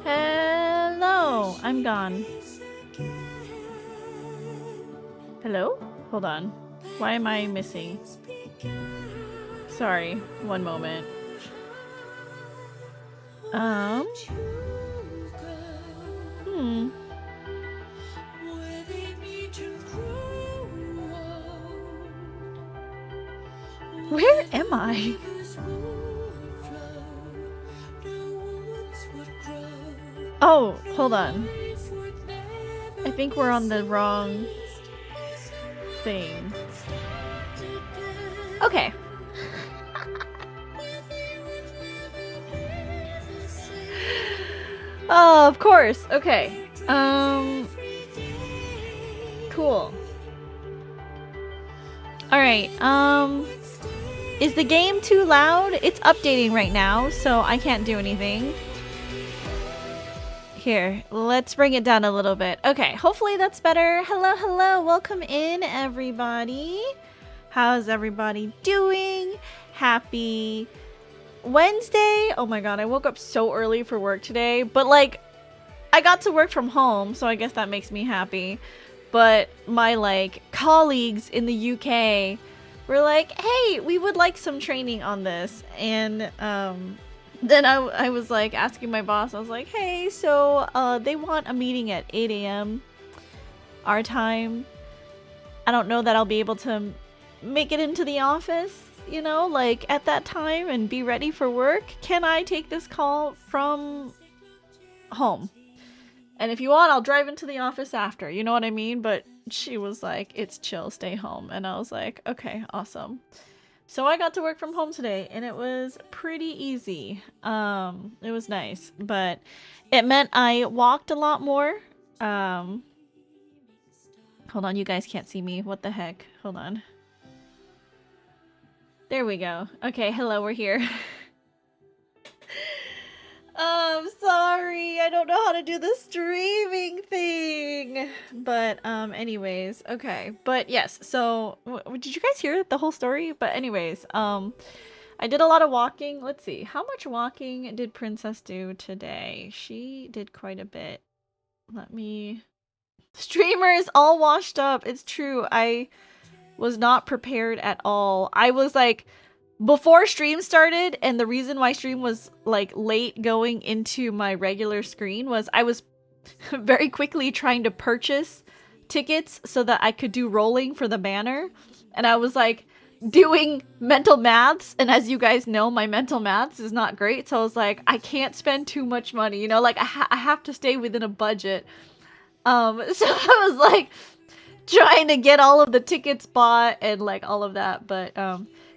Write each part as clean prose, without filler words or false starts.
Hello, I'm gone. Hello? Hold on. Why am I missing? Sorry, one moment. Where am I? Oh, hold on. I think we're on the wrong thing. Okay. Oh, of course. Okay. Cool. Alright, is the game too loud? It's updating right now, so I can't do anything. Here, let's bring it down a little bit. Okay, hopefully that's better. Hello, hello, welcome in, everybody. How's everybody doing? Happy Wednesday. Oh my god, I woke up so early for work today, but like, I got to work from home, so I guess that makes me happy. But my like colleagues in the UK were like, hey, we would like some training on this. And then I was like asking my boss, I was like, hey, so they want a meeting at 8 a.m. our time. I don't know that I'll be able to make it into the office, you know, like at that time and be ready for work. Can I take this call from home? And if you want, I'll drive into the office after, you know what I mean? But she was like, it's chill, stay home. And I was like, okay, awesome. So I got to work from home today and it was pretty easy. It was nice, but it meant I walked a lot more. Hold on, you guys can't see me. What the heck? Hold on. There we go. Okay, hello, we're here. I'm sorry, I don't know how to do the streaming thing. But anyways, okay. But yes, so did you guys hear the whole story? But anyways, I did a lot of walking. Let's see, how much walking did Princess do today? She did quite a bit. Let me... Streamers all washed up. It's true, I was not prepared at all. I was like... Before stream started, and the reason why stream was like late going into my regular screen was I was very quickly trying to purchase tickets so that I could do rolling for the banner. And I was like doing mental maths, and as you guys know, my mental maths is not great. So I was like, I can't spend too much money, you know, like I have to stay within a budget. So I was like trying to get all of the tickets bought and like all of that, but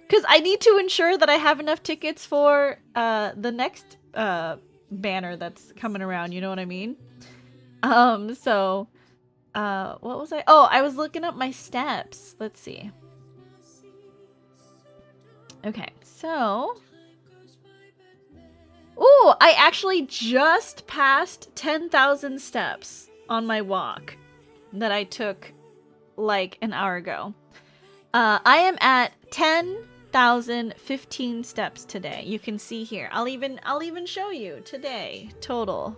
because I need to ensure that I have enough tickets for the next banner that's coming around, you know what I mean? So what was I? Oh, I was looking up my steps. Let's see. Okay, so... Ooh, I actually just passed 10,000 steps on my walk that I took like an hour ago. I am at 10,015 steps today. You can see here. I'll even show you today. Total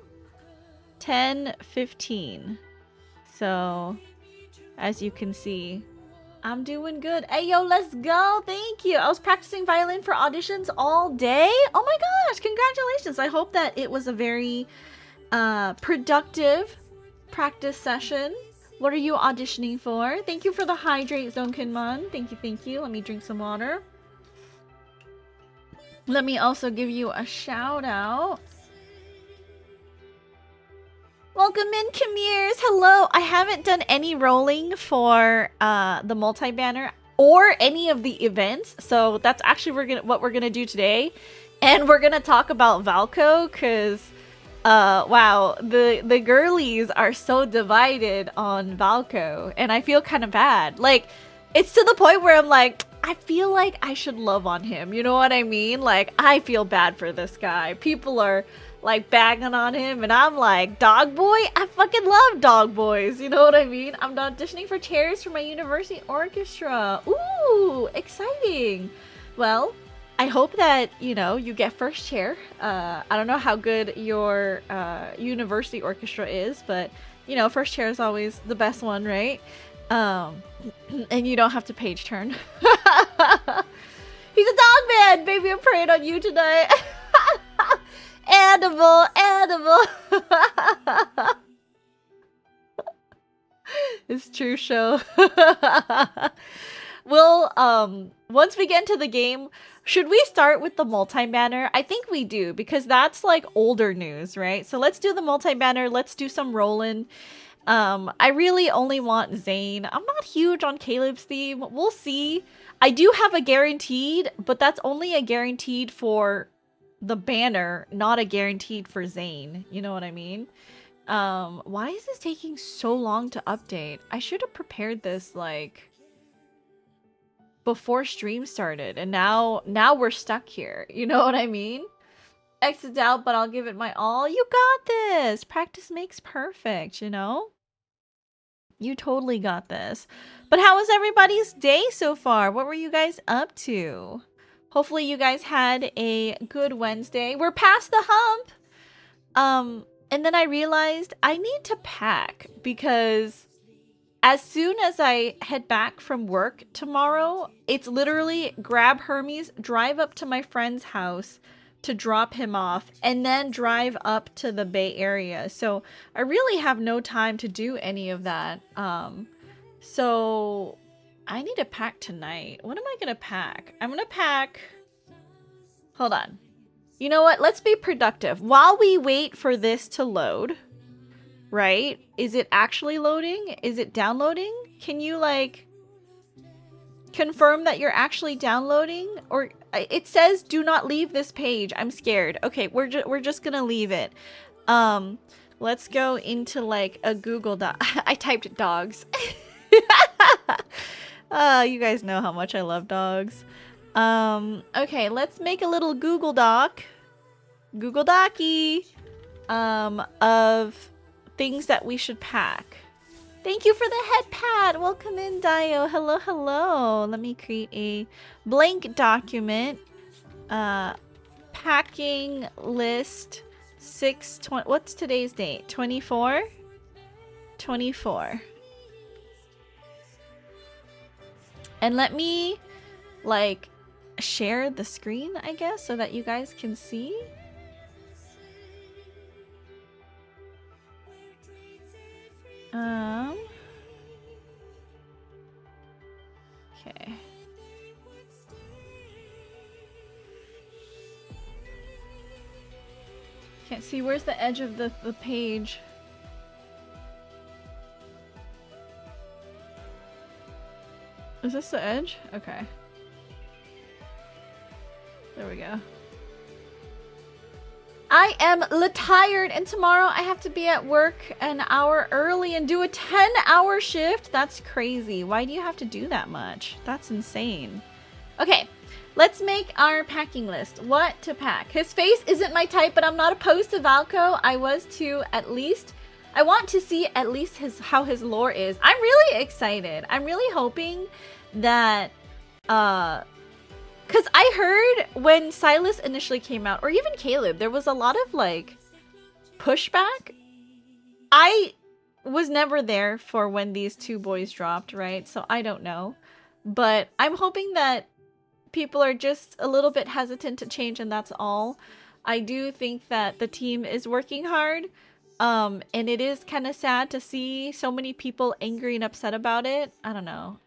1015. So as you can see, I'm doing good. Hey yo, let's go. Thank you. I was practicing violin for auditions all day. Oh my gosh, congratulations. I hope that it was a very productive practice session. What are you auditioning for? Thank you for the hydrate, Zonkinmon. Thank you, thank you. Let me drink some water. Let me also give you a shout out. Welcome in, Kamirs. Hello. I haven't done any rolling for the multi-banner or any of the events. So that's actually what we're gonna do today. And we're gonna talk about Valco because wow, the girlies are so divided on Valco, and I feel kind of bad. Like, it's to the point where I'm like, I feel like I should love on him. You know what I mean? Like, I feel bad for this guy. People are like bagging on him, and I'm like, dog boy? I fucking love dog boys. You know what I mean? I'm auditioning for chairs for my university orchestra. Ooh, exciting. Well, I hope that, you know, you get first chair. I don't know how good your university orchestra is, but, you know, first chair is always the best one, right? Um, and you don't have to page turn. He's a dog man! Baby, I'm praying on you tonight. Animal, animal. It's true show. Well, once we get into the game, should we start with the multi-banner? I think we do, because that's like older news, right? So let's do the multi-banner. Let's do some rolling. I really only want Zane. I'm not huge on Caleb's theme. We'll see. I do have a guaranteed, but that's only a guaranteed for the banner, not a guaranteed for Zane. You know what I mean? Why is this taking so long to update? I should have prepared this, like, before stream started, and now we're stuck here. You know what I mean? Exit out, but I'll give it my all. You got this! Practice makes perfect, you know? You totally got this. But how was everybody's day so far? What were you guys up to? Hopefully you guys had a good Wednesday. We're past the hump! And then I realized I need to pack, because as soon as I head back from work tomorrow, it's literally grab Hermes, drive up to my friend's house to drop him off, and then drive up to the Bay Area. So I really have no time to do any of that. So I need to pack tonight. What am I gonna pack? I'm gonna pack... Hold on. You know what? Let's be productive. While we wait for this to load, right? Is it actually loading? Is it downloading? Can you, like, confirm that you're actually downloading? Or it says do not leave this page. I'm scared. Okay, we're just gonna leave it. Let's go into, like, a Google Doc. I typed dogs. You guys know how much I love dogs. Okay, let's make a little Google Doc. Google Docy. Of things that we should pack. Thank you for the head pat. Welcome in, Dio. Hello, hello. Let me create a blank document. Packing list 620. What's today's date? 24? 24. And let me, like, share the screen, I guess, so that you guys can see. Okay. Can't see. Where's the edge of the page? Is this the edge? Okay. There we go. I am tired, and tomorrow I have to be at work an hour early and do a 10-hour shift. That's crazy. Why do you have to do that much? That's insane. Okay, let's make our packing list. What to pack? His face isn't my type, but I'm not opposed to Valco. I was to at least. I want to see at least how his lore is. I'm really excited. I'm really hoping that because I heard when Silas initially came out, or even Caleb, there was a lot of, like, pushback. I was never there for when these two boys dropped, right? So I don't know. But I'm hoping that people are just a little bit hesitant to change, and that's all. I do think that the team is working hard. And it is kind of sad to see so many people angry and upset about it. I don't know.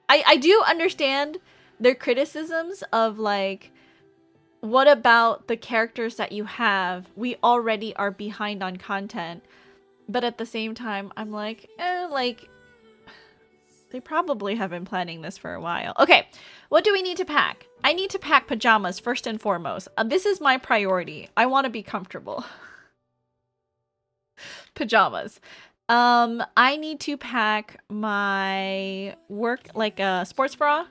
I do understand their criticisms of, like, what about the characters that you have? We already are behind on content. But at the same time, I'm like, like, they probably have been planning this for a while. Okay, what do we need to pack? I need to pack pajamas first and foremost. This is my priority. I want to be comfortable. Pajamas. I need to pack my work, like a sports bra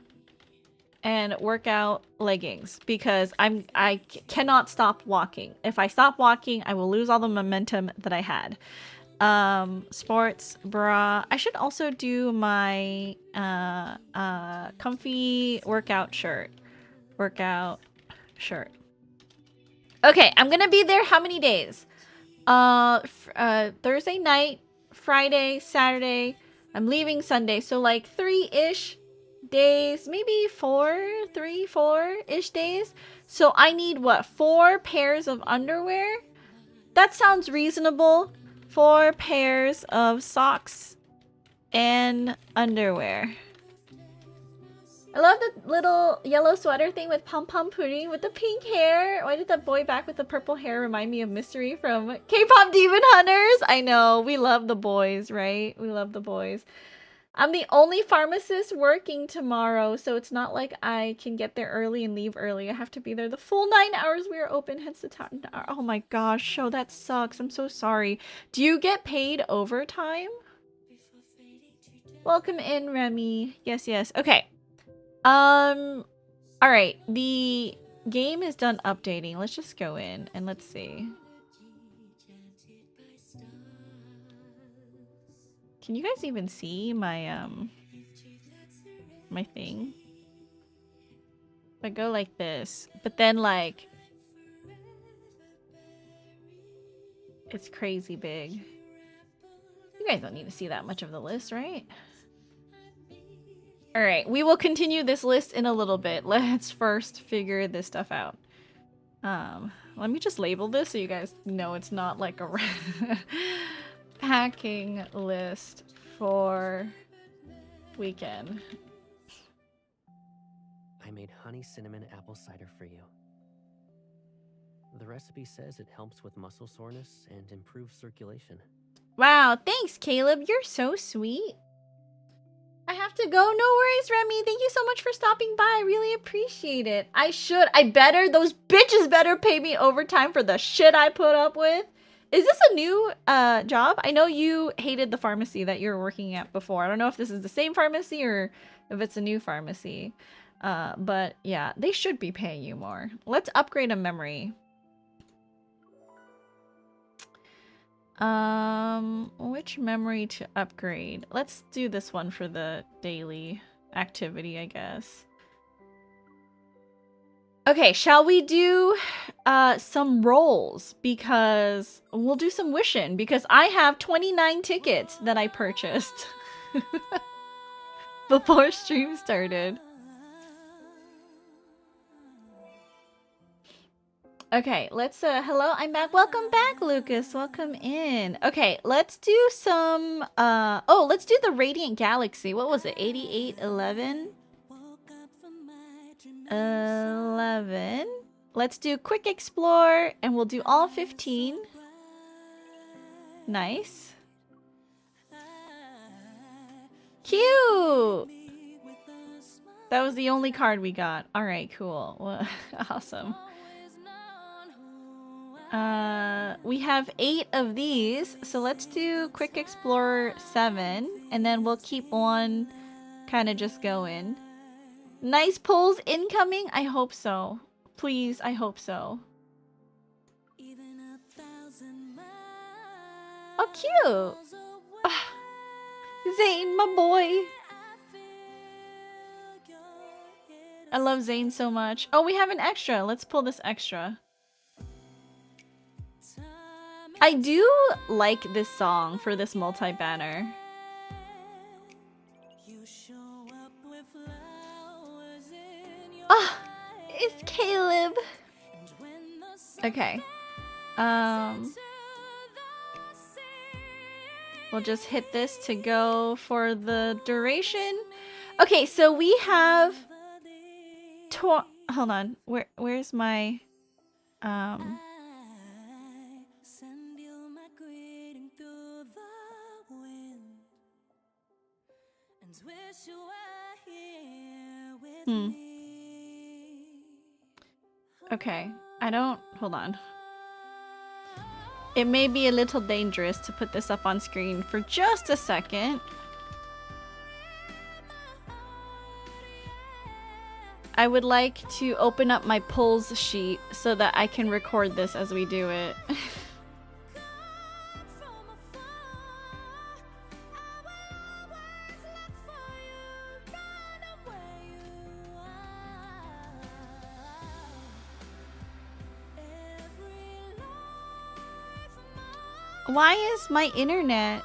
and workout leggings, because I cannot stop walking. If I stop walking, I will lose all the momentum that I had. Sports bra. I should also do my comfy workout shirt. Workout shirt. Okay, I'm gonna be there how many days? Thursday night, Friday, Saturday. I'm leaving Sunday, so like 3-ish days, maybe 4-ish days. So I need what, 4 pairs of underwear? That sounds reasonable. 4 pairs of socks and underwear. I love the little yellow sweater thing with pom-pom pudding with the pink hair. Why did that boy back with the purple hair remind me of Mystery from K-pop Demon Hunters? I know, we love the boys, right? We love the boys. I'm the only pharmacist working tomorrow, so it's not like I can get there early and leave early. I have to be there the full 9 hours we are open, hence the time. Oh my gosh, oh, that sucks. I'm so sorry. Do you get paid overtime? Welcome in, Remy. Yes, yes. Okay. All right. The game is done updating. Let's just go in and let's see. Can you guys even see my my thing? If I go like this, but then like it's crazy big. You guys don't need to see that much of the list, right? All right, we will continue this list in a little bit. Let's first figure this stuff out. Let me just label this so you guys know it's not like a packing list for weekend. I made honey cinnamon apple cider for you. The recipe says it helps with muscle soreness and improves circulation. Wow, thanks, Caleb. You're so sweet. I have to go. No worries, Remy. Thank you so much for stopping by. I really appreciate it. Those bitches better pay me overtime for the shit I put up with. Is this a new job? I know you hated the pharmacy that you were working at before. I don't know if this is the same pharmacy or if it's a new pharmacy. But yeah, they should be paying you more. Let's upgrade a memory. Which memory to upgrade? Let's do this one for the daily activity, I guess. Okay, shall we do some rolls? Because we'll do some wishing because I have 29 tickets that I purchased before stream started. Okay, let's hello, I'm back. Welcome back, Lucas. Welcome in. Okay, let's do some let's do the Radiant Galaxy. What was it? 8811? 11. Let's do Quick Explore and we'll do all 15. Nice. Cute. That was the only card we got. All right, cool. Well, awesome. We have 8 of these, so let's do Quick Explorer 7, and then we'll keep one kind of just going. Nice pulls incoming? I hope so. Please, I hope so. Oh, cute! Zane, my boy! I love Zane so much. Oh, we have an extra. Let's pull this extra. I do like this song for this multi-banner. Oh, it's Caleb. Okay. We'll just hit this to go for the duration. Okay, so we have... Hold on. Where's my... Okay, hold on. It may be a little dangerous to put this up on screen for just a second. I would like to open up my pulls sheet so that I can record this as we do it. Why is my internet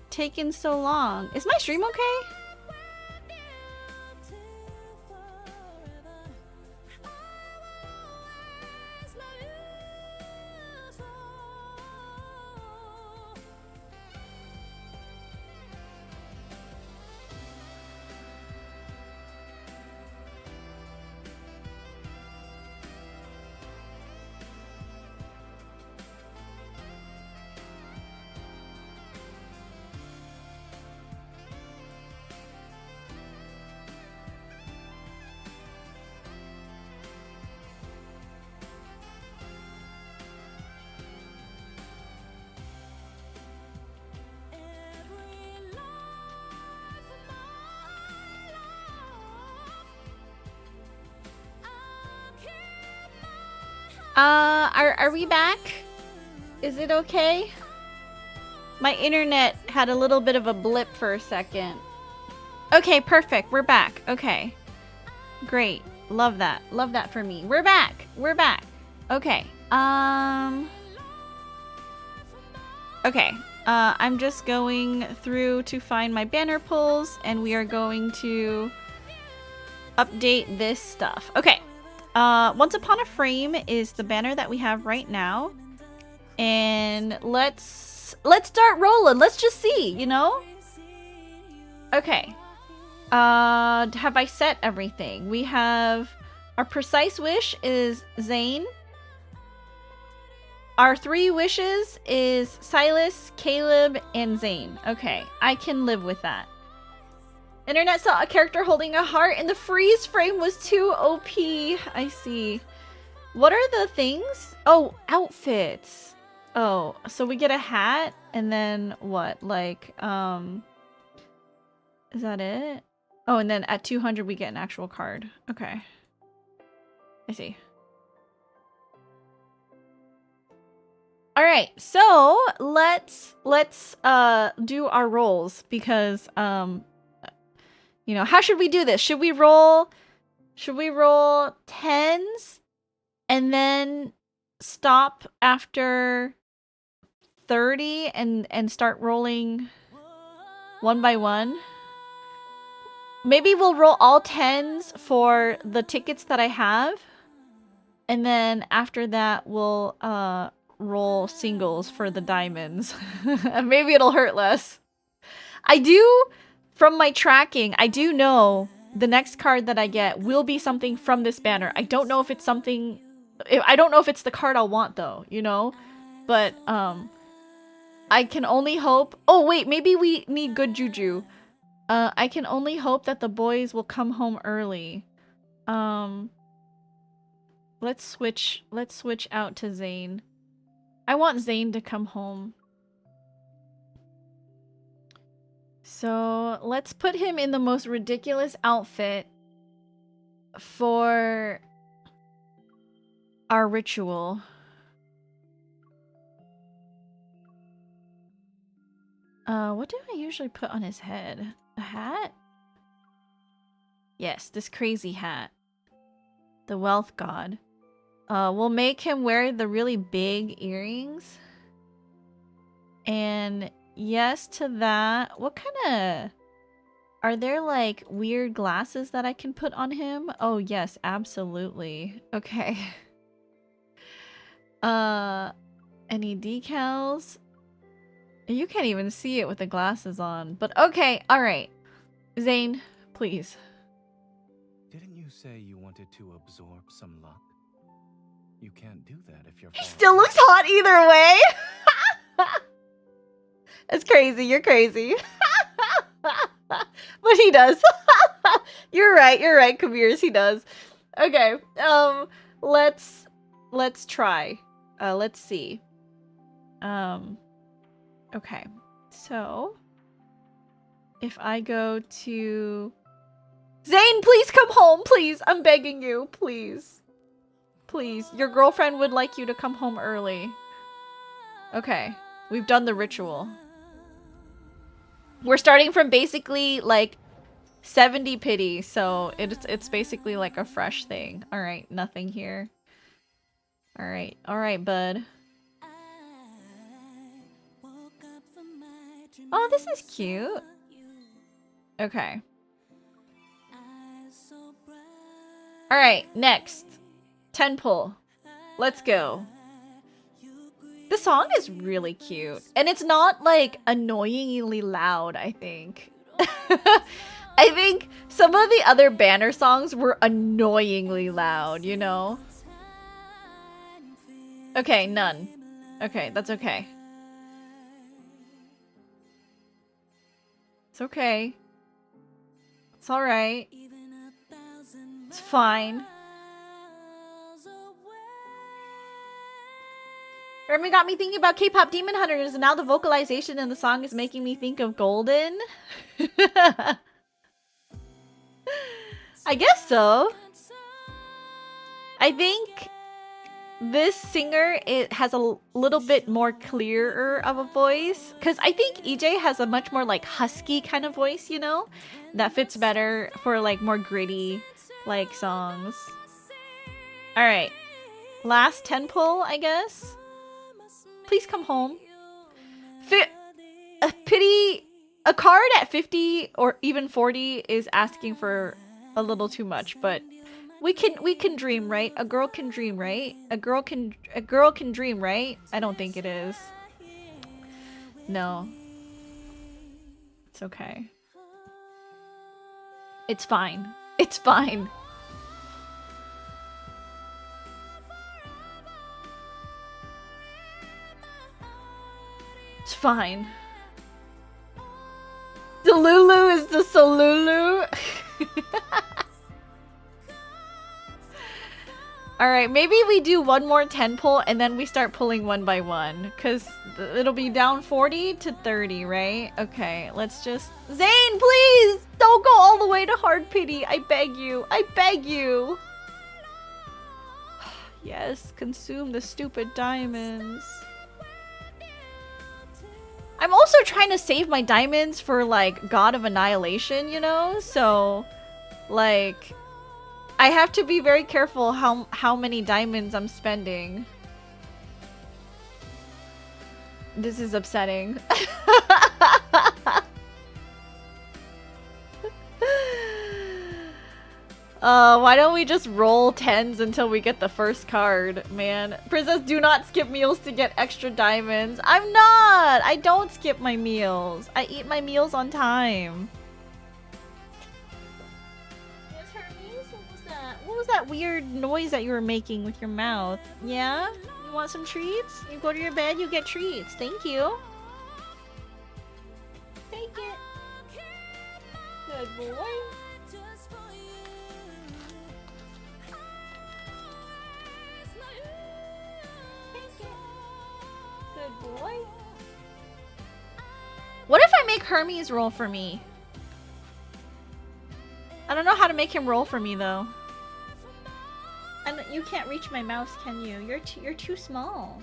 taking so long? Is my stream okay? Are we back? Is it okay? My internet had a little bit of a blip for a second. Okay, perfect. We're back. Okay. Great. Love that. Love that for me. We're back. We're back. Okay. Okay. I'm just going through to find my banner pulls, and we are going to update this stuff. Okay. Once Upon a Frame is the banner that we have right now. And let's start rolling. Let's just see, you know? Okay. Have I set everything? We have our precise wish is Zane. Our 3 wishes is Silas, Caleb, and Zane. Okay, I can live with that. Internet saw a character holding a heart and the freeze frame was too OP. I see. What are the things? Oh, outfits. Oh, so we get a hat and then what? Like, is that it? Oh, and then at 200 we get an actual card. Okay. I see. All right, so let's do our rolls because you know, how should we do this? Should we roll 10s and then stop after 30 and start rolling one by one? Maybe we'll roll all 10s for the tickets that I have, and then after that we'll roll singles for the diamonds. Maybe it'll hurt less. I do, from my tracking, I do know the next card that I get will be something from this banner. I don't know if it's something, I don't know if it's the card I'll want though, you know? But I can only hope. Oh wait, maybe we need good juju. I can only hope that the boys will come home early. Let's switch out to Zane. I want Zane to come home. So let's put him in the most ridiculous outfit for our ritual. What do I usually put on his head? A hat? Yes, this crazy hat. The wealth god. We'll make him wear the really big earrings. And yes to that. What kind of... Are there like weird glasses that I can put on him? Oh yes, absolutely. Okay. Any decals? You can't even see it with the glasses on. But okay, alright. Zane, please. Didn't you say you wanted to absorb some luck? You can't do that if you're... He still looks hot either way! That's crazy, you're crazy. But he does. You're right, Kabir, he does. Okay, let's try. Let's see. Okay, so if I go to Zane, please come home, please. I'm begging you, please. Please, your girlfriend would like you to come home early. Okay, we've done the ritual. We're starting from basically like 70 pity, so it's basically like a fresh thing. All right, nothing here. All right, bud. Oh, this is cute. Okay. Alright, next. 10 pull. Let's go. The song is really cute. And it's not, like, annoyingly loud, I think. I think some of the other banner songs were annoyingly loud, you know? Okay, none. Okay, that's okay. It's okay. It's alright. It's fine. Remy got me thinking about K-pop Demon Hunters, and now the vocalization in the song is making me think of Golden. I guess so. I think this singer, it has a little bit more clearer of a voice, because I think EJ has a much more like husky kind of voice, you know, that fits better for like more gritty like songs. All right, last 10 pull, I guess. Please come home. Pity, a card at 50 or even 40 is asking for a little too much, but we can dream, right? A girl can dream, right? A girl can dream, right? I don't think it is. No. It's okay. It's fine. It's fine. It's fine. Delulu is the Solulu. Alright, maybe we do one more 10 pull and then we start pulling one by one. Because it'll be down 40 to 30, right? Okay, let's just... Zane, please! Don't go all the way to hard pity. I beg you. I beg you. Yes, consume the stupid diamonds. I'm also trying to save my diamonds for, like, God of Annihilation, you know? So, like, I have to be very careful how many diamonds I'm spending. This is upsetting. Why don't we just roll 10s until we get the first card, man? Princess, do not skip meals to get extra diamonds. I'm not! I don't skip my meals. I eat my meals on time. Yes, Hermes? What was that? What was that weird noise that you were making with your mouth? Yeah? You want some treats? You go to your bed, you get treats. Thank you. Take it. Good boy. Good boy. What if I make Hermes roll for me? I don't know how to make him roll for me though. And you can't reach my mouse, can you? You're too small.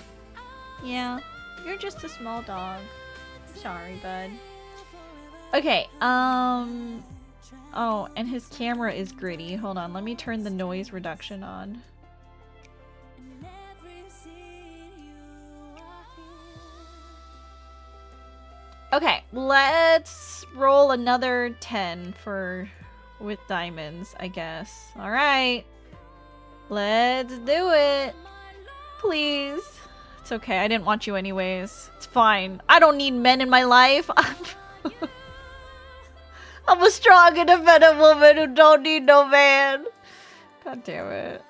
Yeah, you're just a small dog. Sorry, bud. Okay, oh, and his camera is gritty. Hold on, let me turn the noise reduction on. Okay, let's roll another 10 with diamonds, I guess. All right, let's do it. Please. It's okay. I didn't want you anyways. It's fine. I don't need men in my life. I'm a strong, independent woman who don't need no man. God damn it.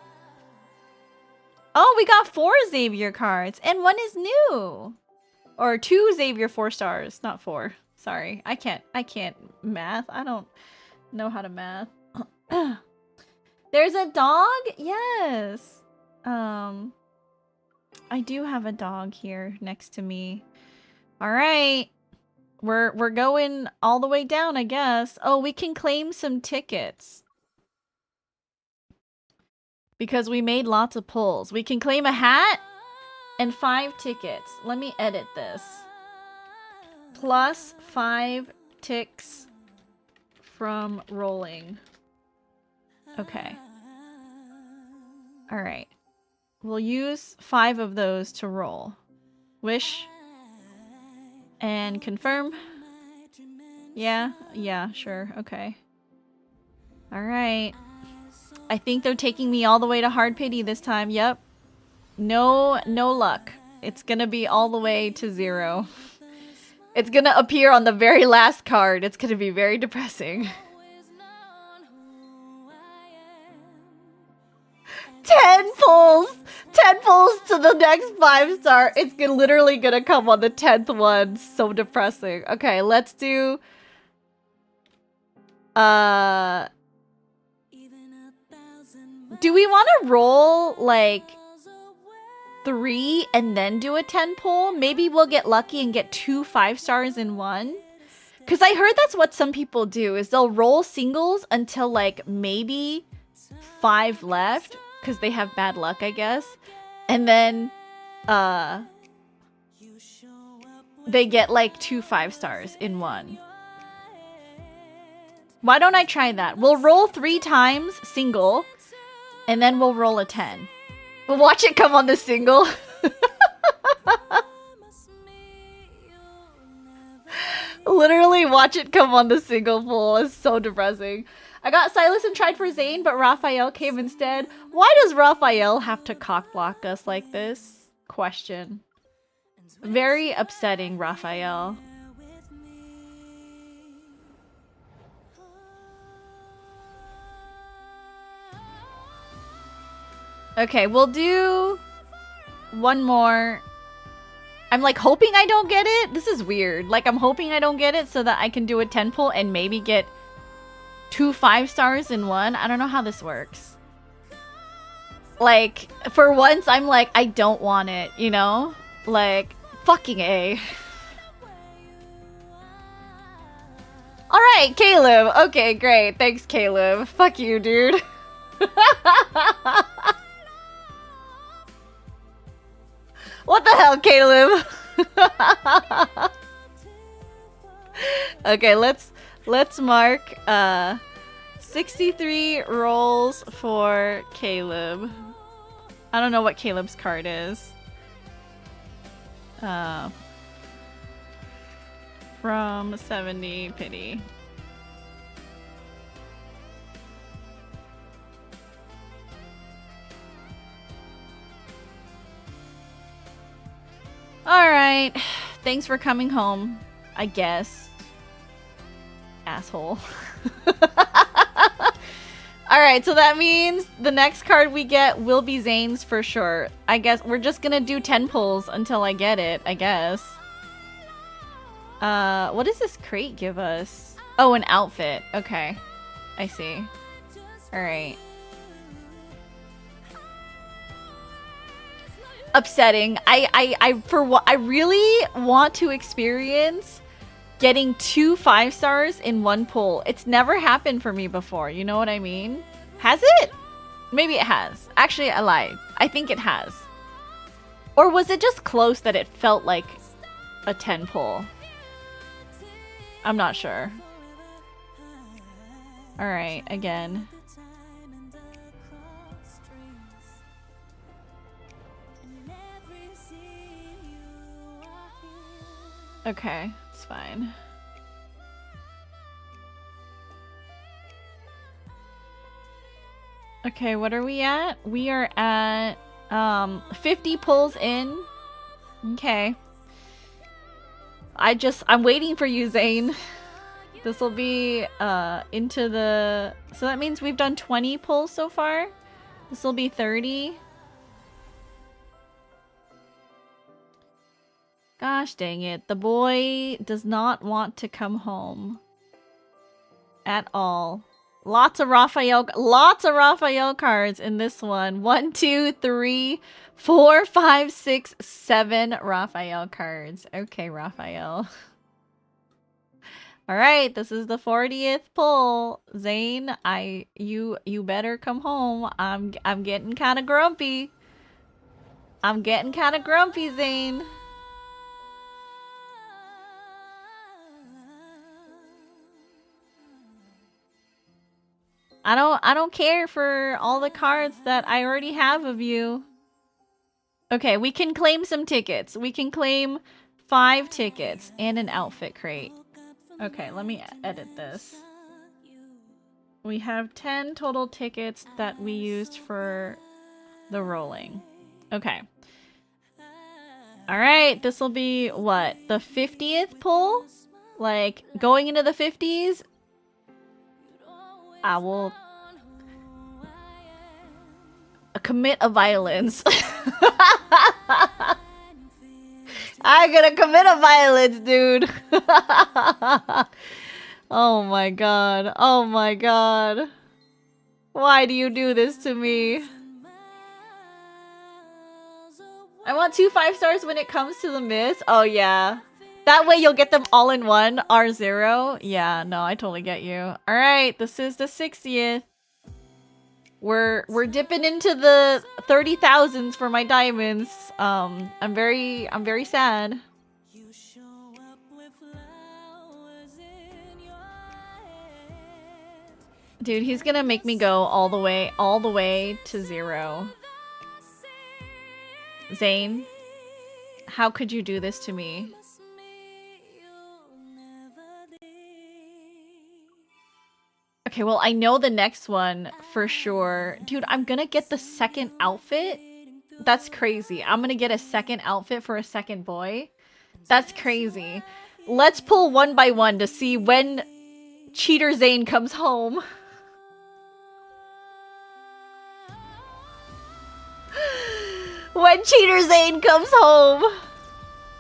Oh, we got 4 Xavier cards, and 1 is new. Or 2 Xavier 4 stars, not 4. Sorry, I can't math. I don't know how to math. There's a dog? Yes. I do have a dog here next to me. All right. We're going all the way down, I guess. Oh, we can claim some tickets. Because we made lots of pulls. We can claim a hat and 5 tickets. Let me edit this. Plus 5 ticks from rolling. Okay. All right. We'll use 5 of those to roll. Wish. And confirm. Yeah, sure. Okay. All right. I think they're taking me all the way to hard pity this time. Yep. No luck. It's gonna be all the way to 0. It's gonna appear on the very last card. It's gonna be very depressing. 10 pulls! 10 pulls to the next 5-star. It's literally gonna come on the 10th one. So depressing. Okay, let's do... Do we want to roll, like, 3 and then do a 10 pull? Maybe we'll get lucky and get 2 5-stars in one? Because I heard that's what some people do, is they'll roll singles until, like, maybe 5 left. Because they have bad luck, I guess. And then, they get, like, 2 5-stars in one. Why don't I try that? We'll roll 3 times single, and then we'll roll a 10. We'll watch it come on the single. Literally watch it come on the single pull. It's so depressing. I got Silas and tried for Zane, but Raphael came instead. Why does Raphael have to cockblock us like this? Question. Very upsetting, Raphael. Okay, we'll do one more. I'm like hoping I don't get it. This is weird. Like I'm hoping I don't get it so that I can do a 10 pull and maybe get 2 5-stars in one. I don't know how this works. Like for once I'm like I don't want it, you know? Like fucking A. Alright, Caleb. Okay, great. Thanks, Caleb. Fuck you, dude. What the hell, Caleb? Okay, let's mark 63 rolls for Caleb. I don't know what Caleb's card is. From 70 pity. Alright. Thanks for coming home, I guess. Asshole. Alright, so that means the next card we get will be Zane's for sure. I guess we're just gonna do 10 pulls until I get it, I guess. What does this crate give us? Oh, an outfit. Okay. I see. Alright. Upsetting. I really want to experience getting 2 5-stars in one pull. It's never happened for me before. You know what I mean? Has it? Maybe it has. Actually, I lied. I think it has. Or was it just close that it felt like a 10 pull? I'm not sure. Alright, again. Okay, it's fine. Okay, what are we at? We are at 50 pulls in. Okay. I'm waiting for you, Zane. This will be into the... So that means we've done 20 pulls so far. This will be 30. Gosh dang it. The boy does not want to come home. At all. Lots of Raphael cards in this one. 1, 2, 3, 4, 5, 6, 7 Raphael cards. Okay, Raphael. Alright, this is the 40th pull. Zane, you better come home. I'm getting kinda grumpy. I'm getting kinda grumpy, Zane. I don't care for all the cards that I already have of you. Okay, we can claim some tickets. We can claim 5 tickets and an outfit crate. Okay, let me edit this. We have 10 total tickets that we used for the rolling. Okay. Alright, this will be what? The 50th pull? Like, going into the 50s? I will commit a violence. I'm gonna commit a violence, dude. Oh my god. Oh my god. Why do you do this to me? I want 2 5 stars when it comes to the miss. Oh yeah. That way you'll get them all in one. R0. Yeah, no, I totally get you. Alright, this is the 60th. We're dipping into the 30,000s for my diamonds. I'm very sad. Dude, he's gonna make me go all the way to 0. Zane, how could you do this to me? Okay, well, I know the next one for sure. Dude, I'm gonna get the second outfit? That's crazy. I'm gonna get a second outfit for a second boy? That's crazy. Let's pull one by one to see when Cheater Zane comes home. When Cheater Zane comes home!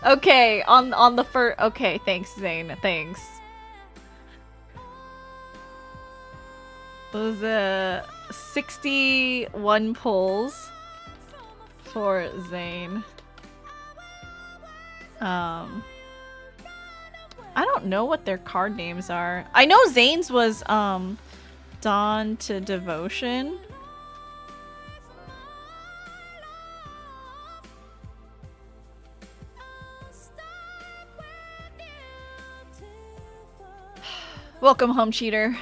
Okay, on the first... Okay, thanks, Zane. Thanks. Those 61 pulls for Zane. I don't know what their card names are. I know Zane's was Dawn to Devotion. Welcome home, cheater.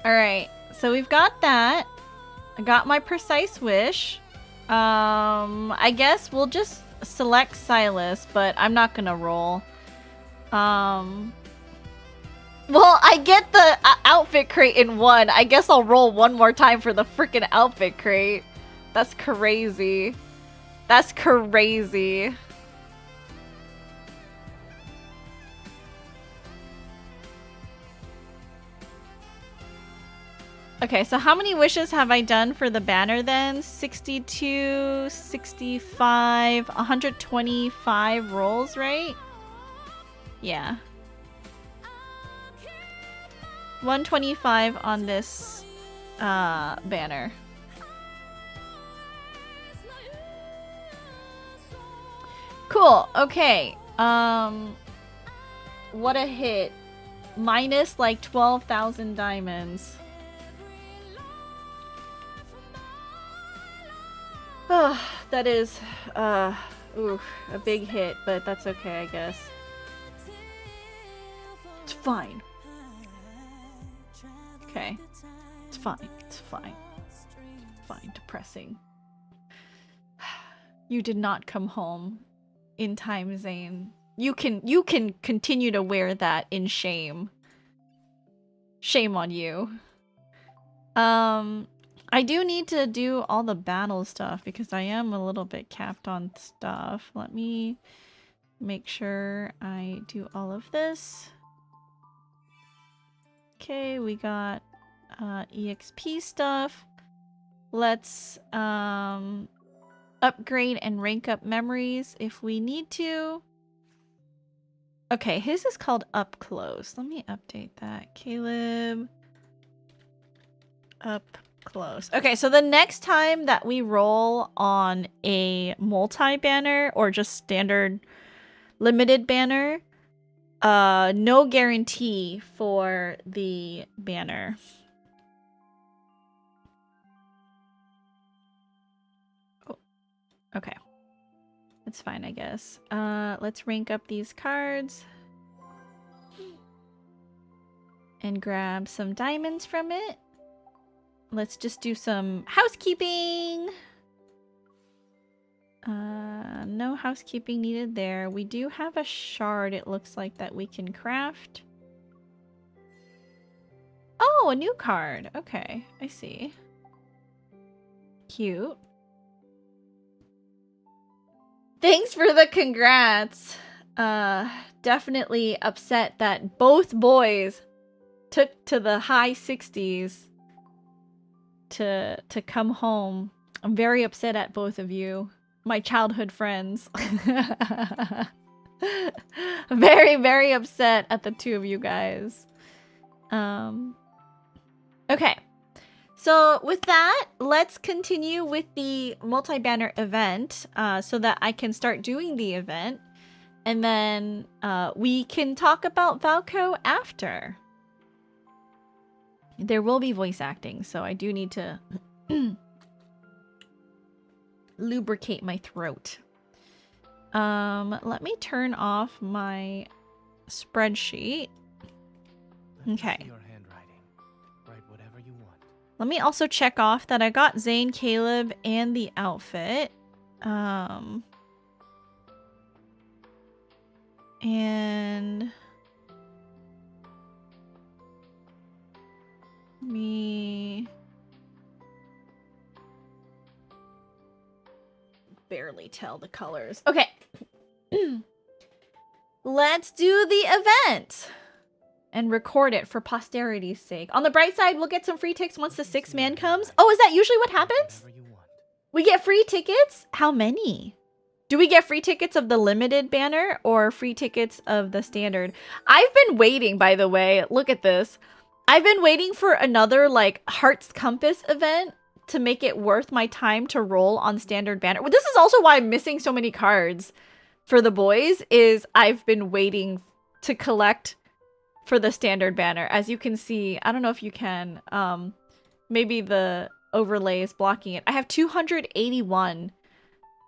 Alright, so we've got that. I got my precise wish. I guess we'll just select Silas, but I'm not gonna roll. Well, I get the outfit crate in one. I guess I'll roll one more time for the freaking outfit crate. That's crazy. That's crazy. Okay, so how many wishes have I done for the banner then? 62, 65, 125 rolls, right? Yeah. 125 on this banner. Cool, okay. What a hit. Minus like 12,000 diamonds. Oh, that is, ooh, a big hit, but that's okay, I guess. It's fine. Okay. It's fine. It's fine. Fine. Depressing. You did not come home in time, Zane. You can continue to wear that in shame. Shame on you. I do need to do all the battle stuff because I am a little bit capped on stuff. Let me make sure I do all of this. Okay, we got EXP stuff. Let's upgrade and rank up memories if we need to. Okay, his is called Up Close. Let me update that. Caleb. Up Close. Okay, so the next time that we roll on a multi-banner or just standard limited banner, no guarantee for the banner. Oh, okay. That's fine, I guess. Let's rank up these cards and grab some diamonds from it. Let's just do some housekeeping. No housekeeping needed there. We do have a shard, it looks like, that we can craft. Oh, a new card. Okay, I see. Cute. Thanks for the congrats. Definitely upset that both boys took to the high 60s to come home. I'm very upset at both of you. My childhood friends. Very, very upset at the two of you guys. Okay. So with that, let's continue with the multi-banner event so that I can start doing the event. And then we can talk about Valco after. There will be voice acting, so I do need to lubricate my throat. Let me turn off my spreadsheet. Okay. Your handwriting. Write whatever you want. Let me also check off that I got Zane, Caleb, and the outfit. And me barely tell the colors. Okay. Let's do the event and record it for posterity's sake. On the bright side, we'll get some free tickets once the 6th man comes. Oh, is that usually what happens? We get free tickets? How many? Do we get free tickets of the limited banner or free tickets of the standard? I've been waiting, by the way. Look at this. I've been waiting for another, like, Heart's Compass event to make it worth my time to roll on standard banner. Well, this is also why I'm missing so many cards for the boys, is I've been waiting to collect for the standard banner. As you can see, I don't know if you can, maybe the overlay is blocking it. I have 281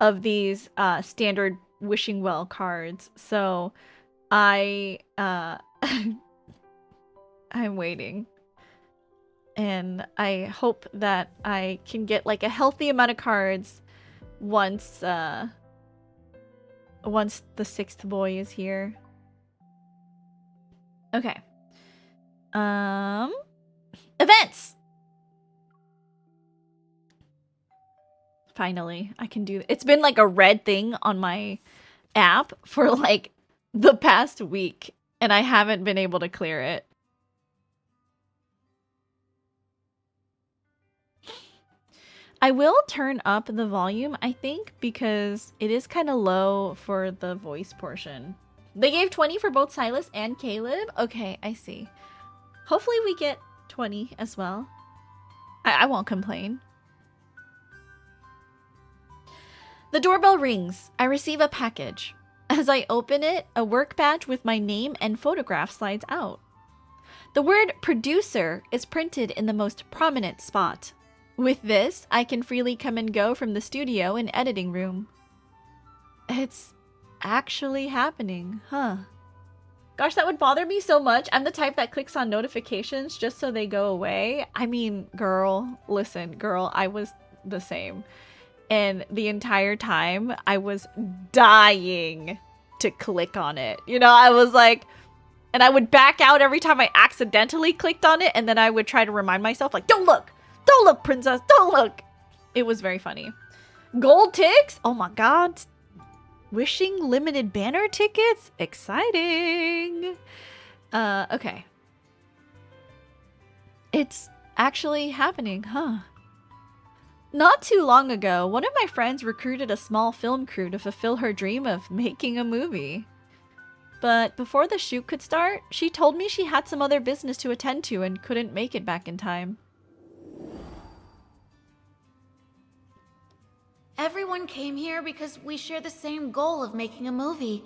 of these standard wishing well cards, so I'm waiting, and I hope that I can get like a healthy amount of cards once the 6th boy is here. Okay. Events. Finally, I can do it. It's been like a red thing on my app for like the past week, and I haven't been able to clear it. I will turn up the volume, I think, because it is kind of low for the voice portion. They gave 20 for both Silas and Caleb? Okay, I see. Hopefully we get 20 as well. I won't complain. The doorbell rings. I receive a package. As I open it, a work badge with my name and photograph slides out. The word producer is printed in the most prominent spot. With this, I can freely come and go from the studio and editing room. It's actually happening, huh? Gosh, that would bother me so much. I'm the type that clicks on notifications just so they go away. I mean, girl, listen, girl, I was the same. And the entire time, I was dying to click on it. You know, I was like, and I would back out every time I accidentally clicked on it, and then I would try to remind myself, like, don't look, princess, don't look. It was very funny. Gold ticks? Oh my god. Wishing limited banner tickets? Exciting. Okay. It's actually happening, huh? Not too long ago, one of my friends recruited a small film crew to fulfill her dream of making a movie. But before the shoot could start, she told me she had some other business to attend to and couldn't make it back in time. Everyone came here because we share the same goal of making a movie.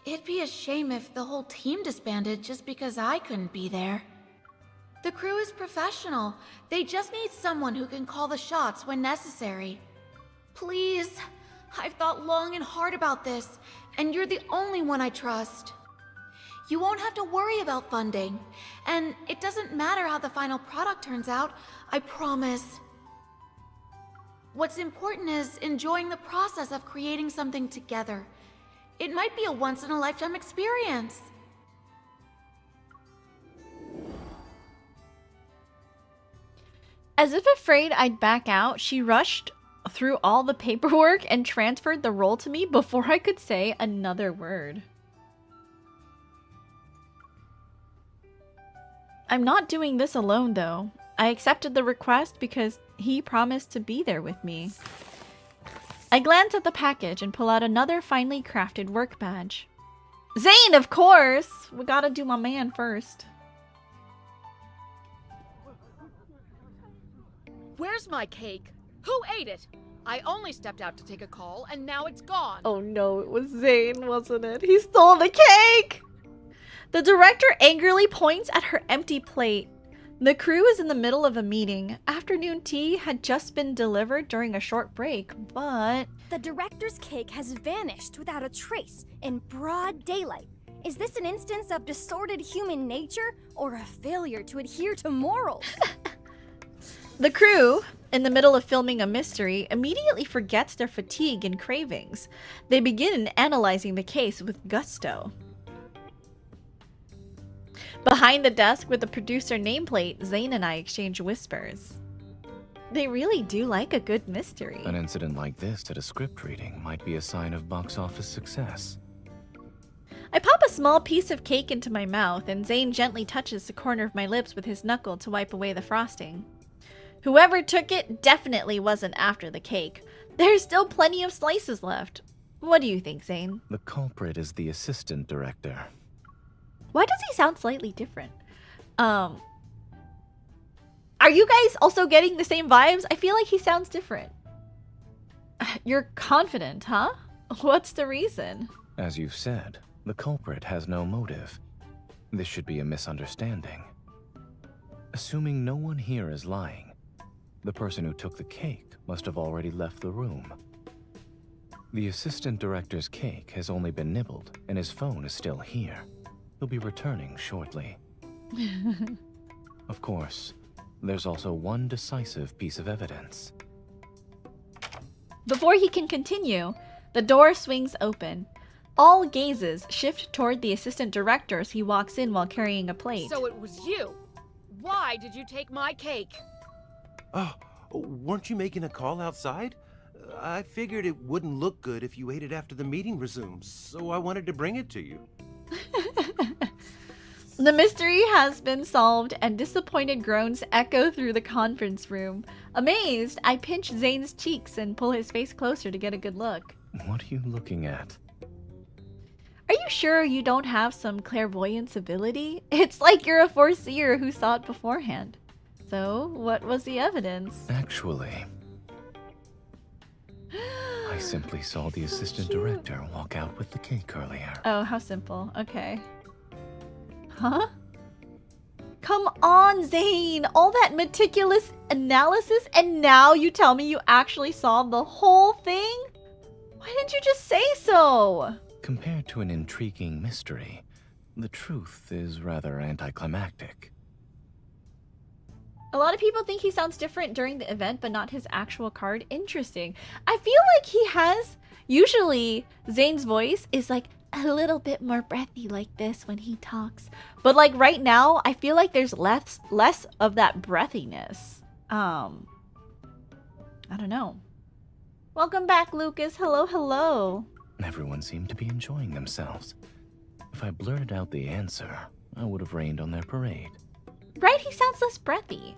It'd be a shame if the whole team disbanded just because I couldn't be there. The crew is professional. They just need someone who can call the shots when necessary. Please, I've thought long and hard about this, and you're the only one I trust. You won't have to worry about funding, and it doesn't matter how the final product turns out, I promise. What's important is enjoying the process of creating something together. It might be a once-in-a-lifetime experience. As if afraid I'd back out, she rushed through all the paperwork and transferred the role to me before I could say another word. I'm not doing this alone, though. I accepted the request because he promised to be there with me. I glance at the package and pull out another finely crafted work badge. Zane, of course! We gotta do my man first. Where's my cake? Who ate it? I only stepped out to take a call, and now it's gone. Oh no, it was Zane, wasn't it? He stole the cake! The director angrily points at her empty plate. The crew is in the middle of a meeting. Afternoon tea had just been delivered during a short break, but... The director's cake has vanished without a trace in broad daylight. Is this an instance of distorted human nature or a failure to adhere to morals? The crew, in the middle of filming a mystery, immediately forgets their fatigue and cravings. They begin analyzing the case with gusto. Behind the desk with the producer nameplate, Zane and I exchange whispers. They really do like a good mystery. An incident like this at a script reading might be a sign of box office success. I pop a small piece of cake into my mouth, and Zane gently touches the corner of my lips with his knuckle to wipe away the frosting. Whoever took it definitely wasn't after the cake. There's still plenty of slices left. What do you think, Zane? The culprit is the assistant director. Why does he sound slightly different? Are you guys also getting the same vibes? I feel like he sounds different. You're confident, huh? What's the reason? As you've said, the culprit has no motive. This should be a misunderstanding. Assuming no one here is lying, the person who took the cake must have already left the room. The assistant director's cake has only been nibbled, and his phone is still here. He'll be returning shortly. Of course, there's also one decisive piece of evidence. Before he can continue, the door swings open. All gazes shift toward the assistant director as he walks in while carrying a plate. So it was you. Why did you take my cake? Oh, weren't you making a call outside? I figured it wouldn't look good if you ate it after the meeting resumes, so I wanted to bring it to you. The mystery has been solved, and disappointed groans echo through the conference room. Amazed, I pinch Zane's cheeks and pull his face closer to get a good look. What are you looking at? Are you sure you don't have some clairvoyance ability? It's like you're a foreseer who saw it beforehand. So, what was the evidence? Actually, I simply saw the assistant director walk out with the cake earlier. Oh, how simple. Okay. Huh? Come on, Zane! All that meticulous analysis, and now you tell me you actually saw the whole thing? Why didn't you just say so? Compared to an intriguing mystery, the truth is rather anticlimactic. A lot of people think he sounds different during the event, but not his actual card. Interesting. I feel like he has... Usually, Zane's voice is like a little bit more breathy like this when he talks. But like right now, I feel like there's less of that breathiness. I don't know. Welcome back, Lucas. Hello, hello. Everyone seemed to be enjoying themselves. If I blurted out the answer, I would have rained on their parade. Right? He sounds less breathy.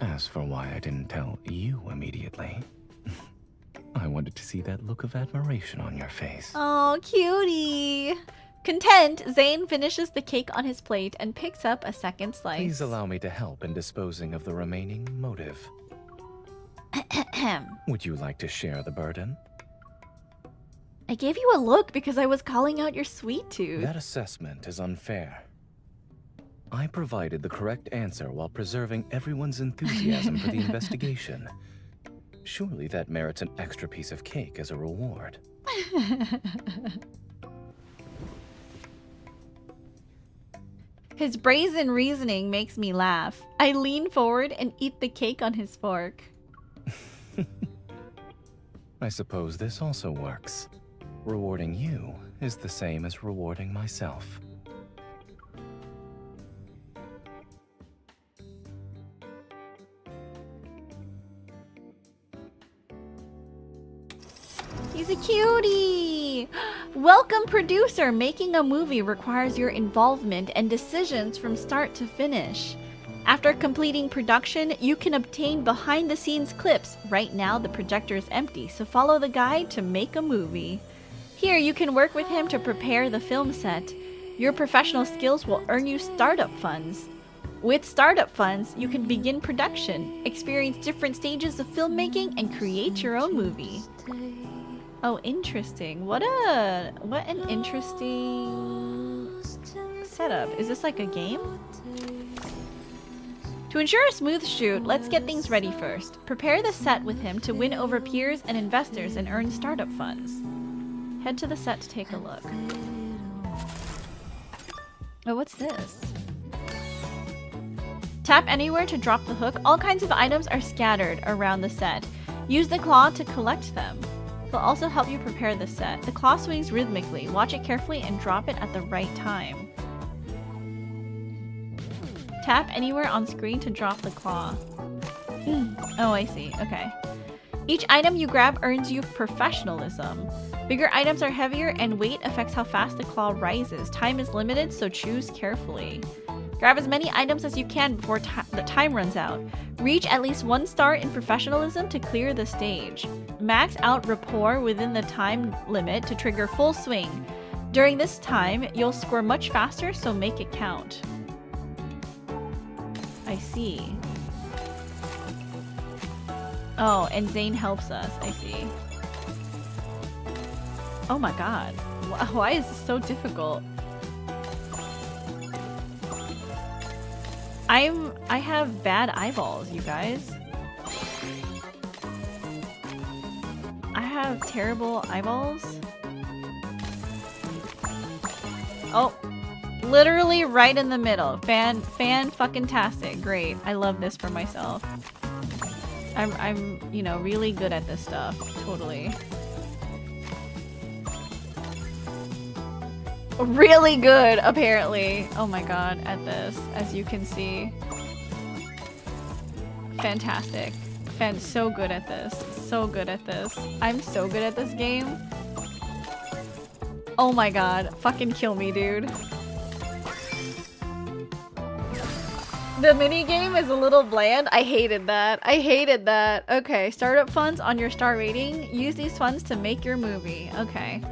As for why I didn't tell you immediately, I wanted to see that look of admiration on your face. Oh, cutie. Content, Zane finishes the cake on his plate and picks up a second slice. Please allow me to help in disposing of the remaining motive. Would you like to share the burden? I gave you a look because I was calling out your sweet tooth. That assessment is unfair. I provided the correct answer while preserving everyone's enthusiasm for the investigation. Surely that merits an extra piece of cake as a reward. His brazen reasoning makes me laugh. I lean forward and eat the cake on his fork. I suppose this also works. Rewarding you is the same as rewarding myself. He's a cutie! Welcome, producer! Making a movie requires your involvement and decisions from start to finish. After completing production, you can obtain behind-the-scenes clips. Right now, the projector is empty, so follow the guide to make a movie. Here, you can work with him to prepare the film set. Your professional skills will earn you startup funds. With startup funds, you can begin production, experience different stages of filmmaking, and create your own movie. Oh, interesting. What an interesting setup. Is this like a game? To ensure a smooth shoot, let's get things ready first. Prepare the set with him to win over peers and investors and earn startup funds. Head to the set to take a look. Oh, what's this? Tap anywhere to drop the hook. All kinds of items are scattered around the set. Use the claw to collect them. They'll also help you prepare the set. The claw swings rhythmically. Watch it carefully and drop it at the right time. Tap anywhere on screen to drop the claw. Oh, I see. Okay. Each item you grab earns you professionalism. Bigger items are heavier and weight affects how fast the claw rises. Time is limited, so choose carefully. Grab as many items as you can before the time runs out. Reach at least 1 star in professionalism to clear the stage. Max out rapport within the time limit to trigger full swing. During this time, you'll score much faster, so make it count. I see. Oh, and Zane helps us. I see. Oh my god. Why is this so difficult? I have bad eyeballs, you guys. I have terrible eyeballs. Oh, literally right in the middle. Fan-fucking-tastic. Great. I love this for myself. I'm, you know, really good at this stuff. Totally. Really good, apparently. Oh my god, at this, as you can see. Fantastic. So good at this. So good at this. I'm so good at this game. Oh my god. Fucking kill me, dude. The minigame is a little bland. I hated that. I hated that. Okay, startup funds on your star rating. Use these funds to make your movie. Okay.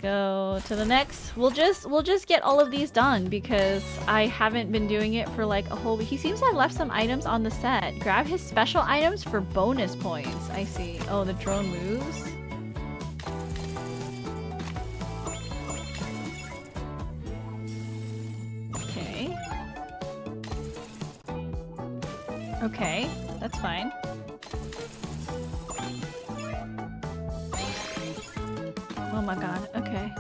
Go to the next. We'll just get all of these done because I haven't been doing it for like a whole week. He seems to have left some items on the set. Grab his special items for bonus points. I see. Oh, the drone moves. Okay. Okay, that's fine. Oh my god, okay.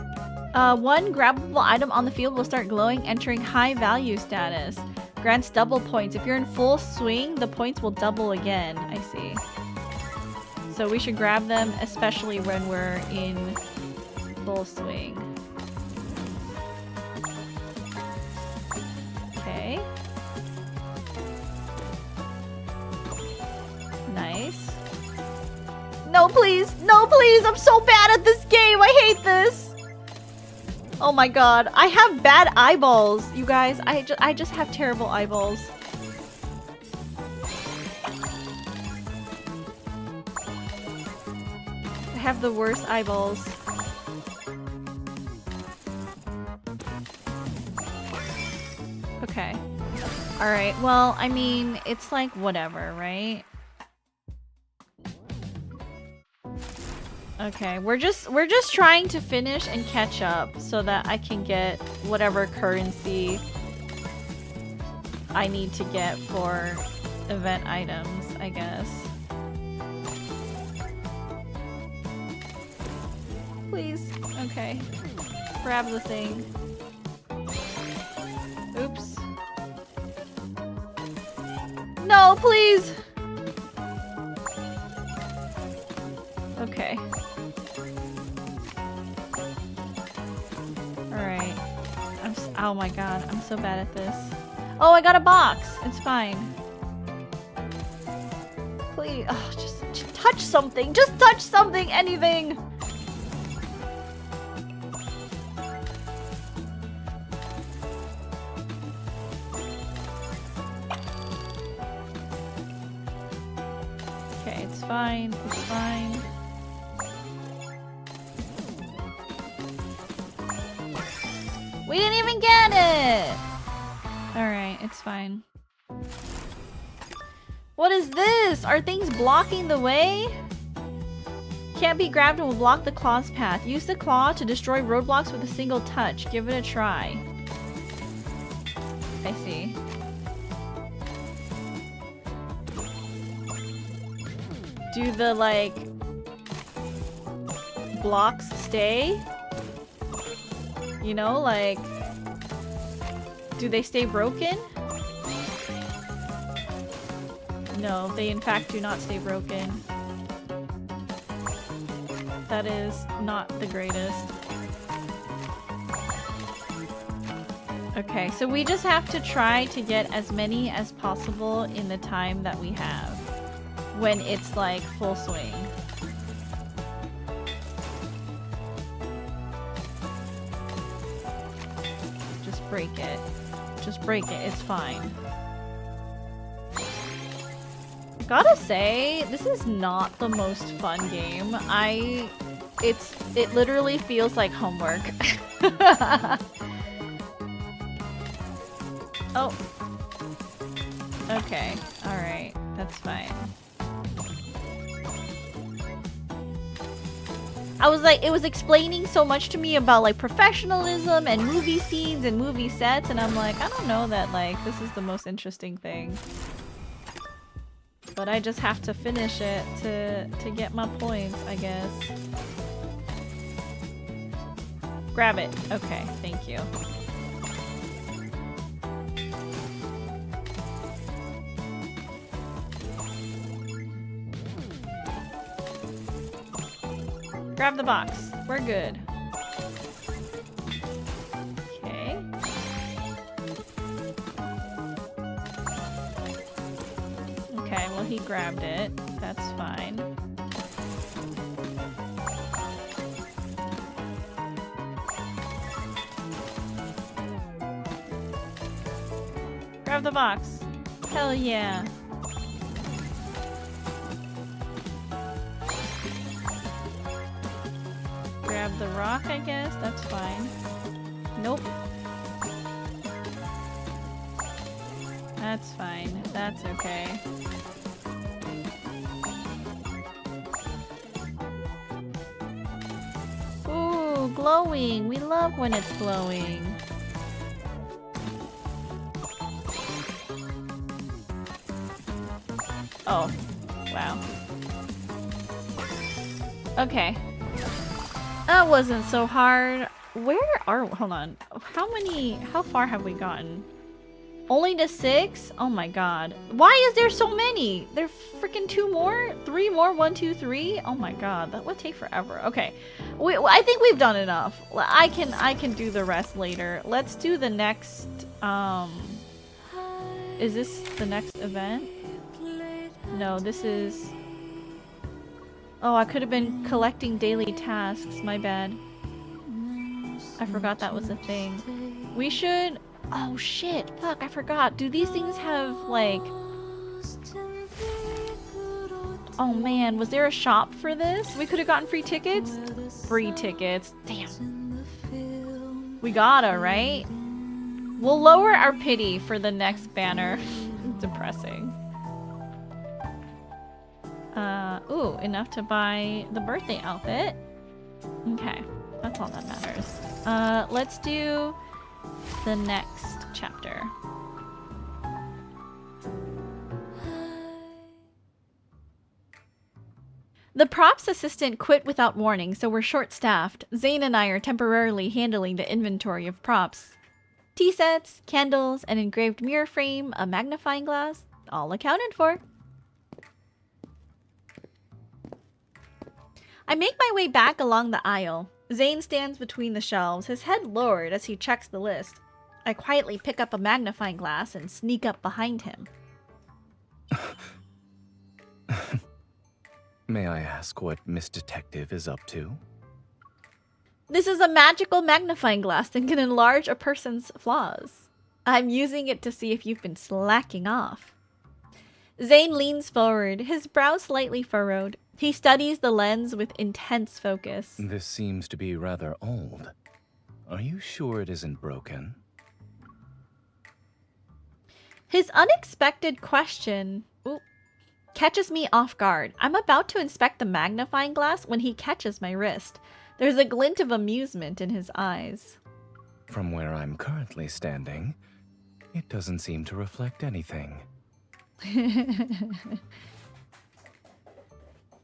One grabbable item on the field will start glowing, entering high value status. Grants double points. If you're in full swing, the points will double again. I see. So we should grab them, especially when we're in full swing. Okay. Nice. No, please! No, please! I'm so bad at this game! I hate this! Oh my god. I have bad eyeballs, you guys. I just have terrible eyeballs. I have the worst eyeballs. Okay. Alright, well, I mean, it's like whatever, right? Okay, we're just trying to finish and catch up so that I can get whatever currency I need to get for event items, I guess. Please. Okay. Grab the thing. Oops. No, please! Okay. Alright. Oh my god, I'm so bad at this. Oh, I got a box! It's fine. Please, oh, just touch something! Just touch something! Anything! Okay, it's fine. It's fine. We didn't even get it! Alright, it's fine. What is this? Are things blocking the way? Can't be grabbed and will block the claw's path. Use the claw to destroy roadblocks with a single touch. Give it a try. I see. Do the, like, blocks stay? You know, like, do they stay broken? No, they in fact do not stay broken. That is not the greatest. Okay, so we just have to try to get as many as possible in the time that we have when it's like full swing. Just break it. Just break it. It's fine. Gotta say, this is not the most fun game. It literally feels like homework. Oh. Okay. Alright. That's fine. I was like, it was explaining so much to me about like professionalism and movie scenes and movie sets, and I'm like, I don't know that like this is the most interesting thing. But I just have to finish it to get my points, I guess. Grab it. Okay, thank you. Grab the box. We're good. Okay. Okay, well he grabbed it. That's fine. Grab the box. Hell yeah. Grab the rock, I guess. That's fine. Nope. That's fine. That's okay. Ooh, glowing. We love when it's glowing. Oh, wow. Okay. That wasn't so hard. Where are we? Hold on. How far have we gotten? Only to 6? Oh my god. Why is there so many? There freaking 2 more? 3 more? 1, 2, 3? Oh my god. That would take forever. Okay. I think we've done enough. I can do the rest later. Let's do the next, is this the next event? No, this is... Oh, I could have been collecting daily tasks. My bad. I forgot that was a thing. We should... Oh shit, fuck, I forgot. Do these things have, like... Oh man, was there a shop for this? We could have gotten free tickets? Free tickets. Damn. We gotta, right? We'll lower our pity for the next banner. Depressing. Ooh, enough to buy the birthday outfit. Okay, that's all that matters. Let's do the next chapter. The props assistant quit without warning, so we're short-staffed. Zane and I are temporarily handling the inventory of props. Tea sets, candles, an engraved mirror frame, a magnifying glass, all accounted for. I make my way back along the aisle. Zane stands between the shelves, his head lowered as he checks the list. I quietly pick up a magnifying glass and sneak up behind him. May I ask what Miss Detective is up to? This is a magical magnifying glass that can enlarge a person's flaws. I'm using it to see if you've been slacking off. Zane leans forward, his brow slightly furrowed. He studies the lens with intense focus. This seems to be rather old. Are you sure it isn't broken? His unexpected question catches me off guard. I'm about to inspect the magnifying glass when he catches my wrist. There's a glint of amusement in his eyes. From where I'm currently standing, it doesn't seem to reflect anything.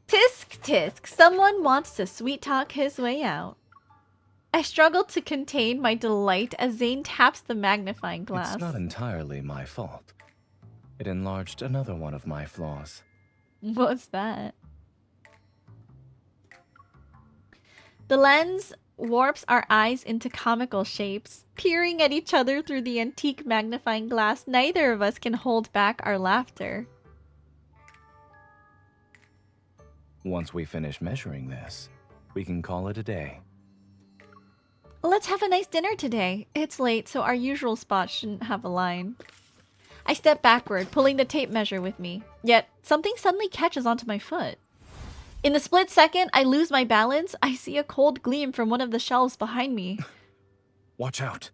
Tisk tisk, someone wants to sweet talk his way out. I struggle to contain my delight as Zane taps the magnifying glass. It's not entirely my fault. It enlarged another one of my flaws. What's that? The lens warps our eyes into comical shapes. Peering at each other through the antique magnifying glass, neither of us can hold back our laughter. Once we finish measuring this, we can call it a day. Let's have a nice dinner today. It's late, so our usual spot shouldn't have a line. I step backward, pulling the tape measure with me. Yet, something suddenly catches onto my foot. In the split second, I lose my balance. I see a cold gleam from one of the shelves behind me. Watch out!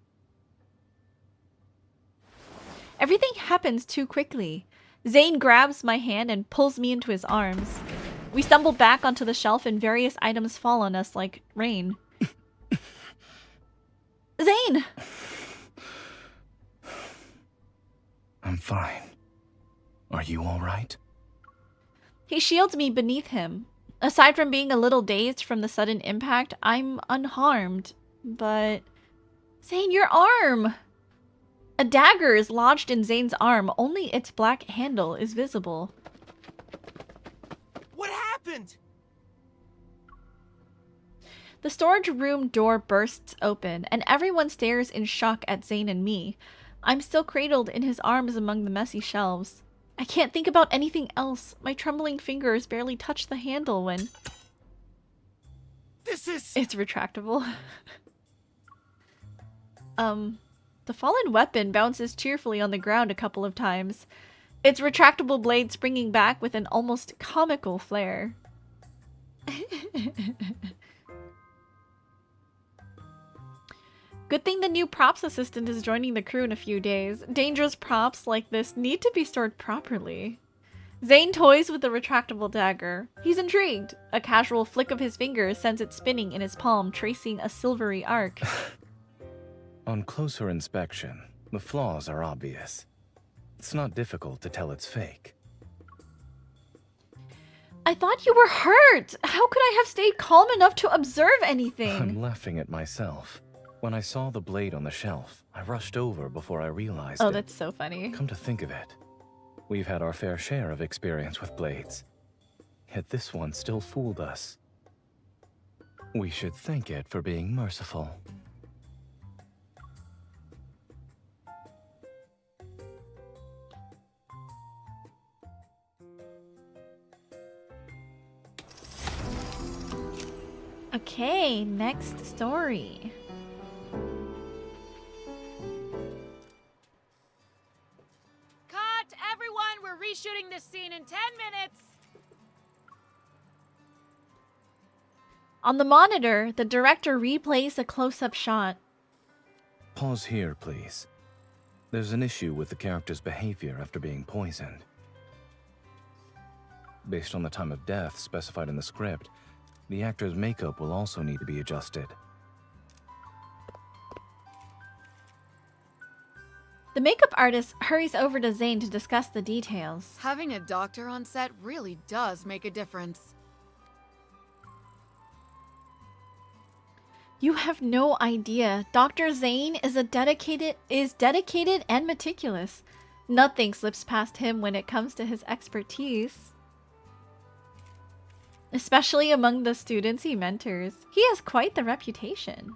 Everything happens too quickly. Zane grabs my hand and pulls me into his arms. We stumble back onto the shelf and various items fall on us like rain. Zane! I'm fine. Are you all right? He shields me beneath him. Aside from being a little dazed from the sudden impact, I'm unharmed. But... Zane, your arm! A dagger is lodged in Zane's arm. Only its black handle is visible. What happened? The storage room door bursts open, and everyone stares in shock at Zane and me. I'm still cradled in his arms among the messy shelves. I can't think about anything else. My trembling fingers barely touch the handle when... This is... It's retractable. The fallen weapon bounces cheerfully on the ground a couple of times. Its retractable blade springing back with an almost comical flair. Good thing the new props assistant is joining the crew in a few days. Dangerous props like this need to be stored properly. Zane toys with the retractable dagger. He's intrigued. A casual flick of his fingers sends it spinning in his palm, tracing a silvery arc. On closer inspection, the flaws are obvious. It's not difficult to tell it's fake. I thought you were hurt! How could I have stayed calm enough to observe anything? I'm laughing at myself. When I saw the blade on the shelf, I rushed over before I realized it. Oh, that's so funny. Come to think of it, we've had our fair share of experience with blades. Yet this one still fooled us. We should thank it for being merciful. Okay, next story. Cut! Everyone, we're reshooting this scene in 10 minutes! On the monitor, the director replays a close-up shot. Pause here, please. There's an issue with the character's behavior after being poisoned. Based on the time of death specified in the script, the actor's makeup will also need to be adjusted. The makeup artist hurries over to Zane to discuss the details. Having a doctor on set really does make a difference. You have no idea. Dr. Zane is dedicated and meticulous. Nothing slips past him when it comes to his expertise. especially among the students he mentors. He has quite the reputation.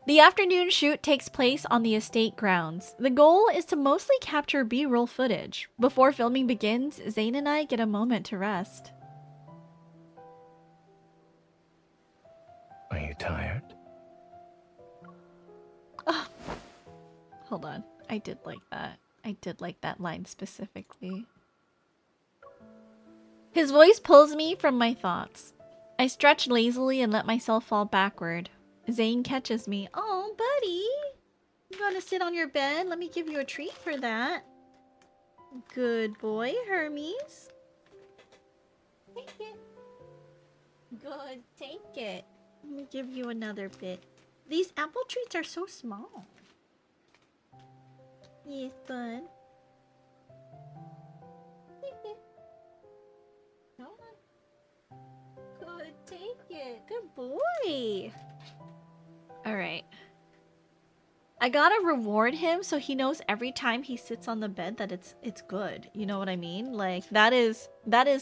The afternoon shoot takes place on the estate grounds. The goal is to mostly capture B-roll footage. Before filming begins, Zane and I get a moment to rest. Are you tired? Oh. Hold on. I did like that. I did like that line specifically. His voice pulls me from my thoughts. I stretch lazily and let myself fall backward. Zane catches me. Oh, buddy. You want to sit on your bed? Let me give you a treat for that. Good boy, Hermes. Take it. Good, take it. Let me give you another bit. These apple treats are so small. Yes, bud. Take it. Come on. Good, take it. Good boy. Alright. I gotta reward him so he knows every time he sits on the bed that it's good. You know what I mean? Like, that is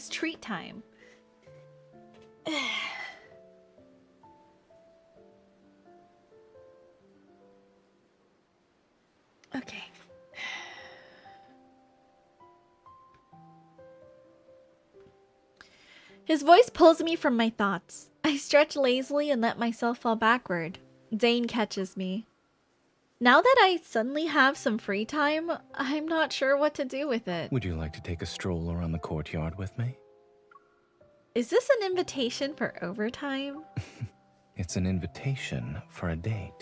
treat time. Okay. His voice pulls me from my thoughts. I stretch lazily and let myself fall backward. Zane catches me. Now that I suddenly have some free time, I'm not sure what to do with it. Would you like to take a stroll around the courtyard with me? Is this an invitation for overtime? It's an invitation for a date.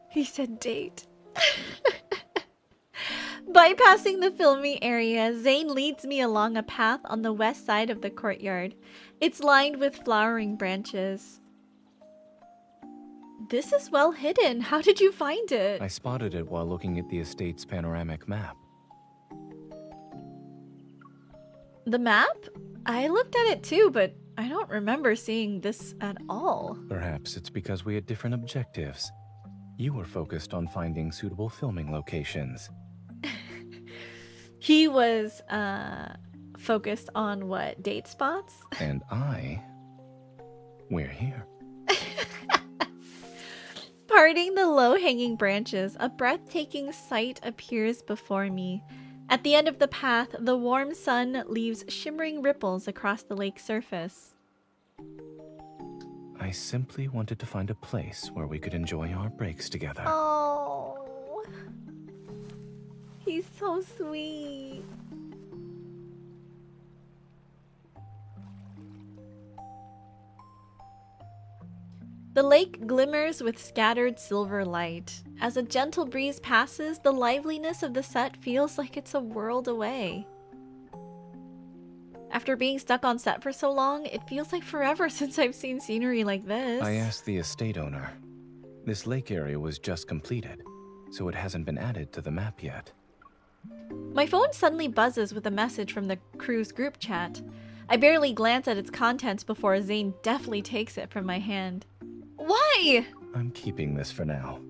He said date. Bypassing the filming area, Zane leads me along a path on the west side of the courtyard. It's lined with flowering branches. This is well hidden. How did you find it? I spotted it while looking at the estate's panoramic map. The map? I looked at it too, but I don't remember seeing this at all. Perhaps it's because we had different objectives. You were focused on finding suitable filming locations. He was focused on what? Date spots? And we're here. Parting the low-hanging branches, a breathtaking sight appears before me. At the end of the path, the warm sun leaves shimmering ripples across the lake's surface. I simply wanted to find a place where we could enjoy our breaks together. Oh, he's so sweet. The lake glimmers with scattered silver light. As a gentle breeze passes, the liveliness of the set feels like it's a world away. After being stuck on set for so long, it feels like forever since I've seen scenery like this. I asked the estate owner. This lake area was just completed, so it hasn't been added to the map yet. My phone suddenly buzzes with a message from the crew's group chat. I barely glance at its contents before Zane deftly takes it from my hand. Why? I'm keeping this for now.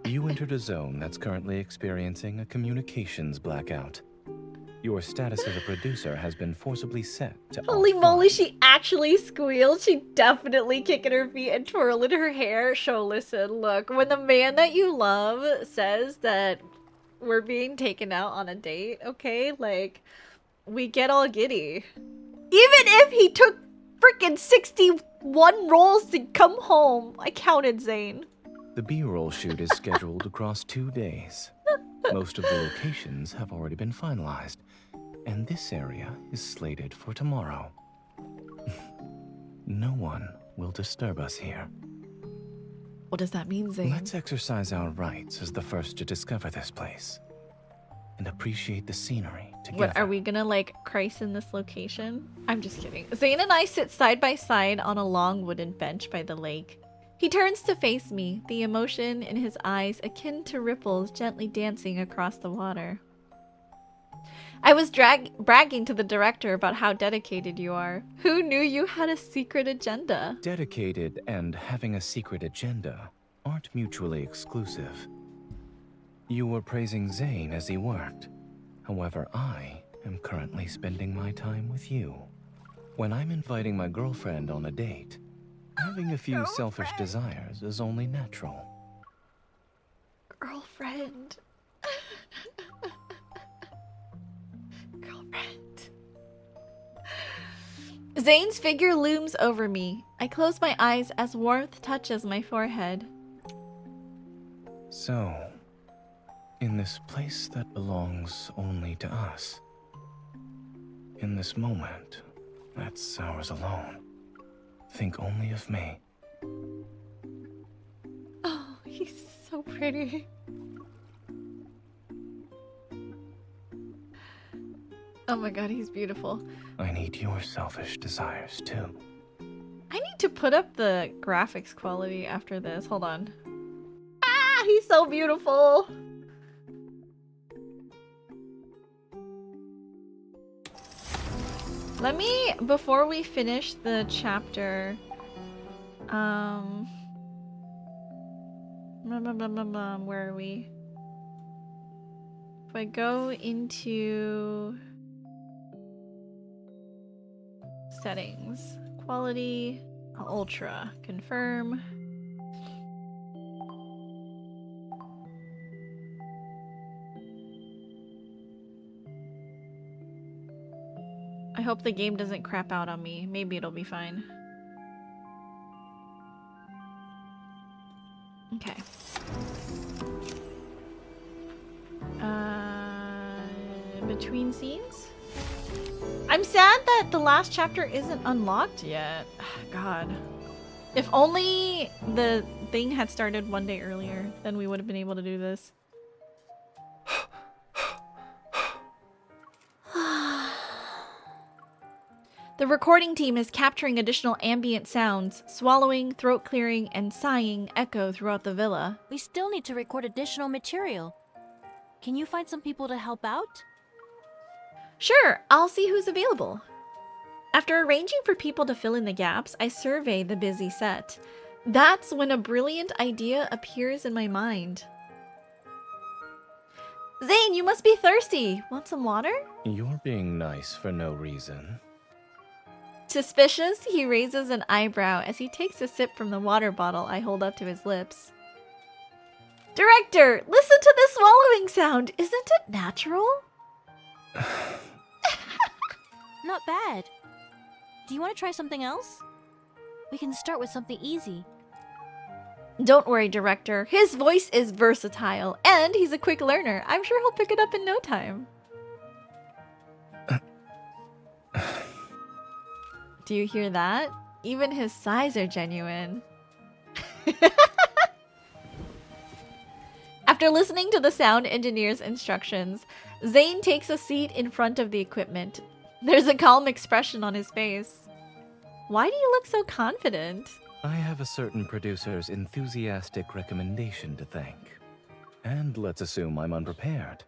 You entered a zone that's currently experiencing a communications blackout. Your status as a producer has been forcibly set to Holy off moly, fine. she actually squealed. She definitely kicking her feet and twirling her hair. So listen, look, when the man that you love says that we're being taken out on a date, okay, like, we get all giddy. Even if he took freaking 61 rolls to come home. I counted, Zane. The B-roll shoot is scheduled across 2 days. Most of the locations have already been finalized, and this area is slated for tomorrow. No one will disturb us here. What does that mean, Zane? Let's exercise our rights as the first to discover this place and appreciate the scenery together. What, are we gonna, like, christen this location? I'm just kidding. Zane and I sit side by side on a long wooden bench by the lake. He turns to face me, the emotion in his eyes akin to ripples gently dancing across the water. I was bragging to the director about how dedicated you are. Who knew you had a secret agenda? Dedicated and having a secret agenda aren't mutually exclusive. You were praising Zane as he worked. However, I am currently spending my time with you. When I'm inviting my girlfriend on a date, having a few selfish desires is only natural. Girlfriend. Girlfriend. Zane's figure looms over me. I close my eyes as warmth touches my forehead. So, in this place that belongs only to us, in this moment that's ours alone, think only of me. Oh, he's so pretty. Oh my god, he's beautiful. I need your selfish desires too. I need to put up the graphics quality after this. Hold on. Ah, he's so beautiful. Let me, before we finish the chapter, where are we? If I go into settings, quality, ultra, confirm. I hope the game doesn't crap out on me. Maybe it'll be fine. Okay. Between scenes? I'm sad that the last chapter isn't unlocked yet. God. If only the thing had started one day earlier, then we would have been able to do this. The recording team is capturing additional ambient sounds. Swallowing, throat clearing, and sighing echo throughout the villa. We still need to record additional material. Can you find some people to help out? Sure, I'll see who's available. After arranging for people to fill in the gaps, I survey the busy set. That's when a brilliant idea appears in my mind. Zane, you must be thirsty. Want some water? You're being nice for no reason. Suspicious, he raises an eyebrow as he takes a sip from the water bottle I hold up to his lips. Director, listen to this swallowing sound. Isn't it natural? Not bad. Do you want to try something else? We can start with something easy. Don't worry, Director. His voice is versatile, and he's a quick learner. I'm sure he'll pick it up in no time. Do you hear that? Even his sighs are genuine. After listening to the sound engineer's instructions, Zane takes a seat in front of the equipment. There's a calm expression on his face. Why do you look so confident? I have a certain producer's enthusiastic recommendation to thank. And let's assume I'm unprepared.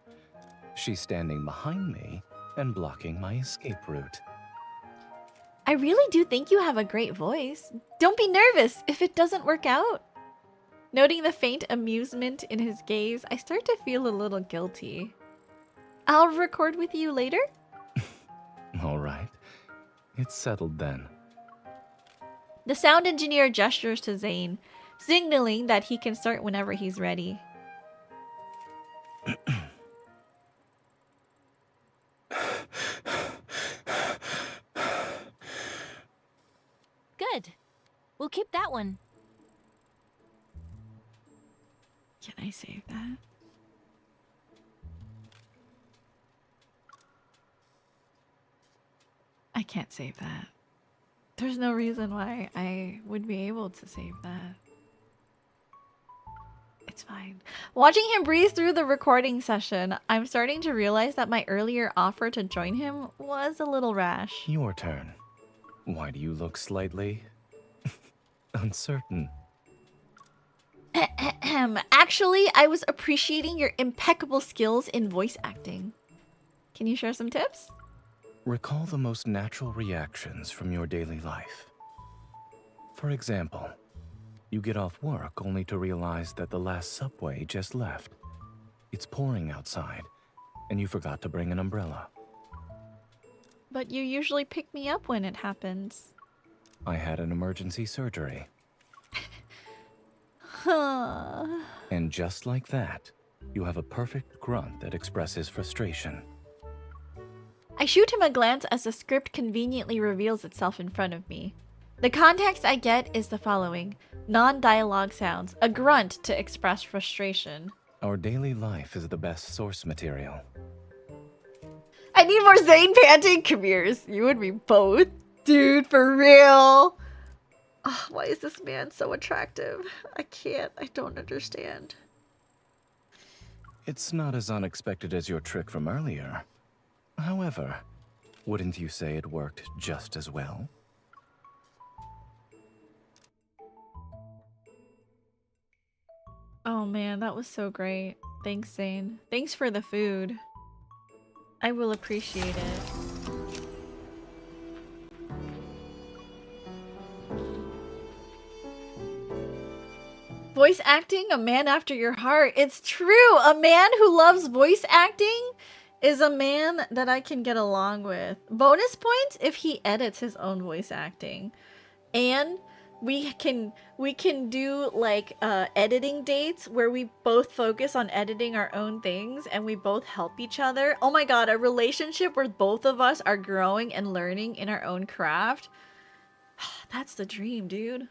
She's standing behind me and blocking my escape route. I really do think you have a great voice. Don't be nervous if it doesn't work out. Noting the faint amusement in his gaze, I start to feel a little guilty. I'll record with you later? All right. It's settled then. The sound engineer gestures to Zane, signaling that he can start whenever he's ready. Good. We'll keep that one. Can I save that? I can't save that. There's no reason why I would be able to save that. It's fine. Watching him breeze through the recording session, I'm starting to realize that my earlier offer to join him was a little rash. Your turn. Why do you look slightly uncertain? Actually, I was appreciating your impeccable skills in voice acting. Can you share some tips? Recall the most natural reactions from your daily life. For example, You get off work only to realize that the last subway just left. It's pouring outside, and you forgot to bring an umbrella. But you usually pick me up when it happens. I had an emergency surgery. Huh. And just like that, you have a perfect grunt that expresses frustration. I shoot him a glance as the script conveniently reveals itself in front of me. The context I get is the following. Non-dialogue sounds, a grunt to express frustration. Our daily life is the best source material. I need more Zane panting. Come here, you and me both. Dude, for real. Oh, why is this man so attractive? I don't understand. It's not as unexpected as your trick from earlier. However, wouldn't you say it worked just as well? Oh man, that was so great. Thanks, Zane. Thanks for the food. I will appreciate it. Voice acting, a man after your heart. It's true. A man who loves voice acting is a man that I can get along with. Bonus points if he edits his own voice acting. And we can do like editing dates where we both focus on editing our own things and we both help each other. Oh my god, a relationship where both of us are growing and learning in our own craft. That's the dream, dude.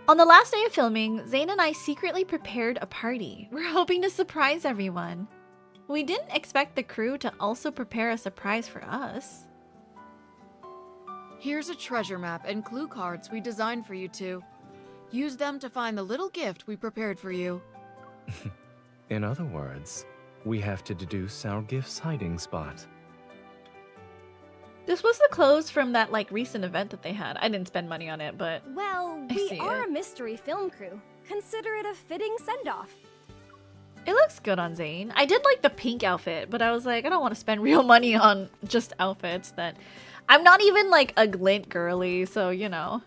On the last day of filming, Zane and I secretly prepared a party. We're hoping to surprise everyone. We didn't expect the crew to also prepare a surprise for us. Here's a treasure map and clue cards we designed for you two. Use them to find the little gift we prepared for you. In other words, we have to deduce our gift's hiding spot. This was the clothes from that like recent event that they had. I didn't spend money on it, but Well, I we see are it. a mystery film crew. Consider it a fitting send-off. it looks good on Zane. I did like the pink outfit, but I was like, I don't want to spend real money on just outfits that... I'm not even like a glint girly, so you know.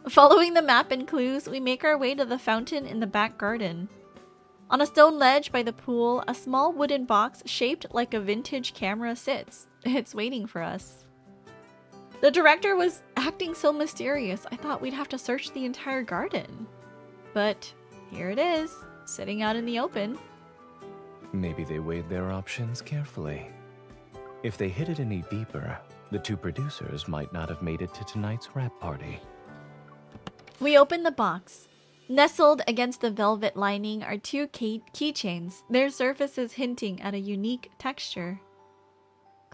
Following the map and clues, we make our way to the fountain in the back garden. On a stone ledge by the pool, a small wooden box shaped like a vintage camera sits. It's waiting for us. The director was acting so mysterious, I thought we'd have to search the entire garden. But here it is, sitting out in the open. Maybe they weighed their options carefully. If they hid it any deeper, the two producers might not have made it to tonight's wrap party. We open the box. Nestled against the velvet lining are two keychains, their surfaces hinting at a unique texture.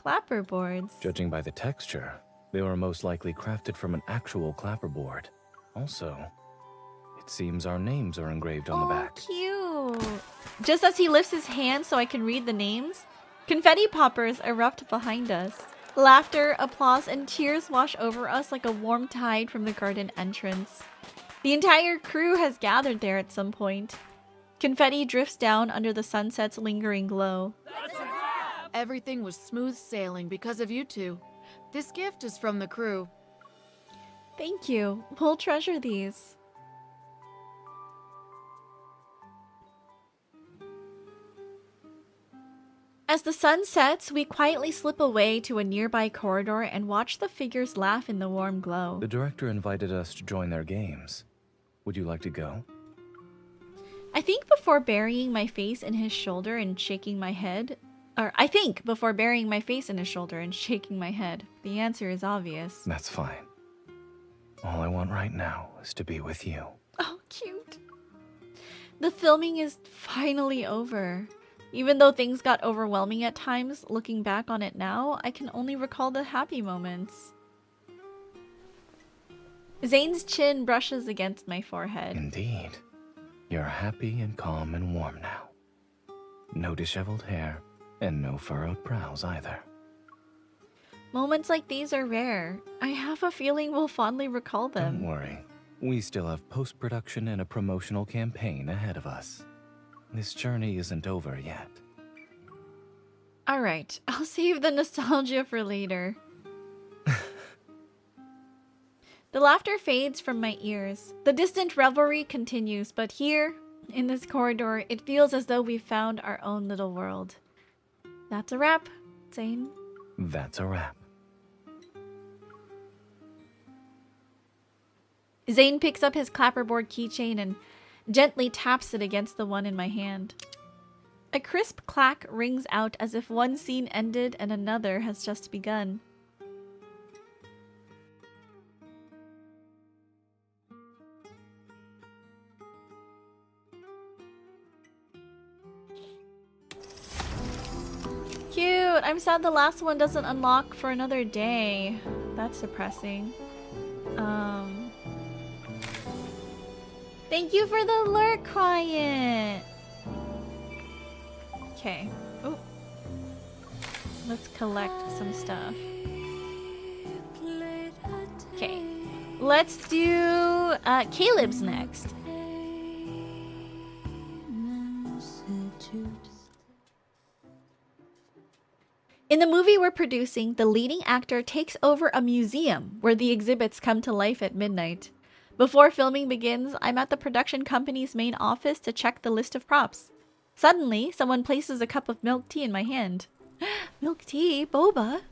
Clapperboards. Judging by the texture, they were most likely crafted from an actual clapperboard. Also, it seems our names are engraved on the back. Oh, cute. Just as he lifts his hand so I can read the names, confetti poppers erupt behind us. Laughter, applause, and tears wash over us like a warm tide from the garden entrance. The entire crew has gathered there at some point. Confetti drifts down under the sunset's lingering glow. Everything was smooth sailing because of you two. This gift is from the crew. Thank you. We'll treasure these. As the sun sets, we quietly slip away to a nearby corridor and watch the figures laugh in the warm glow. The director invited us to join their games. Would you like to go? I think before burying my face in his shoulder and shaking my head, the answer is obvious. That's fine. All I want right now is to be with you. Oh, cute. The filming is finally over. Even though things got overwhelming at times, looking back on it now, I can only recall the happy moments. Zane's chin brushes against my forehead. Indeed. You're happy and calm and warm now. No disheveled hair, and no furrowed brows either. Moments like these are rare. I have a feeling we'll fondly recall them. Don't worry. We still have post-production and a promotional campaign ahead of us. This journey isn't over yet. Alright, I'll save the nostalgia for later. The laughter fades from my ears. The distant revelry continues, but here, in this corridor, it feels as though we've found our own little world. That's a wrap, Zane. That's a wrap. Zane picks up his clapperboard keychain and gently taps it against the one in my hand. A crisp clack rings out as if one scene ended and another has just begun. Cute! I'm sad the last one doesn't unlock for another day. That's depressing. Thank you for the lurk, Quiet! Okay. Oh. Let's collect some stuff. Okay. Let's do Caleb's next. In the movie we're producing, the leading actor takes over a museum where the exhibits come to life at midnight. Before filming begins, I'm at the production company's main office to check the list of props. Suddenly, someone places a cup of milk tea in my hand. Milk tea? Boba?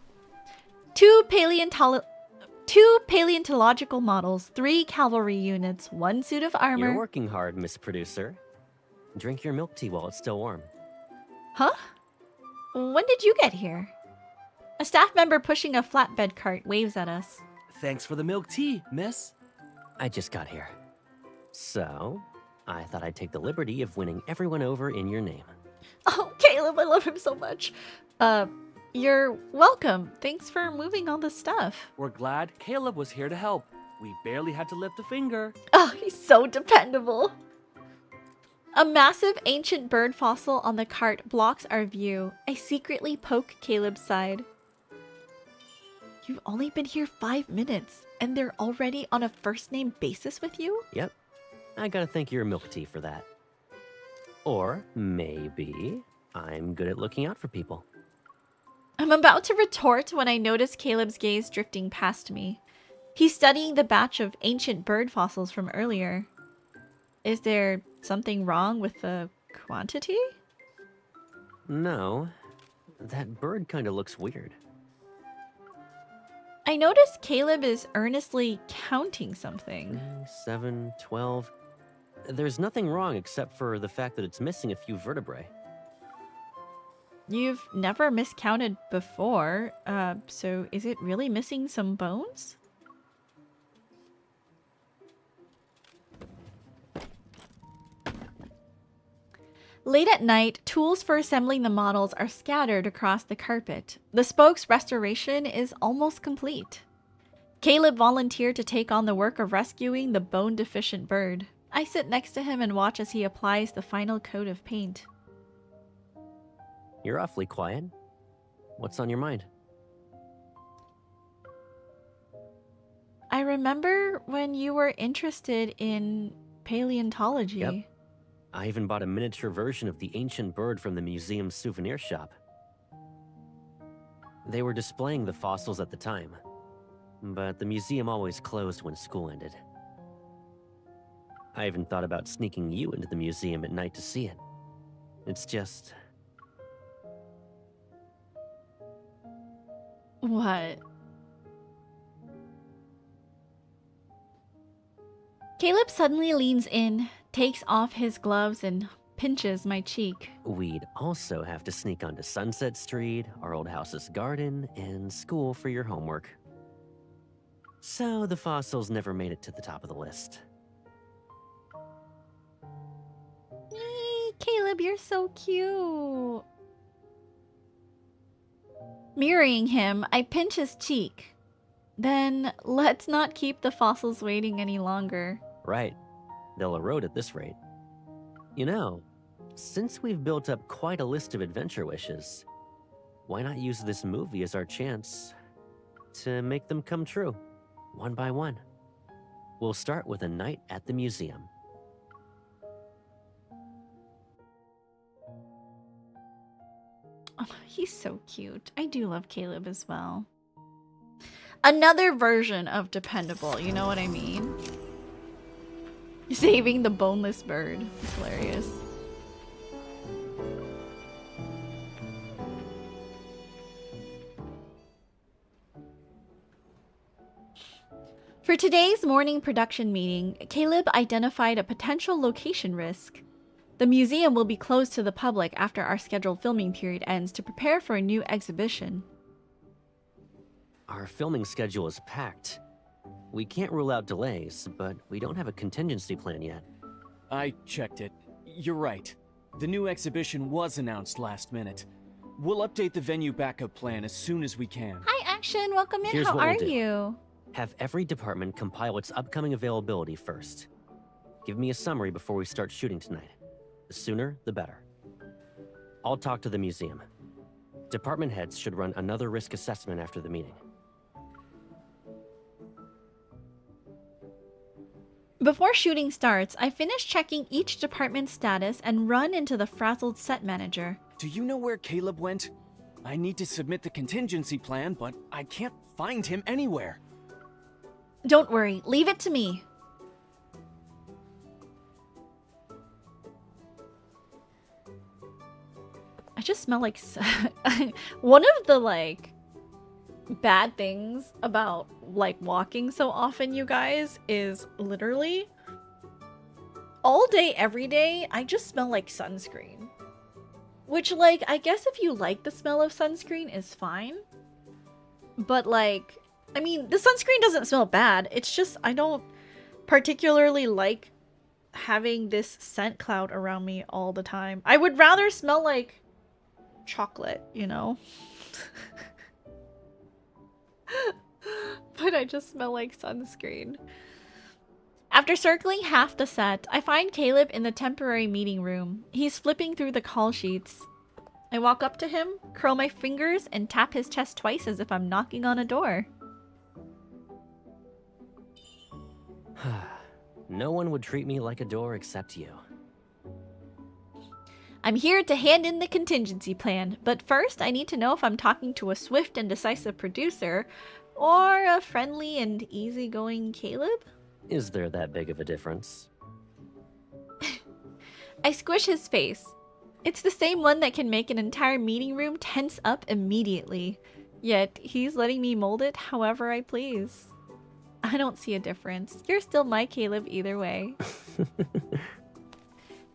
Two paleontological models, 3 cavalry units, 1 suit of armor. You're working hard, Miss Producer. Drink your milk tea while it's still warm. Huh? When did you get here? A staff member pushing a flatbed cart waves at us. Thanks for the milk tea, miss. I just got here. So, I thought I'd take the liberty of winning everyone over in your name. Oh, Caleb, I love him so much. You're welcome. Thanks for moving all this stuff. We're glad Caleb was here to help. We barely had to lift a finger. Oh, he's so dependable. A massive ancient bird fossil on the cart blocks our view. I secretly poke Caleb's side. You've only been here 5 minutes, and they're already on a first-name basis with you? Yep. I gotta thank your milk tea for that. Or maybe I'm good at looking out for people. I'm about to retort when I notice Caleb's gaze drifting past me. He's studying the batch of ancient bird fossils from earlier. Is there something wrong with the quantity? No. That bird kinda looks weird. I notice Caleb is earnestly counting something. 7, 12. There's nothing wrong except for the fact that it's missing a few vertebrae. You've never miscounted before, so is it really missing some bones? Late at night, tools for assembling the models are scattered across the carpet. The spoke's restoration is almost complete. Caleb volunteered to take on the work of rescuing the bone-deficient bird. I sit next to him and watch as he applies the final coat of paint. You're awfully quiet. What's on your mind? I remember when you were interested in paleontology. Yep. I even bought a miniature version of the ancient bird from the museum's souvenir shop. They were displaying the fossils at the time, but the museum always closed when school ended. I even thought about sneaking you into the museum at night to see it. It's just... What? Caleb suddenly leans in, takes off his gloves, and pinches my cheek. We'd also have to sneak onto Sunset Street, our old house's garden, and school for your homework. So the fossils never made it to the top of the list. Caleb, you're so cute. Mirroring him, I pinch his cheek. Then, let's not keep the fossils waiting any longer. Right. They'll erode at this rate. You know, since we've built up quite a list of adventure wishes, why not use this movie as our chance to make them come true, one by one? We'll start with a night at the museum. Oh, he's so cute. I do love Caleb as well. Another version of dependable, you know what I mean? Saving the boneless bird. It's hilarious. For today's morning production meeting, Caleb identified a potential location risk. The museum will be closed to the public after our scheduled filming period ends to prepare for a new exhibition. Our filming schedule is packed. We can't rule out delays, but we don't have a contingency plan yet. I checked it. You're right. The new exhibition was announced last minute. We'll update the venue backup plan as soon as we can. Hi, Action. Welcome in. Here's How what are we'll do. you? Have every department compile its upcoming availability first. Give me a summary before we start shooting tonight. The sooner, the better. I'll talk to the museum. Department heads should run another risk assessment after the meeting. Before shooting starts, I finish checking each department's status and run into the frazzled set manager. Do you know where Caleb went? I need to submit the contingency plan, but I can't find him anywhere. Don't worry, leave it to me. I just smell like one of the like bad things about like walking so often, you guys, is literally all day every day I just smell like sunscreen. Which, like, I guess if you like the smell of sunscreen is fine. But like, I mean, the sunscreen doesn't smell bad. It's just I don't particularly like having this scent cloud around me all the time. I would rather smell like chocolate, you know? But I just smell like sunscreen. After circling half the set, I find Caleb in the temporary meeting room. He's flipping through the call sheets. I walk up to him, curl my fingers, and tap his chest twice as if I'm knocking on a door. No one would treat me like a door except you. I'm here to hand in the contingency plan, but first I need to know if I'm talking to a swift and decisive producer or a friendly and easygoing Caleb. Is there that big of a difference? I squish his face. It's the same one that can make an entire meeting room tense up immediately. Yet he's letting me mold it however I please. I don't see a difference. You're still my Caleb either way.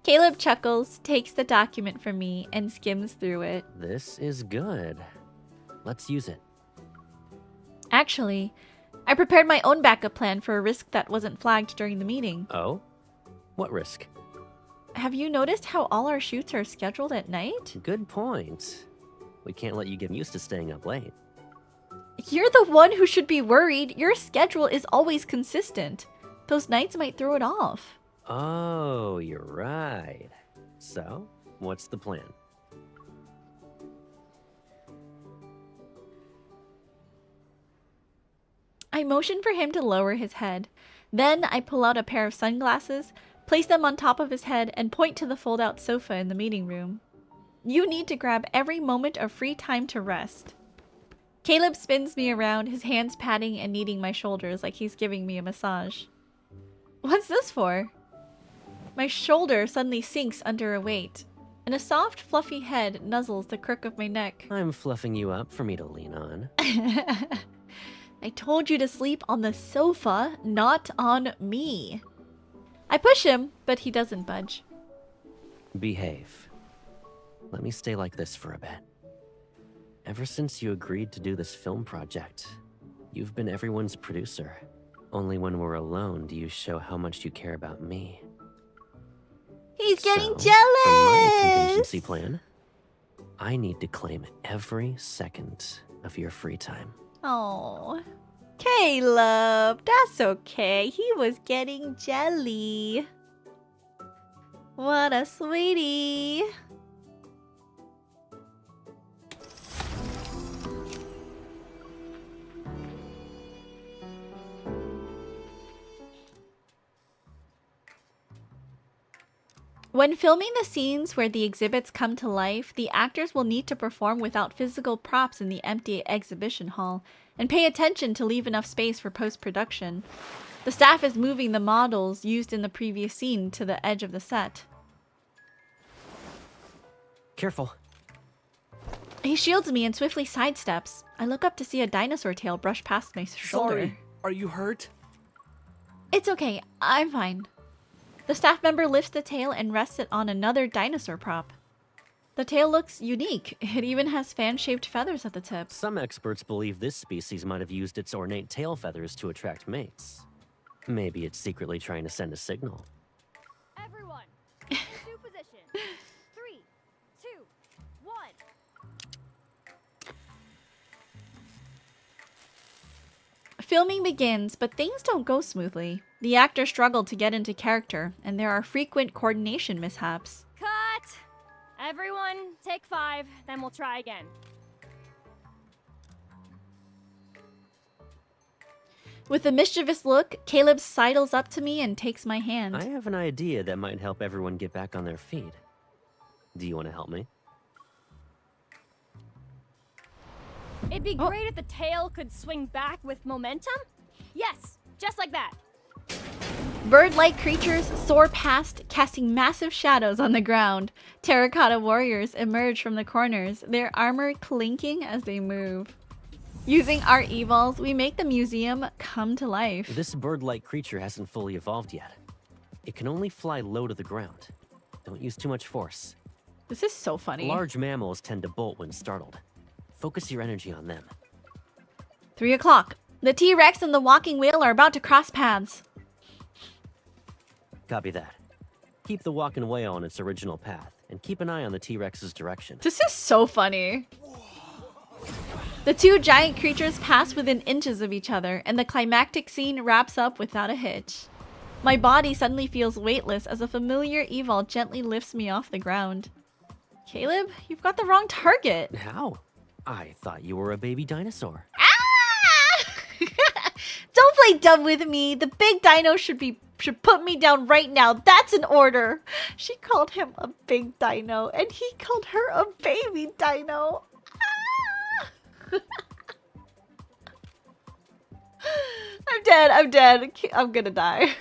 Caleb chuckles, takes the document from me, and skims through it. This is good. Let's use it. Actually, I prepared my own backup plan for a risk that wasn't flagged during the meeting. Oh? What risk? Have you noticed how all our shoots are scheduled at night? Good point. We can't let you get used to staying up late. You're the one who should be worried. Your schedule is always consistent. Those nights might throw it off. Oh, you're right. So, what's the plan? I motion for him to lower his head. Then I pull out a pair of sunglasses, place them on top of his head, and point to the fold-out sofa in the meeting room. You need to grab every moment of free time to rest. Caleb spins me around, his hands patting and kneading my shoulders like he's giving me a massage. What's this for? My shoulder suddenly sinks under a weight, and a soft, fluffy head nuzzles the crook of my neck. I'm fluffing you up for me to lean on. I told you to sleep on the sofa, not on me. I push him, but he doesn't budge. Behave. Let me stay like this for a bit. Ever since you agreed to do this film project, you've been everyone's producer. Only when we're alone do you show how much you care about me. He's getting So, for my jealous! contingency plan, I need to claim every second of your free time. Oh, Caleb, that's okay. He was getting jelly. What a sweetie. When filming the scenes where the exhibits come to life, the actors will need to perform without physical props in the empty exhibition hall, and pay attention to leave enough space for post-production. The staff is moving the models used in the previous scene to the edge of the set. Careful. He shields me and swiftly sidesteps. I look up to see a dinosaur tail brush past my shoulder. Sorry, are you hurt? It's okay, I'm fine. The staff member lifts the tail and rests it on another dinosaur prop. The tail looks unique. It even has fan-shaped feathers at the tip. Some experts believe this species might have used its ornate tail feathers to attract mates. Maybe it's secretly trying to send a signal. Everyone, into position. 3, 2, 1. Filming begins, but things don't go smoothly. The actors struggle to get into character, and there are frequent coordination mishaps. Cut! Everyone, take 5, then we'll try again. With a mischievous look, Caleb sidles up to me and takes my hand. I have an idea that might help everyone get back on their feet. Do you want to help me? It'd be great if the tail could swing back with momentum. Yes, just like that. Bird-like creatures soar past, casting massive shadows on the ground. Terracotta warriors emerge from the corners, their armor clinking as they move. Using our evols, we make the museum come to life. This bird-like creature hasn't fully evolved yet. It can only fly low to the ground. Don't use too much force. This is so funny. Large mammals tend to bolt when startled. Focus your energy on them. 3 o'clock. The T-Rex and the walking whale are about to cross paths. Copy that. Keep the walking whale on its original path, and keep an eye on the T-Rex's direction. This is so funny. The two giant creatures pass within inches of each other, and the climactic scene wraps up without a hitch. My body suddenly feels weightless as a familiar evil gently lifts me off the ground. Caleb, you've got the wrong target. How? I thought you were a baby dinosaur. Ah! Don't play dumb with me. The big dino should put me down right now. That's an order. She called him a big dino, and he called her a baby dino. I'm dead. I'm gonna die.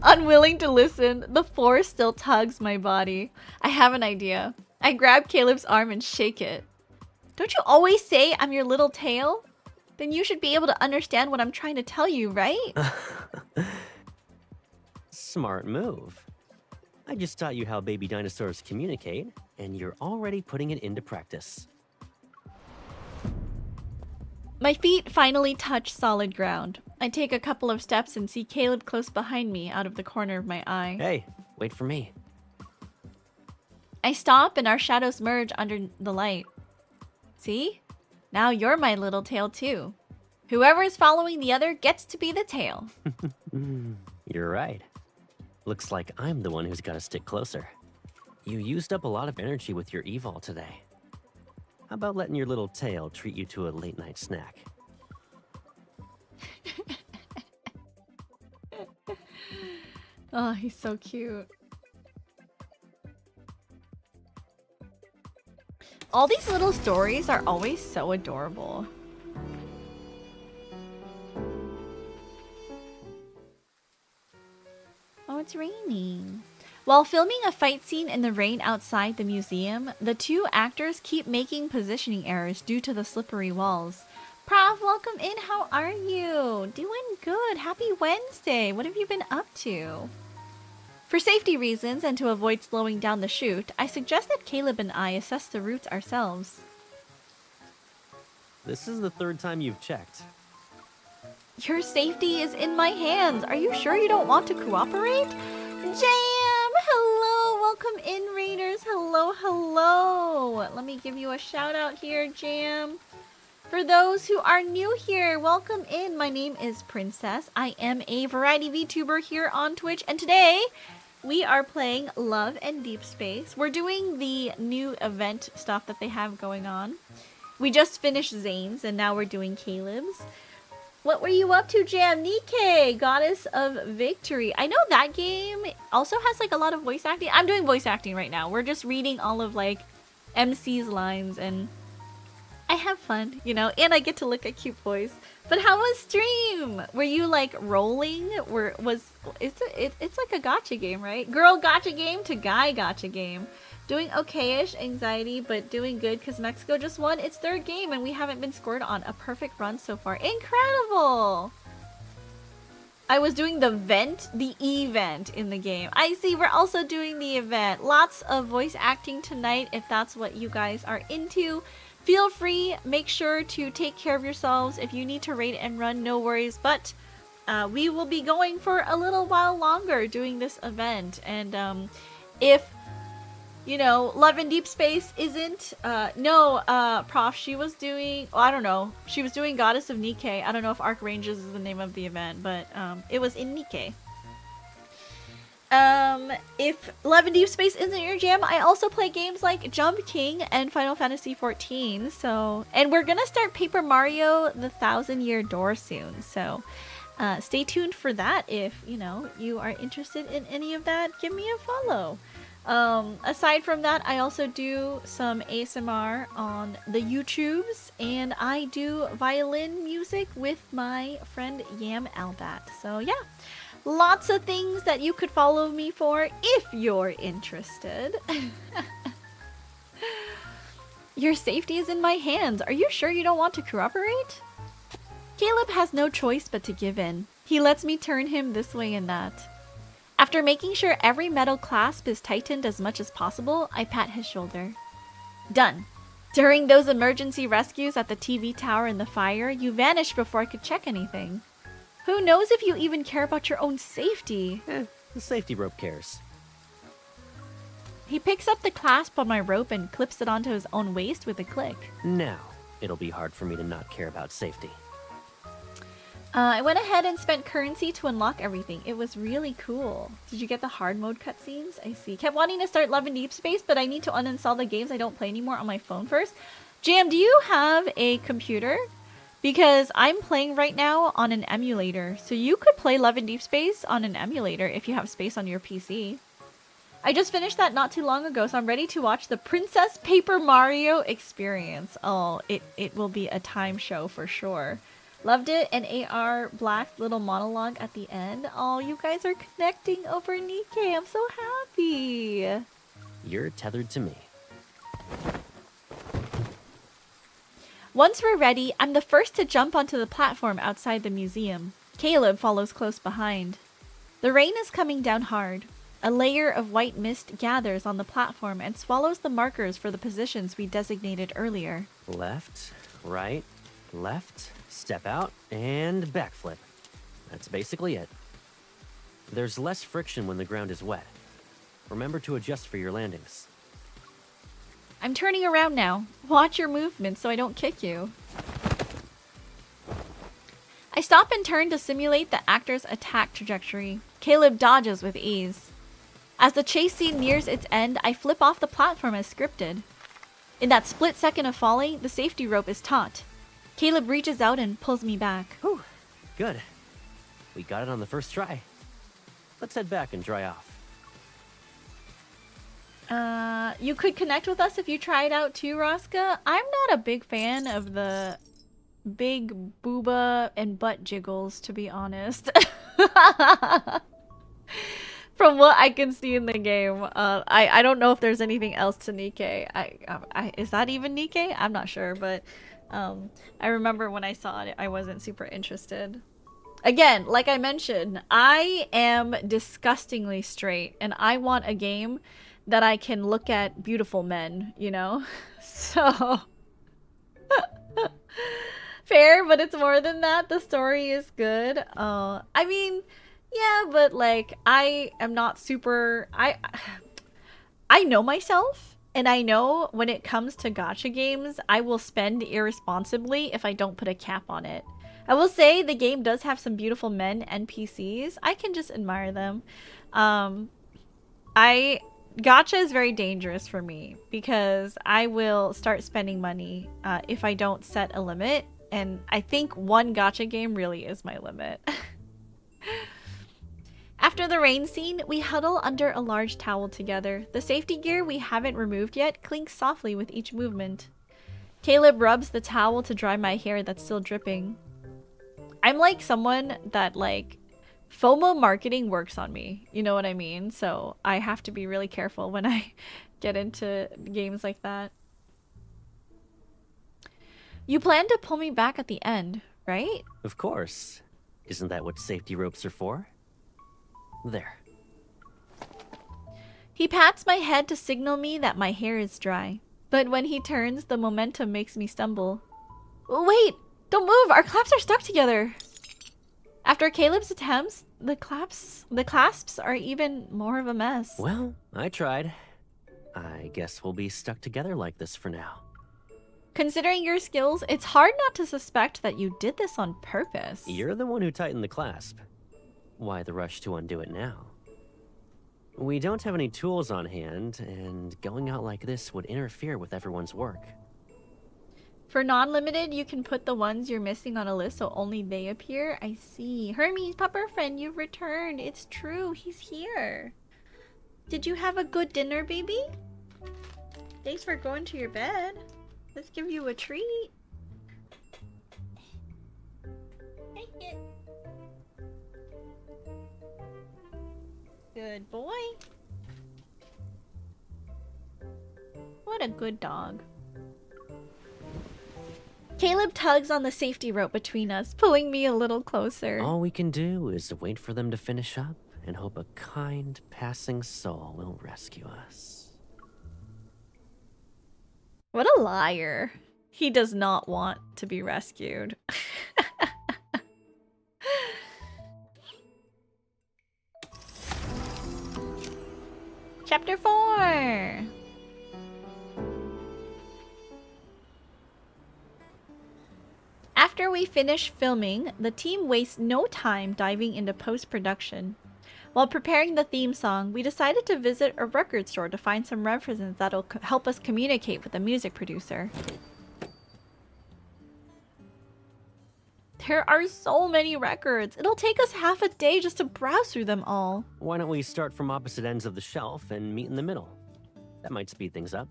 Unwilling to listen, the force still tugs my body. I have an idea. I grab Caleb's arm and shake it. Don't you always say I'm your little tail? Then you should be able to understand what I'm trying to tell you, right? Smart move. I just taught you how baby dinosaurs communicate, and you're already putting it into practice. My feet finally touch solid ground. I take a couple of steps and see Caleb close behind me out of the corner of my eye. Hey, wait for me. I stop and our shadows merge under the light. See? Now you're my little tail too. Whoever is following the other gets to be the tail. You're right. Looks like I'm the one who's got to stick closer. You used up a lot of energy with your evol today. How about letting your little tail treat you to a late-night snack? Oh, he's so cute. All these little stories are always so adorable. Oh, it's raining. While filming a fight scene in the rain outside the museum, the two actors keep making positioning errors due to the slippery walls. Prof, welcome in. How are you? Doing good. Happy Wednesday. What have you been up to? For safety reasons and to avoid slowing down the shoot, I suggest that Caleb and I assess the routes ourselves. This is the third time you've checked. Your safety is in my hands. Are you sure you don't want to cooperate? Jam! Hello! Welcome in, Raiders. Hello, hello. Let me give you a shout out here, Jam. For those who are new here, welcome in. My name is Princess. I am a variety VTuber here on Twitch, and today we are playing Love and Deep Space. We're doing the new event stuff that they have going on. We just finished Zane's, and now we're doing Caleb's. What were you up to, Jam? Nikke, Goddess of Victory. I know that game also has like a lot of voice acting. I'm doing voice acting right now. We're just reading all of like MC's lines and I have fun, you know, and I get to look at cute boys. But how was stream? Were you like rolling? It's like a gacha game, right? Girl gacha game to guy gacha game. Doing okay-ish, anxiety, but doing good because Mexico just won its 3rd game and we haven't been scored on. A perfect run so far. Incredible! I was doing the event in the game. I see, we're also doing the event. Lots of voice acting tonight if that's what you guys are into. Feel free, make sure to take care of yourselves. If you need to raid and run, no worries, but we will be going for a little while longer doing this event. And if, you know, Love in Deep Space isn't, Prof, she was doing, I don't know, she was doing Goddess of Nikkei. I don't know if Archranges is the name of the event, but it was in Nikkei. If Love in Deep Space isn't your jam, I also play games like Jump King and Final Fantasy XIV. So, and we're gonna start Paper Mario: The Thousand-Year Door soon. So, stay tuned for that. If you know you are interested in any of that, give me a follow. Aside from that, I also do some ASMR on the YouTubes, and I do violin music with my friend Yam Albat. So yeah. Lots of things that you could follow me for if you're interested. Your safety is in my hands. Are you sure you don't want to cooperate? Caleb has no choice but to give in. He lets me turn him this way and that. After making sure every metal clasp is tightened as much as possible, I pat his shoulder. Done. During those emergency rescues at the TV tower and the fire, you vanished before I could check anything. Who knows if you even care about your own safety? The safety rope cares. He picks up the clasp on my rope and clips it onto his own waist with a click. Now, it'll be hard for me to not care about safety. I went ahead and spent currency to unlock everything. It was really cool. Did you get the hard mode cutscenes? I see. Kept wanting to start Love in Deep Space, but I need to uninstall the games I don't play anymore on my phone first. Jam, do you have a computer? Because I'm playing right now on an emulator, so you could play Love in Deep Space on an emulator if you have space on your PC. I just finished that not too long ago, so I'm ready to watch the Princess Paper Mario experience. Oh, it will be a time show for sure. Loved it, and AR Black's little monologue at the end. Oh, you guys are connecting over Nikkei. I'm so happy. You're tethered to me. Once we're ready, I'm the first to jump onto the platform outside the museum. Caleb follows close behind. The rain is coming down hard. A layer of white mist gathers on the platform and swallows the markers for the positions we designated earlier. Left, right, left, step out, and backflip. That's basically it. There's less friction when the ground is wet. Remember to adjust for your landings. I'm turning around now. Watch your movements so I don't kick you. I stop and turn to simulate the actor's attack trajectory. Caleb dodges with ease. As the chase scene nears its end, I flip off the platform as scripted. In that split second of falling, the safety rope is taut. Caleb reaches out and pulls me back. Whew, good. We got it on the first try. Let's head back and dry off. You could connect with us if you try it out too, Rosca. I'm not a big fan of the big booba and butt jiggles, to be honest. From what I can see in the game, I don't know if there's anything else to Nikkei. Is that even Nikkei? I'm not sure, but I remember when I saw it, I wasn't super interested. Again, like I mentioned, I am disgustingly straight, and I want a game that I can look at beautiful men, you know? So... fair, but it's more than that. The story is good. I mean, yeah, but like, I am not super... I know myself, and I know when it comes to gacha games, I will spend irresponsibly if I don't put a cap on it. I will say the game does have some beautiful men NPCs. I can just admire them. Gacha is very dangerous for me because I will start spending money if I don't set a limit. And I think one gacha game really is my limit. After the rain scene, we huddle under a large towel together. The safety gear we haven't removed yet clinks softly with each movement. Caleb rubs the towel to dry my hair that's still dripping. I'm like someone that like FOMO marketing works on me. You know what I mean? So I have to be really careful when I get into games like that. You plan to pull me back at the end, right? Of course. Isn't that what safety ropes are for? There. He pats my head to signal me that my hair is dry. But when he turns, the momentum makes me stumble. Wait! Don't move! Our clasps are stuck together! After Caleb's attempts, the clasps are even more of a mess. Well, I tried. I guess we'll be stuck together like this for now. Considering your skills, it's hard not to suspect that you did this on purpose. You're the one who tightened the clasp. Why the rush to undo it now? We don't have any tools on hand, and going out like this would interfere with everyone's work. For non-limited, you can put the ones you're missing on a list so only they appear. I see. Hermes, Pupper friend, you've returned. It's true, he's here. Did you have a good dinner, baby? Thanks for going to your bed. Let's give you a treat. Take it. Good boy. What a good dog. Caleb tugs on the safety rope between us, pulling me a little closer. All we can do is wait for them to finish up and hope a kind passing soul will rescue us. What a liar. He does not want to be rescued. Chapter 4. After we finish filming, the team wastes no time diving into post-production. While preparing the theme song, we decided to visit a record store to find some references that'll help us communicate with the music producer. There are so many records. It'll take us half a day just to browse through them all. Why don't we start from opposite ends of the shelf and meet in the middle? That might speed things up.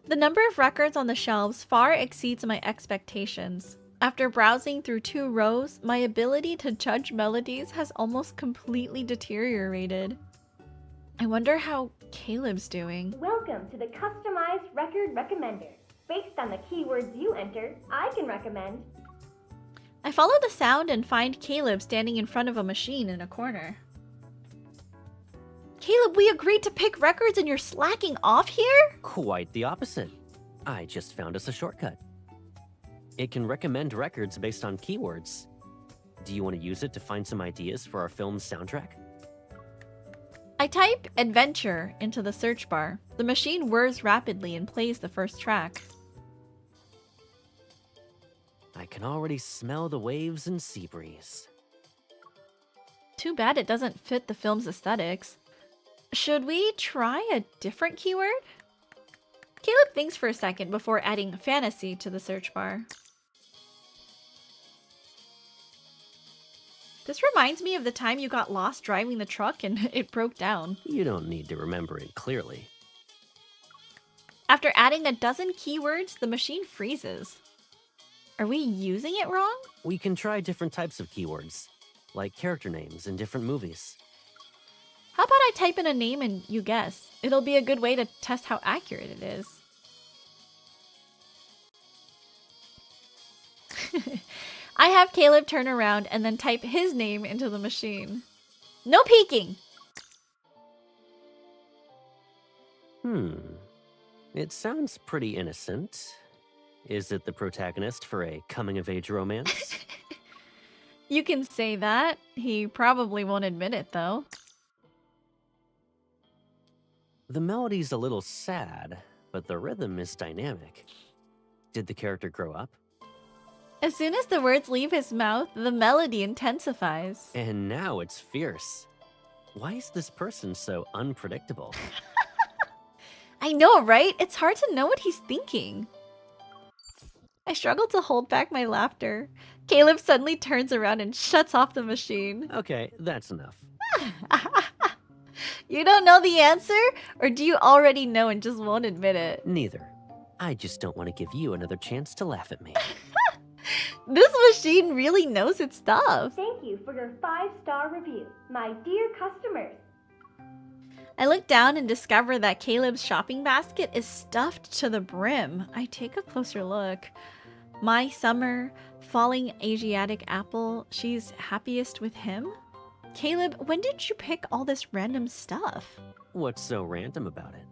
The number of records on the shelves far exceeds my expectations. After browsing through 2 rows, my ability to judge melodies has almost completely deteriorated. I wonder how Caleb's doing. Welcome to the customized record recommender. Based on the keywords you enter, I can recommend. I follow the sound and find Caleb standing in front of a machine in a corner. Caleb, we agreed to pick records and you're slacking off here? Quite the opposite. I just found us a shortcut. It can recommend records based on keywords. Do you want to use it to find some ideas for our film's soundtrack? I type adventure into the search bar. The machine whirs rapidly and plays the first track. I can already smell the waves and sea breeze. Too bad it doesn't fit the film's aesthetics. Should we try a different keyword? Caleb thinks for a second before adding fantasy to the search bar. This reminds me of the time you got lost driving the truck and it broke down. You don't need to remember it clearly. After adding a dozen keywords, the machine freezes. Are we using it wrong? We can try different types of keywords, like character names in different movies. How about I type in a name and you guess? It'll be a good way to test how accurate it is. I have Caleb turn around and then type his name into the machine. No peeking! It sounds pretty innocent. Is it the protagonist for a coming-of-age romance? You can say that. He probably won't admit it, though. The melody's a little sad, but the rhythm is dynamic. Did the character grow up? As soon as the words leave his mouth, the melody intensifies. And now it's fierce. Why is this person so unpredictable? I know, right? It's hard to know what he's thinking. I struggle to hold back my laughter. Caleb suddenly turns around and shuts off the machine. Okay, that's enough. You don't know the answer? Or do you already know and just won't admit it? Neither. I just don't want to give you another chance to laugh at me. This machine really knows its stuff. Thank you for your 5-star review, my dear customers. I look down and discover that Caleb's shopping basket is stuffed to the brim. I take a closer look. My summer, falling Asiatic apple, she's happiest with him? Caleb, when did you pick all this random stuff? What's so random about it?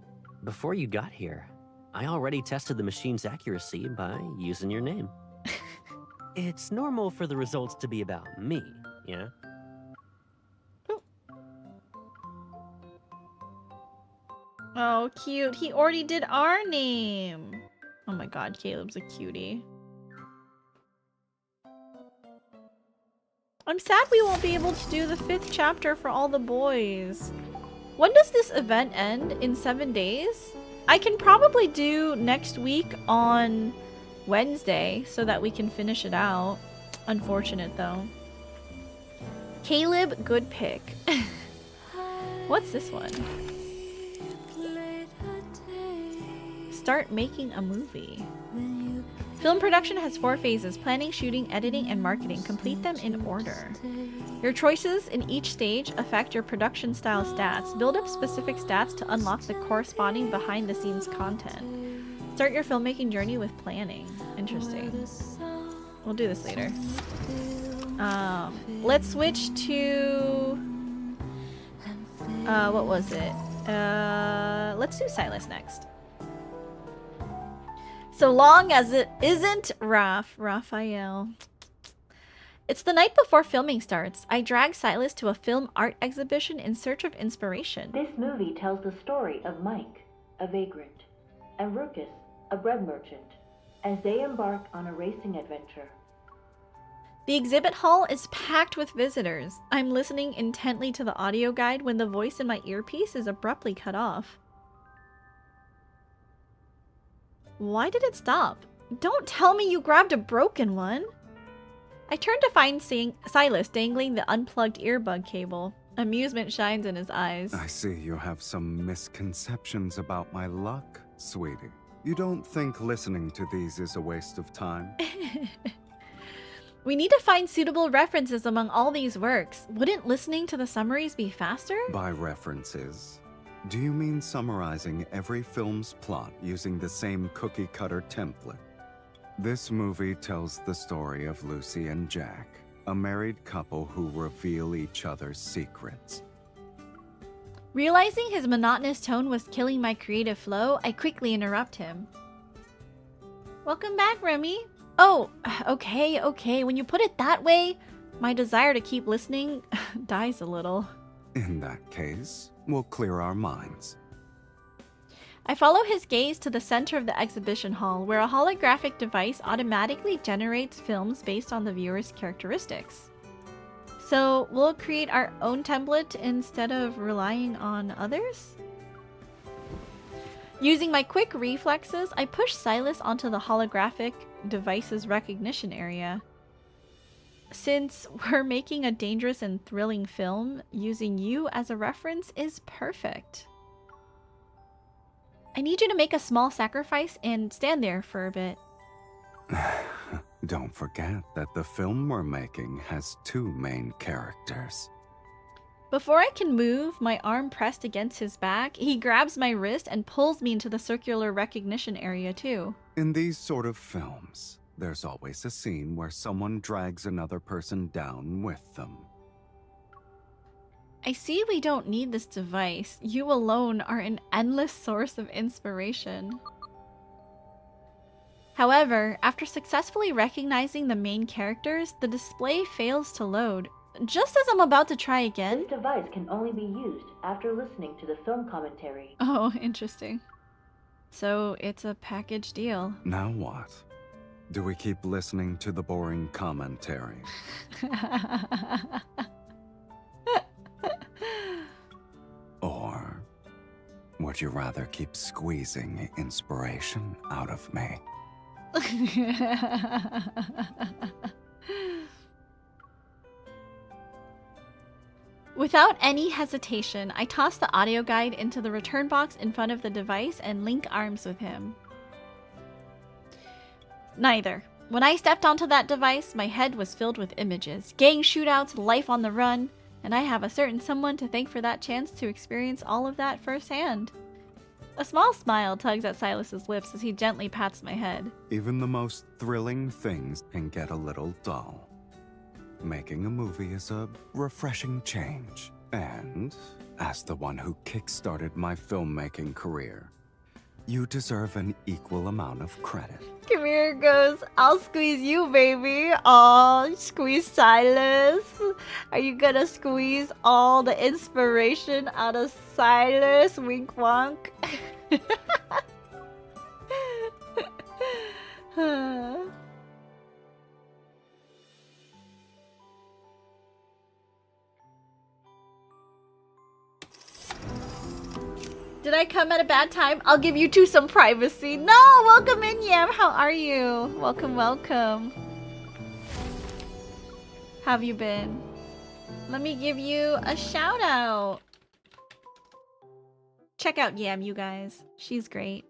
Before you got here, I already tested the machine's accuracy by using your name. It's normal for the results to be about me, yeah? Oh, cute. He already did our name. Oh my god, Caleb's a cutie. I'm sad we won't be able to do the 5th chapter for all the boys. When does this event end? In 7 days? I can probably do next week on Wednesday so that we can finish it out. Unfortunate though. Caleb, good pick. What's this one? Start making a movie. Film production has 4 phases: planning, shooting, editing, and marketing. Complete them in order. Your choices in each stage affect your production style stats. Build up specific stats to unlock the corresponding behind-the-scenes content. Start your filmmaking journey with planning. Interesting. We'll do this later. Let's switch to... what was it? Let's do Silas next. So long as it isn't Raphael. It's the night before filming starts. I drag Silas to a film art exhibition in search of inspiration. This movie tells the story of Mike, a vagrant, and Ruckus, a bread merchant, as they embark on a racing adventure. The exhibit hall is packed with visitors. I'm listening intently to the audio guide when the voice in my earpiece is abruptly cut off. Why did it stop? Don't tell me you grabbed a broken one. I turn to find Silas dangling the unplugged earbud cable. Amusement shines in his eyes. I see you have some misconceptions about my luck, sweetie. You don't think listening to these is a waste of time? We need to find suitable references among all these works. Wouldn't listening to the summaries be faster? By references, do you mean summarizing every film's plot using the same cookie-cutter template? This movie tells the story of Lucy and Jack, a married couple who reveal each other's secrets. Realizing his monotonous tone was killing my creative flow, I quickly interrupt him. Welcome back, Remy. Oh, okay. When you put it that way, my desire to keep listening dies a little. In that case, we'll clear our minds. I follow his gaze to the center of the exhibition hall, where a holographic device automatically generates films based on the viewer's characteristics. So, we'll create our own template instead of relying on others? Using my quick reflexes, I push Silas onto the holographic device's recognition area. Since we're making a dangerous and thrilling film, using you as a reference is perfect. I need you to make a small sacrifice and stand there for a bit. Don't forget that the film we're making has 2 main characters. Before I can move, my arm pressed against his back, he grabs my wrist and pulls me into the circular recognition area too. In these sort of films, there's always a scene where someone drags another person down with them. I see we don't need this device. You alone are an endless source of inspiration. However, after successfully recognizing the main characters, the display fails to load. Just as I'm about to try again... This device can only be used after listening to the film commentary. Oh, interesting. So, it's a package deal. Now what? Do we keep listening to the boring commentary? Or would you rather keep squeezing inspiration out of me? Without any hesitation, I toss the audio guide into the return box in front of the device and link arms with him. Neither. When I stepped onto that device, my head was filled with images. Gang shootouts, life on the run, and I have a certain someone to thank for that chance to experience all of that firsthand. A small smile tugs at Silas's lips as he gently pats my head. Even the most thrilling things can get a little dull. Making a movie is a refreshing change. And, as the one who kick-started my filmmaking career, you deserve an equal amount of credit. Come here goes, I'll squeeze you, baby. Aw, squeeze Silas. Are you gonna squeeze all the inspiration out of Silas? Wink wonk. Did I come at a bad time? I'll give you two some privacy. No, welcome in, Yam. How are you? Welcome, welcome. How have you been? Let me give you a shout out. Check out Yam, you guys. She's great.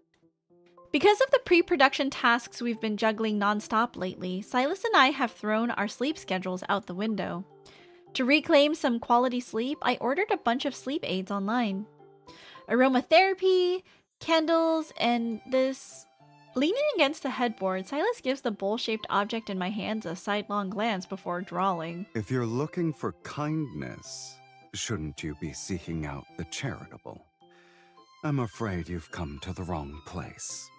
Because of the pre-production tasks we've been juggling non-stop lately, Silas and I have thrown our sleep schedules out the window. To reclaim some quality sleep, I ordered a bunch of sleep aids online. Aromatherapy, candles, and this... Leaning against the headboard, Silas gives the bowl-shaped object in my hands a sidelong glance before drawling. If you're looking for kindness, shouldn't you be seeking out the charitable? I'm afraid you've come to the wrong place.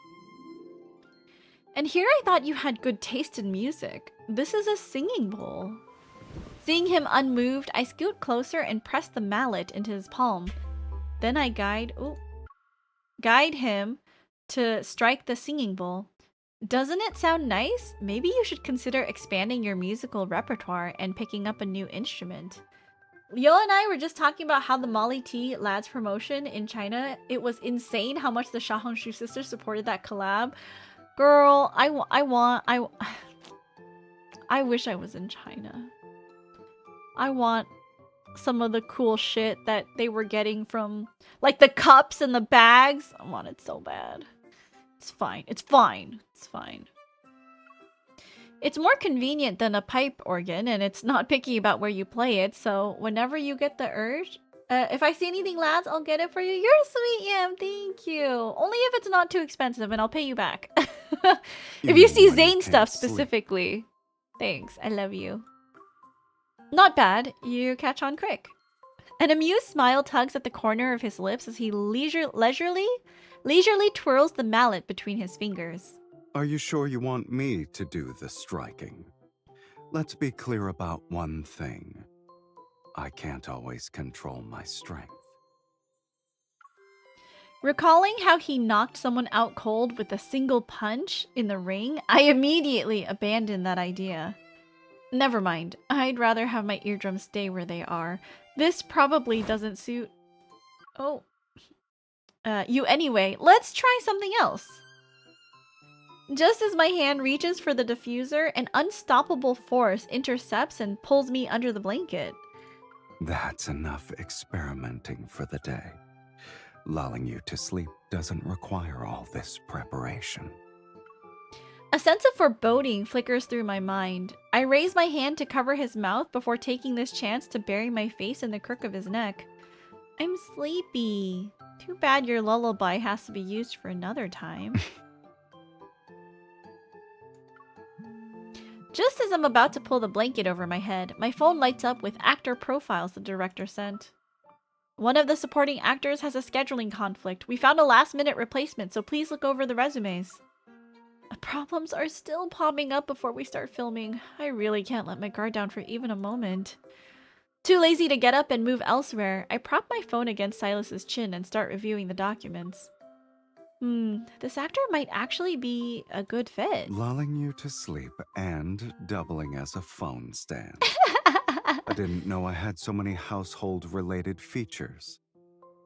And here I thought you had good taste in music. This is a singing bowl. Seeing him unmoved, I scoot closer and press the mallet into his palm. Then I guide him to strike the singing bowl. Doesn't it sound nice? Maybe you should consider expanding your musical repertoire and picking up a new instrument. Leo and I were just talking about how the Molly T Lads promotion in China, it was insane how much the Xiaohongshu sisters supported that collab. Girl, I wish I was in China. I want some of the cool shit that they were getting from, like, the cups and the bags. I want it so bad. It's fine. It's fine. It's fine. It's more convenient than a pipe organ, and it's not picky about where you play it, so whenever you get the urge, if I see anything, lads, I'll get it for you. You're sweet, Yam. Thank you. Only if it's not too expensive, and I'll pay you back. If you see Zane stuff specifically. Thanks. I love you. Not bad. You catch on quick. An amused smile tugs at the corner of his lips as he leisurely twirls the mallet between his fingers. Are you sure you want me to do the striking? Let's be clear about one thing. I can't always control my strength. Recalling how he knocked someone out cold with a single punch in the ring, I immediately abandoned that idea. Never mind. I'd rather have my eardrums stay where they are. This probably doesn't suit... Oh. You anyway. Let's try something else. Just as my hand reaches for the diffuser, an unstoppable force intercepts and pulls me under the blanket. That's enough experimenting for the day. Lulling you to sleep doesn't require all this preparation. A sense of foreboding flickers through my mind. I raise my hand to cover his mouth before taking this chance to bury my face in the crook of his neck. I'm sleepy. Too bad your lullaby has to be used for another time. Just as I'm about to pull the blanket over my head, my phone lights up with actor profiles the director sent. One of the supporting actors has a scheduling conflict. We found a last-minute replacement, so please look over the resumes. Problems are still popping up before we start filming. I really can't let my guard down for even a moment. Too lazy to get up and move elsewhere, I prop my phone against Silas's chin and start reviewing the documents. This actor might actually be a good fit. Lulling you to sleep and doubling as a phone stand. I didn't know I had so many household-related features.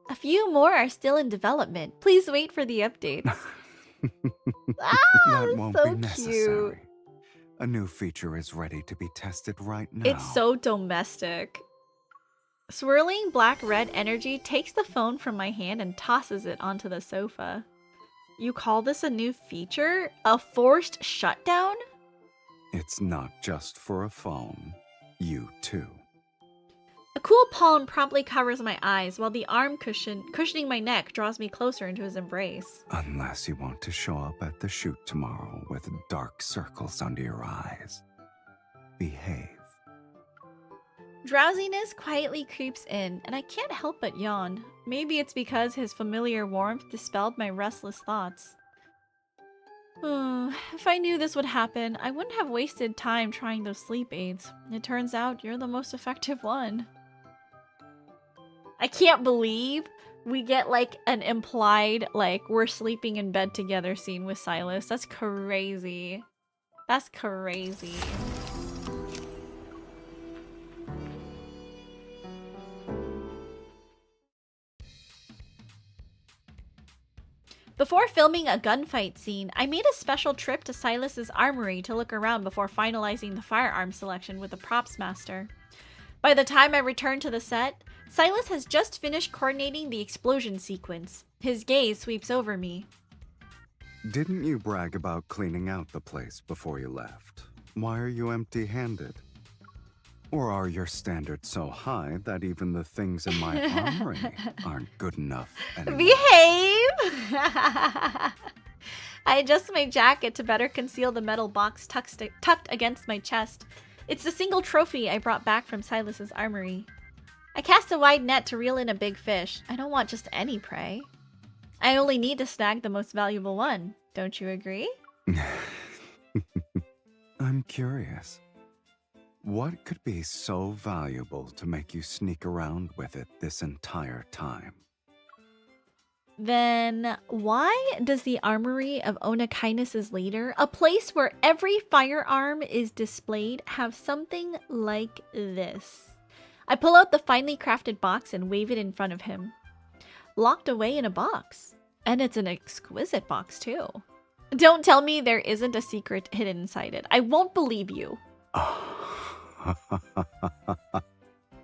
A few more are still in development. Please wait for the updates. That won't so be necessary. Cute. A new feature is ready to be tested right now. It's so domestic. Swirling black-red energy takes the phone from my hand and tosses it onto the sofa. You call this a new feature? A forced shutdown? It's not just for a phone. You too. A cool palm promptly covers my eyes, while the arm cushioning my neck draws me closer into his embrace. Unless you want to show up at the shoot tomorrow with dark circles under your eyes. Behave. Drowsiness quietly creeps in, and I can't help but yawn. Maybe it's because his familiar warmth dispelled my restless thoughts. If I knew this would happen, I wouldn't have wasted time trying those sleep aids. It turns out you're the most effective one. I can't believe we get like an implied, like, we're sleeping in bed together scene with Silas. That's crazy. That's crazy. Before filming a gunfight scene, I made a special trip to Silas's armory to look around before finalizing the firearm selection with the props master. By the time I returned to the set, Silas has just finished coordinating the explosion sequence. His gaze sweeps over me. Didn't you brag about cleaning out the place before you left? Why are you empty-handed? Or are your standards so high that even the things in my armory aren't good enough anymore? Behave! I adjust my jacket to better conceal the metal box tucked against my chest. It's the single trophy I brought back from Silas's armory. I cast a wide net to reel in a big fish. I don't want just any prey. I only need to snag the most valuable one. Don't you agree? I'm curious. What could be so valuable to make you sneak around with it this entire time? Then why does the armory of Onakainis' leader, a place where every firearm is displayed, have something like this? I pull out the finely crafted box and wave it in front of him. Locked away in a box. And it's an exquisite box too. Don't tell me there isn't a secret hidden inside it. I won't believe you.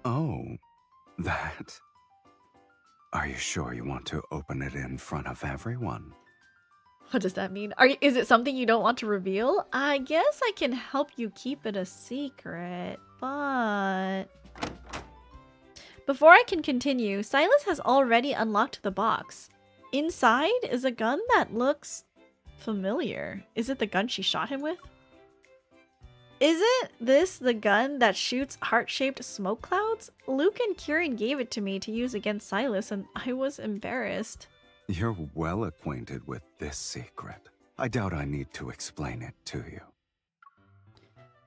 Oh, that. Are you sure you want to open it in front of everyone? What does that mean? Is it something you don't want to reveal? I guess I can help you keep it a secret, but... Before I can continue, Silas has already unlocked the box. Inside is a gun that looks familiar. Is it the gun she shot him with? Isn't this the gun that shoots heart-shaped smoke clouds? Luke and Kieran gave it to me to use against Silas, and I was embarrassed. You're well acquainted with this secret. I doubt I need to explain it to you.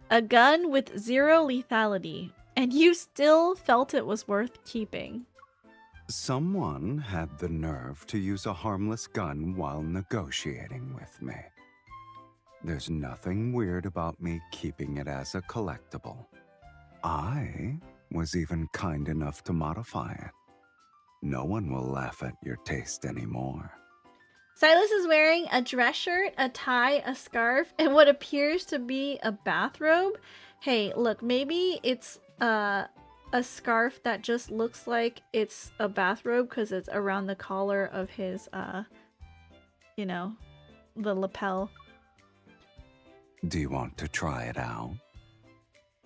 A gun with 0 lethality, and you still felt it was worth keeping. Someone had the nerve to use a harmless gun while negotiating with me. There's nothing weird about me keeping it as a collectible. I was even kind enough to modify it. No one will laugh at your taste anymore. Silas is wearing a dress shirt, a tie, a scarf, and what appears to be a bathrobe. Hey, look, maybe it's a scarf that just looks like it's a bathrobe because it's around the collar of his, you know, the lapel. Do you want to try it out?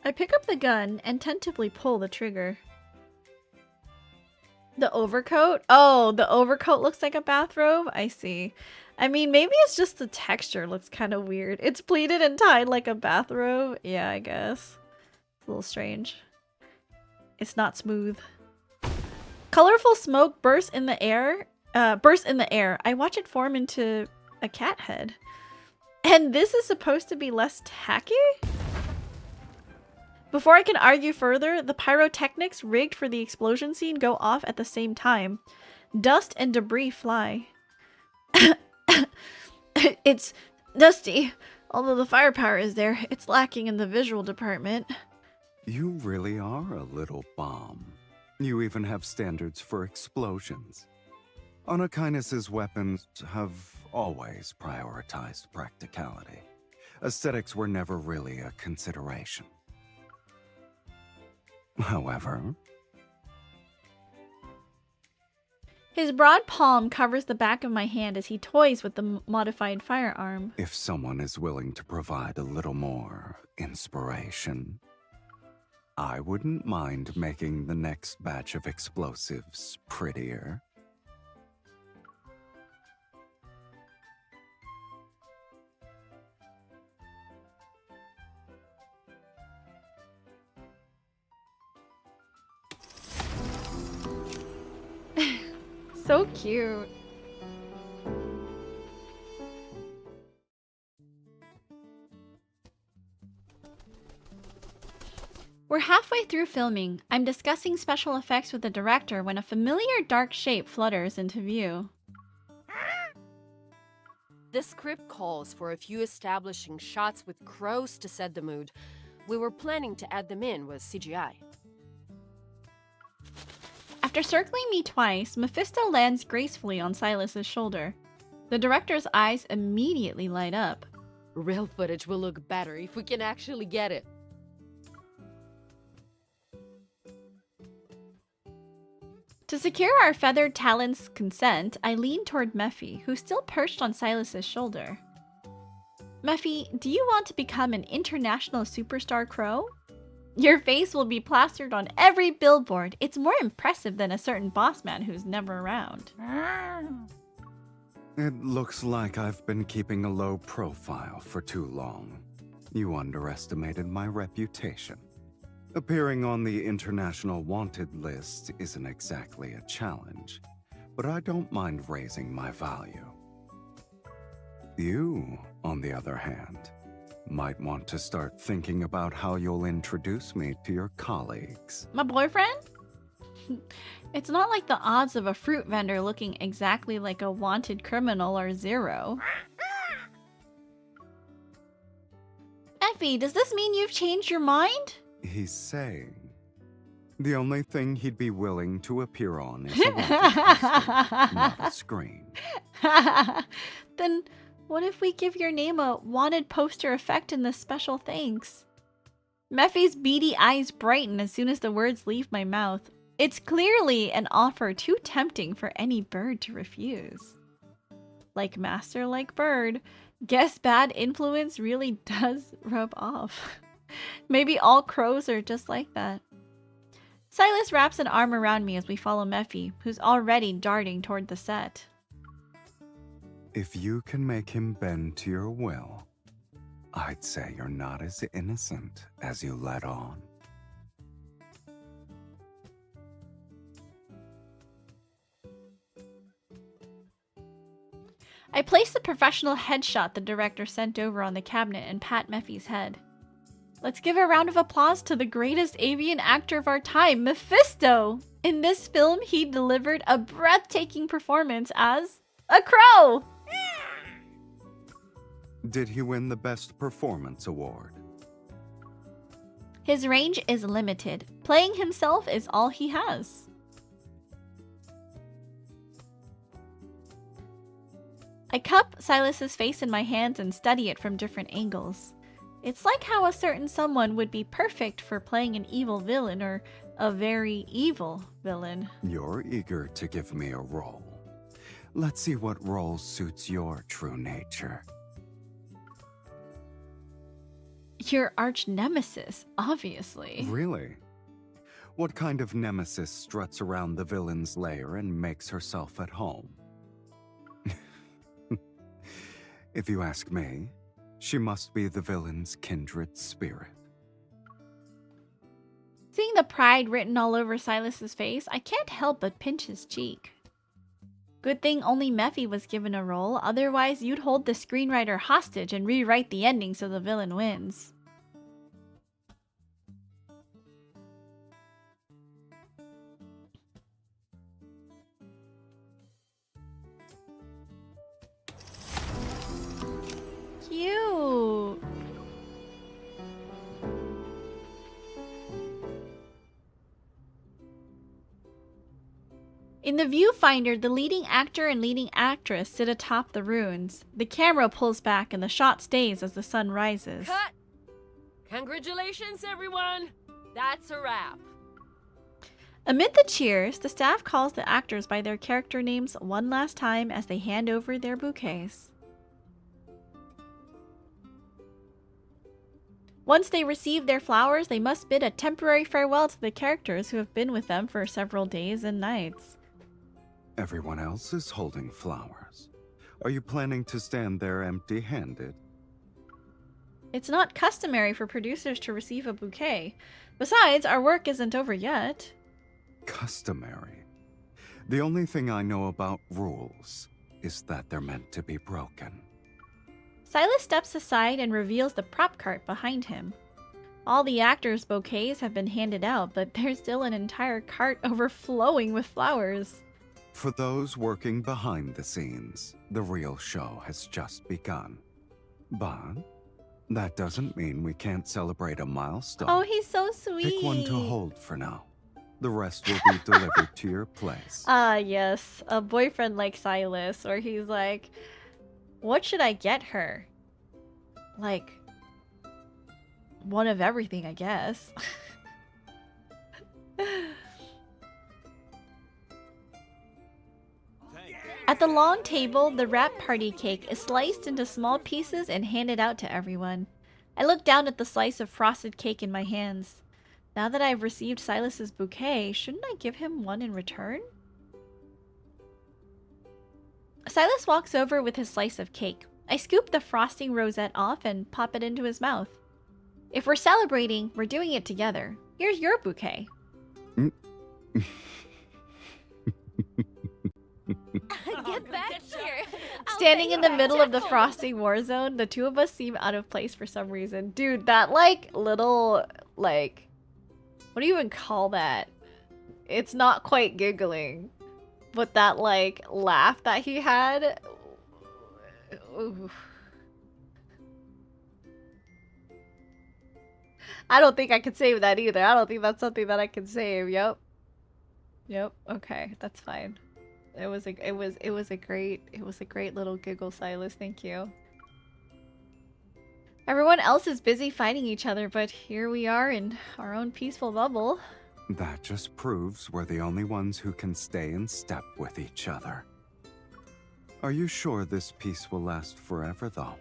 I pick up the gun and tentatively pull the trigger. The overcoat? Oh, the overcoat looks like a bathrobe? I see. I mean, maybe it's just the texture looks kind of weird. It's pleated and tied like a bathrobe. Yeah, I guess. It's a little strange. It's not smooth. Colorful smoke bursts in the air. I watch it form into a cat head. And this is supposed to be less tacky? Before I can argue further, the pyrotechnics rigged for the explosion scene go off at the same time. Dust and debris fly. It's dusty. Although the firepower is there, it's lacking in the visual department. You really are a little bomb. You even have standards for explosions. Onakainis' weapons have always prioritized practicality. Aesthetics were never really a consideration. However, His broad palm covers the back of my hand as he toys with the modified firearm. If someone is willing to provide a little more inspiration, I wouldn't mind making the next batch of explosives prettier. So cute. We're halfway through filming. I'm discussing special effects with the director when a familiar dark shape flutters into view. This script calls for a few establishing shots with crows to set the mood. We were planning to add them in with CGI. After circling me twice, Mephisto lands gracefully on Silas's shoulder. The director's eyes immediately light up. Real footage will look better if we can actually get it. To secure our feathered talons' consent, I lean toward Mephi, who's still perched on Silas's shoulder. Mephi, do you want to become an international superstar crow? Your face will be plastered on every billboard. It's more impressive than a certain boss man who's never around. It looks like I've been keeping a low profile for too long. You underestimated my reputation. Appearing on the international wanted list isn't exactly a challenge, but I don't mind raising my value. You, on the other hand, might want to start thinking about how you'll introduce me to your colleagues. My boyfriend? It's not like the odds of a fruit vendor looking exactly like a wanted criminal are zero. Effie, does this mean you've changed your mind? He's saying the only thing he'd be willing to appear on is a wanted poster, not a screen. Then what if we give your name a wanted poster effect in this special thanks? Mephi's beady eyes brighten as soon as the words leave my mouth. It's clearly an offer too tempting for any bird to refuse. Like master, like bird. Guess bad influence really does rub off. Maybe all crows are just like that. Silas wraps an arm around me as we follow Mephi, who's already darting toward the set. If you can make him bend to your will, I'd say you're not as innocent as you let on. I place the professional headshot the director sent over on the cabinet and pat Mephi's head. Let's give a round of applause to the greatest avian actor of our time, Mephisto! In this film, he delivered a breathtaking performance as a crow! Did he win the Best Performance Award? His range is limited. Playing himself is all he has. I cup Silas's face in my hands and study it from different angles. It's like how a certain someone would be perfect for playing an evil villain or a very evil villain. You're eager to give me a role. Let's see what role suits your true nature. Your arch nemesis, obviously. Really? What kind of nemesis struts around the villain's lair and makes herself at home? If you ask me, she must be the villain's kindred spirit. Seeing the pride written all over Silas's face, I can't help but pinch his cheek. Good thing only Mephi was given a role, otherwise you'd hold the screenwriter hostage and rewrite the ending so the villain wins. Cute! In the viewfinder, the leading actor and leading actress sit atop the ruins. The camera pulls back and the shot stays as the sun rises. Cut! Congratulations, everyone! That's a wrap. Amid the cheers, the staff calls the actors by their character names one last time as they hand over their bouquets. Once they receive their flowers, they must bid a temporary farewell to the characters who have been with them for several days and nights. Everyone else is holding flowers. Are you planning to stand there empty-handed? It's not customary for producers to receive a bouquet. Besides, our work isn't over yet. Customary? The only thing I know about rules is that they're meant to be broken. Silas steps aside and reveals the prop cart behind him. All the actors' bouquets have been handed out, but there's still an entire cart overflowing with flowers. For those working behind the scenes, the real show has just begun. But that doesn't mean we can't celebrate a milestone. Oh, he's so sweet. Pick one to hold for now. The rest will be delivered to your place. Ah, yes. A boyfriend like Silas, where he's like, what should I get her? Like, one of everything, I guess. At the long table, the wrap party cake is sliced into small pieces and handed out to everyone. I look down at the slice of frosted cake in my hands. Now that I've received Silas's bouquet, shouldn't I give him one in return? Silas walks over with his slice of cake. I scoop the frosting rosette off and pop it into his mouth. If we're celebrating, we're doing it together. Here's your bouquet. Get back here! Standing in the middle of the frosting war zone, the two of us seem out of place for some reason. Dude, that little, what do you even call that? It's not quite giggling. But that, laugh that he had... Ooh. I don't think I could save that either. I don't think that's something that I can save. Yep. Okay, that's fine. It was a great little giggle, Silas. Thank you. Everyone else is busy fighting each other, but here we are in our own peaceful bubble. That just proves we're the only ones who can stay in step with each other. Are you sure this peace will last forever, though?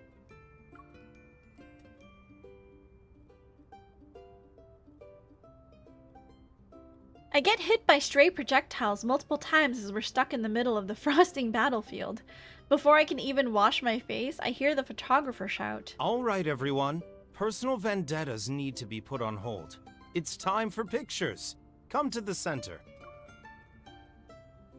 I get hit by stray projectiles multiple times as we're stuck in the middle of the frosting battlefield. Before I can even wash my face, I hear the photographer shout. All right, everyone. Personal vendettas need to be put on hold. It's time for pictures. Come to the center.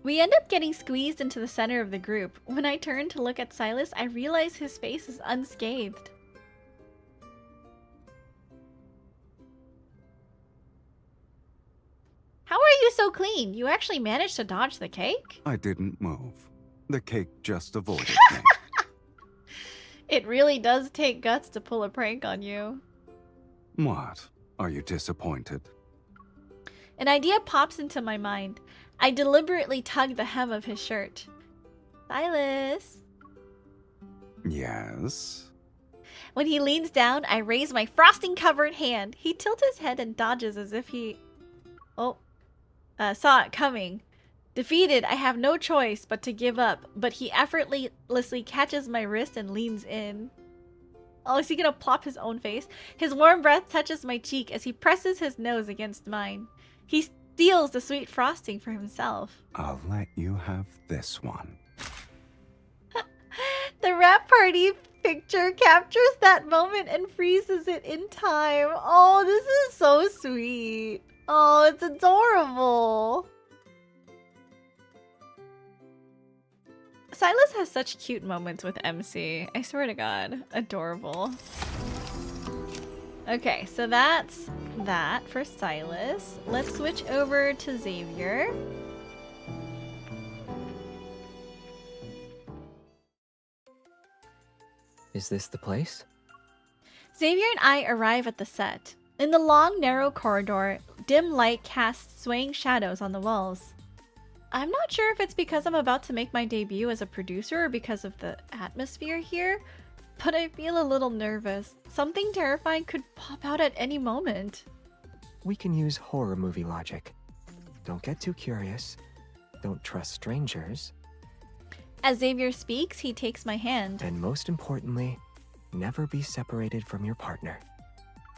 We end up getting squeezed into the center of the group. When I turn to look at Silas, I realize his face is unscathed. How are you so clean? You actually managed to dodge the cake? I didn't move. The cake just avoided me. It really does take guts to pull a prank on you. What? Are you disappointed? An idea pops into my mind. I deliberately tug the hem of his shirt. Silas? Yes? When he leans down, I raise my frosting-covered hand. He tilts his head and dodges as if he... saw it coming. Defeated, I have no choice but to give up, but he effortlessly catches my wrist and leans in. Oh, is he gonna plop his own face? His warm breath touches my cheek as he presses his nose against mine. He steals the sweet frosting for himself. I'll let you have this one. The wrap party picture captures that moment and freezes it in time. Oh, this is so sweet. Oh, it's adorable. Silas has such cute moments with MC. I swear to God. Adorable. Okay, so that's that for Silas. Let's switch over to Xavier. Is this the place? Xavier and I arrive at the set. In the long, narrow corridor, dim light casts swaying shadows on the walls. I'm not sure if it's because I'm about to make my debut as a producer or because of the atmosphere here, but I feel a little nervous. Something terrifying could pop out at any moment. We can use horror movie logic. don't get too curious. Don't trust strangers. As Xavier speaks, he takes my hand. And most importantly, never be separated from your partner.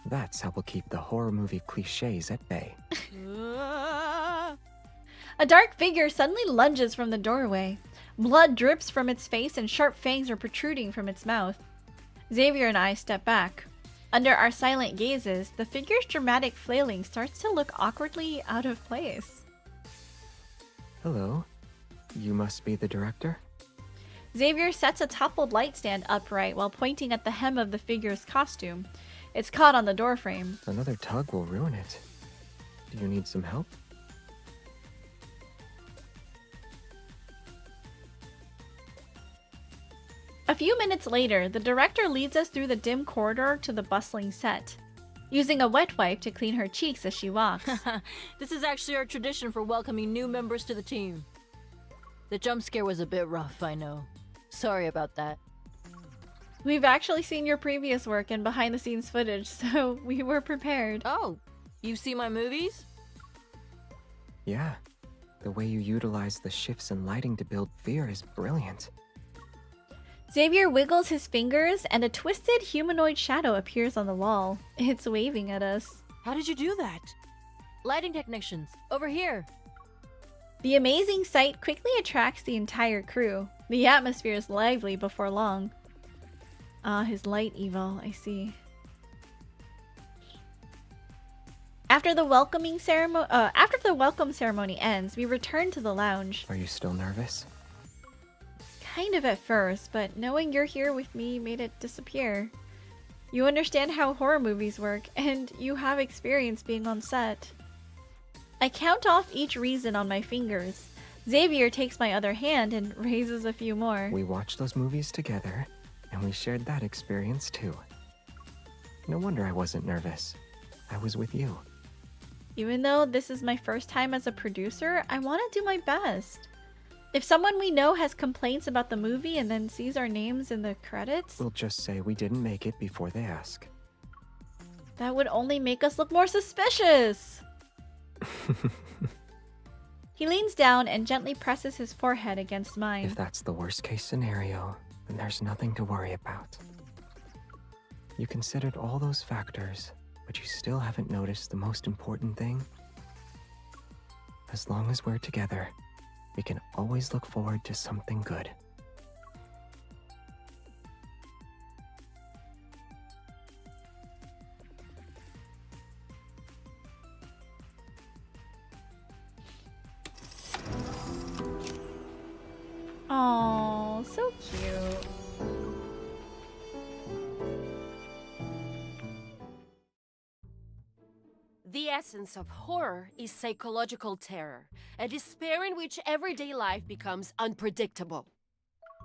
That's how we'll keep the horror movie cliches at bay. A dark figure suddenly lunges from the doorway. Blood drips from its face and sharp fangs are protruding from its mouth. Xavier and I step back. Under our silent gazes, the figure's dramatic flailing starts to look awkwardly out of place. Hello. You must be the director? Xavier sets a toppled light stand upright while pointing at the hem of the figure's costume. It's caught on the doorframe. Another tug will ruin it. Do you need some help? A few minutes later, the director leads us through the dim corridor to the bustling set, using a wet wipe to clean her cheeks as she walks. This is actually our tradition for welcoming new members to the team. The jump scare was a bit rough, I know. Sorry about that. We've actually seen your previous work and behind-the-scenes footage, so we were prepared. Oh, you've seen my movies? Yeah. The way you utilize the shifts in lighting to build fear is brilliant. Xavier wiggles his fingers and a twisted humanoid shadow appears on the wall. It's waving at us. How did you do that? Lighting technicians, over here. The amazing sight quickly attracts the entire crew. The atmosphere is lively before long. Ah, his light evil, I see. After the welcome ceremony ends, we return to the lounge. Are you still nervous? Kind of at first, but knowing you're here with me made it disappear. You understand how horror movies work, and you have experience being on set. I count off each reason on my fingers. Xavier takes my other hand and raises a few more. We watched those movies together, and we shared that experience too. No wonder I wasn't nervous. I was with you. Even though this is my first time as a producer, I want to do my best. If someone we know has complaints about the movie and then sees our names in the credits, we'll just say we didn't make it before they ask. That would only make us look more suspicious. He leans down and gently presses his forehead against mine. If that's the worst case scenario, then there's nothing to worry about. You considered all those factors, but you still haven't noticed the most important thing? As long as we're together, we can always look forward to something good. Aww, so cute. The essence of horror is psychological terror, a despair in which everyday life becomes unpredictable.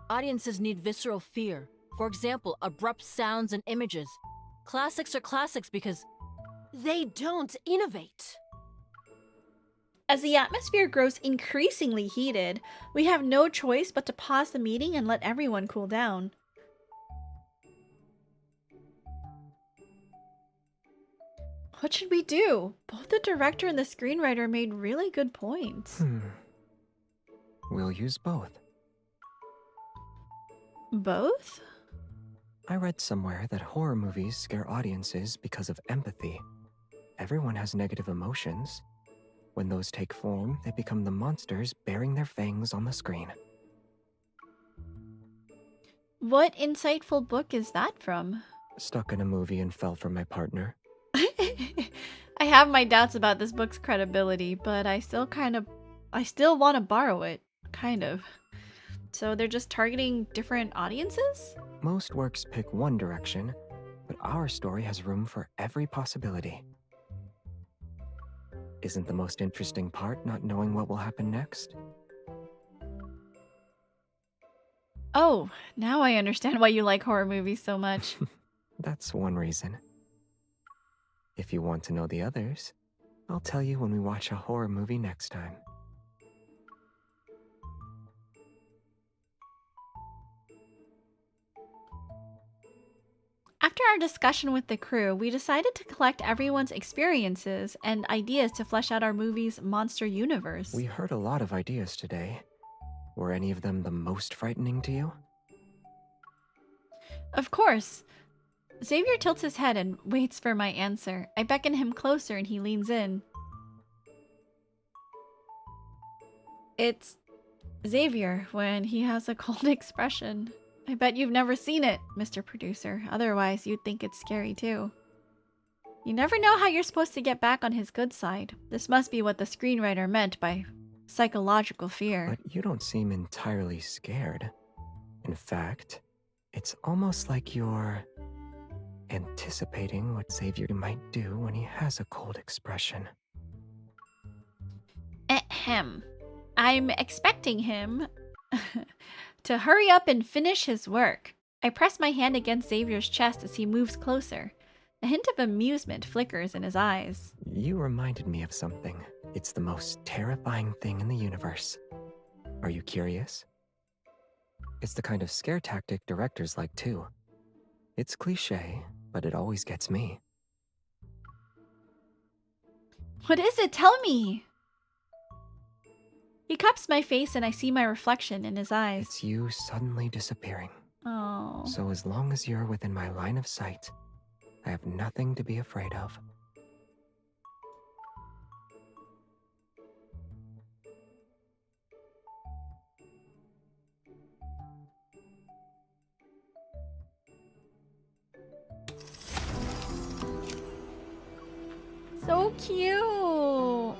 Audiences need visceral fear. For example, abrupt sounds and images. Classics are classics because they don't innovate. As the atmosphere grows increasingly heated, we have no choice but to pause the meeting and let everyone cool down. What should we do? Both the director and the screenwriter made really good points. We'll use both. Both? I read somewhere that horror movies scare audiences because of empathy. Everyone has negative emotions. When those take form, they become the monsters bearing their fangs on the screen. What insightful book is that from? Stuck in a movie and fell for my partner. I have my doubts about this book's credibility, but I still want to borrow it. Kind of. So they're just targeting different audiences? Most works pick one direction, but our story has room for every possibility. Isn't the most interesting part not knowing what will happen next? Oh, now I understand why you like horror movies so much. That's one reason. If you want to know the others, I'll tell you when we watch a horror movie next time. After our discussion with the crew, we decided to collect everyone's experiences and ideas to flesh out our movie's monster universe. We heard a lot of ideas today. Were any of them the most frightening to you? Of course. Xavier tilts his head and waits for my answer. I beckon him closer and he leans in. It's Xavier when he has a cold expression. I bet you've never seen it, Mr. Producer. Otherwise, you'd think it's scary too. You never know how you're supposed to get back on his good side. This must be what the screenwriter meant by psychological fear. But you don't seem entirely scared. In fact, it's almost like you're anticipating what Xavier might do when he has a cold expression. Ahem. I'm expecting him to hurry up and finish his work. I press my hand against Xavier's chest as he moves closer. A hint of amusement flickers in his eyes. You reminded me of something. It's the most terrifying thing in the universe. Are you curious? It's the kind of scare tactic directors like too. It's cliché, but it always gets me. What is it? Tell me! He cups my face and I see my reflection in his eyes. It's you suddenly disappearing. Oh. So as long as you're within my line of sight, I have nothing to be afraid of. So cute!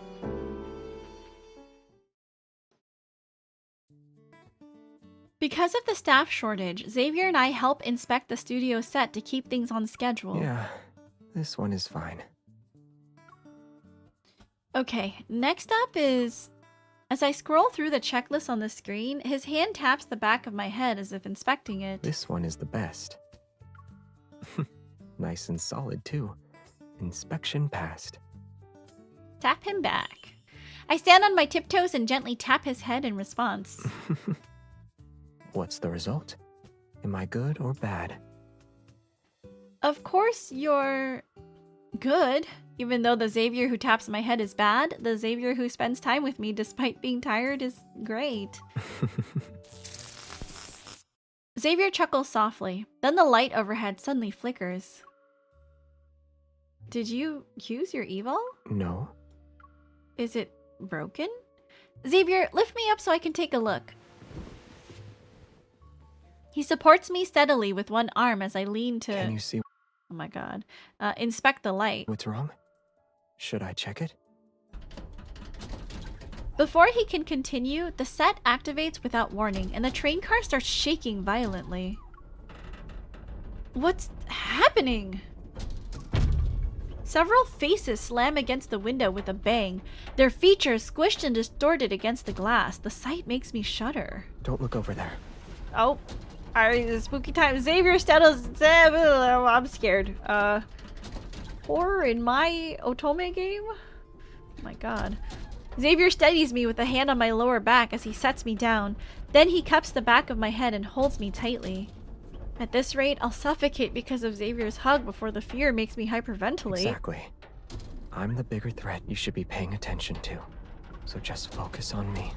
Because of the staff shortage, Xavier and I help inspect the studio set to keep things on schedule. Yeah, this one is fine. Okay, next up is... As I scroll through the checklist on the screen, his hand taps the back of my head as if inspecting it. This one is the best. Nice and solid, too. Inspection passed. Tap him back. I stand on my tiptoes and gently tap his head in response. What's the result? Am I good or bad? Of course you're good. Even though the Xavier who taps my head is bad, the Xavier who spends time with me despite being tired is great. Xavier chuckles softly. Then the light overhead suddenly flickers. Did you use your eval? No. Is it broken? Xavier, lift me up so I can take a look. He supports me steadily with one arm as I lean to... Can you see... Oh my god. Inspect the light. What's wrong? Should I check it? Before he can continue, the set activates without warning, and the train car starts shaking violently. What's happening? Several faces slam against the window with a bang. Their features squished and distorted against the glass. The sight makes me shudder. Don't look over there. Oh. Alright, spooky time. Xavier Stettles. I'm scared. Horror in my Otome game? Oh my god. Xavier steadies me with a hand on my lower back as he sets me down. Then he cups the back of my head and holds me tightly. At this rate, I'll suffocate because of Xavier's hug before the fear makes me hyperventilate. Exactly. I'm the bigger threat you should be paying attention to. So just focus on me.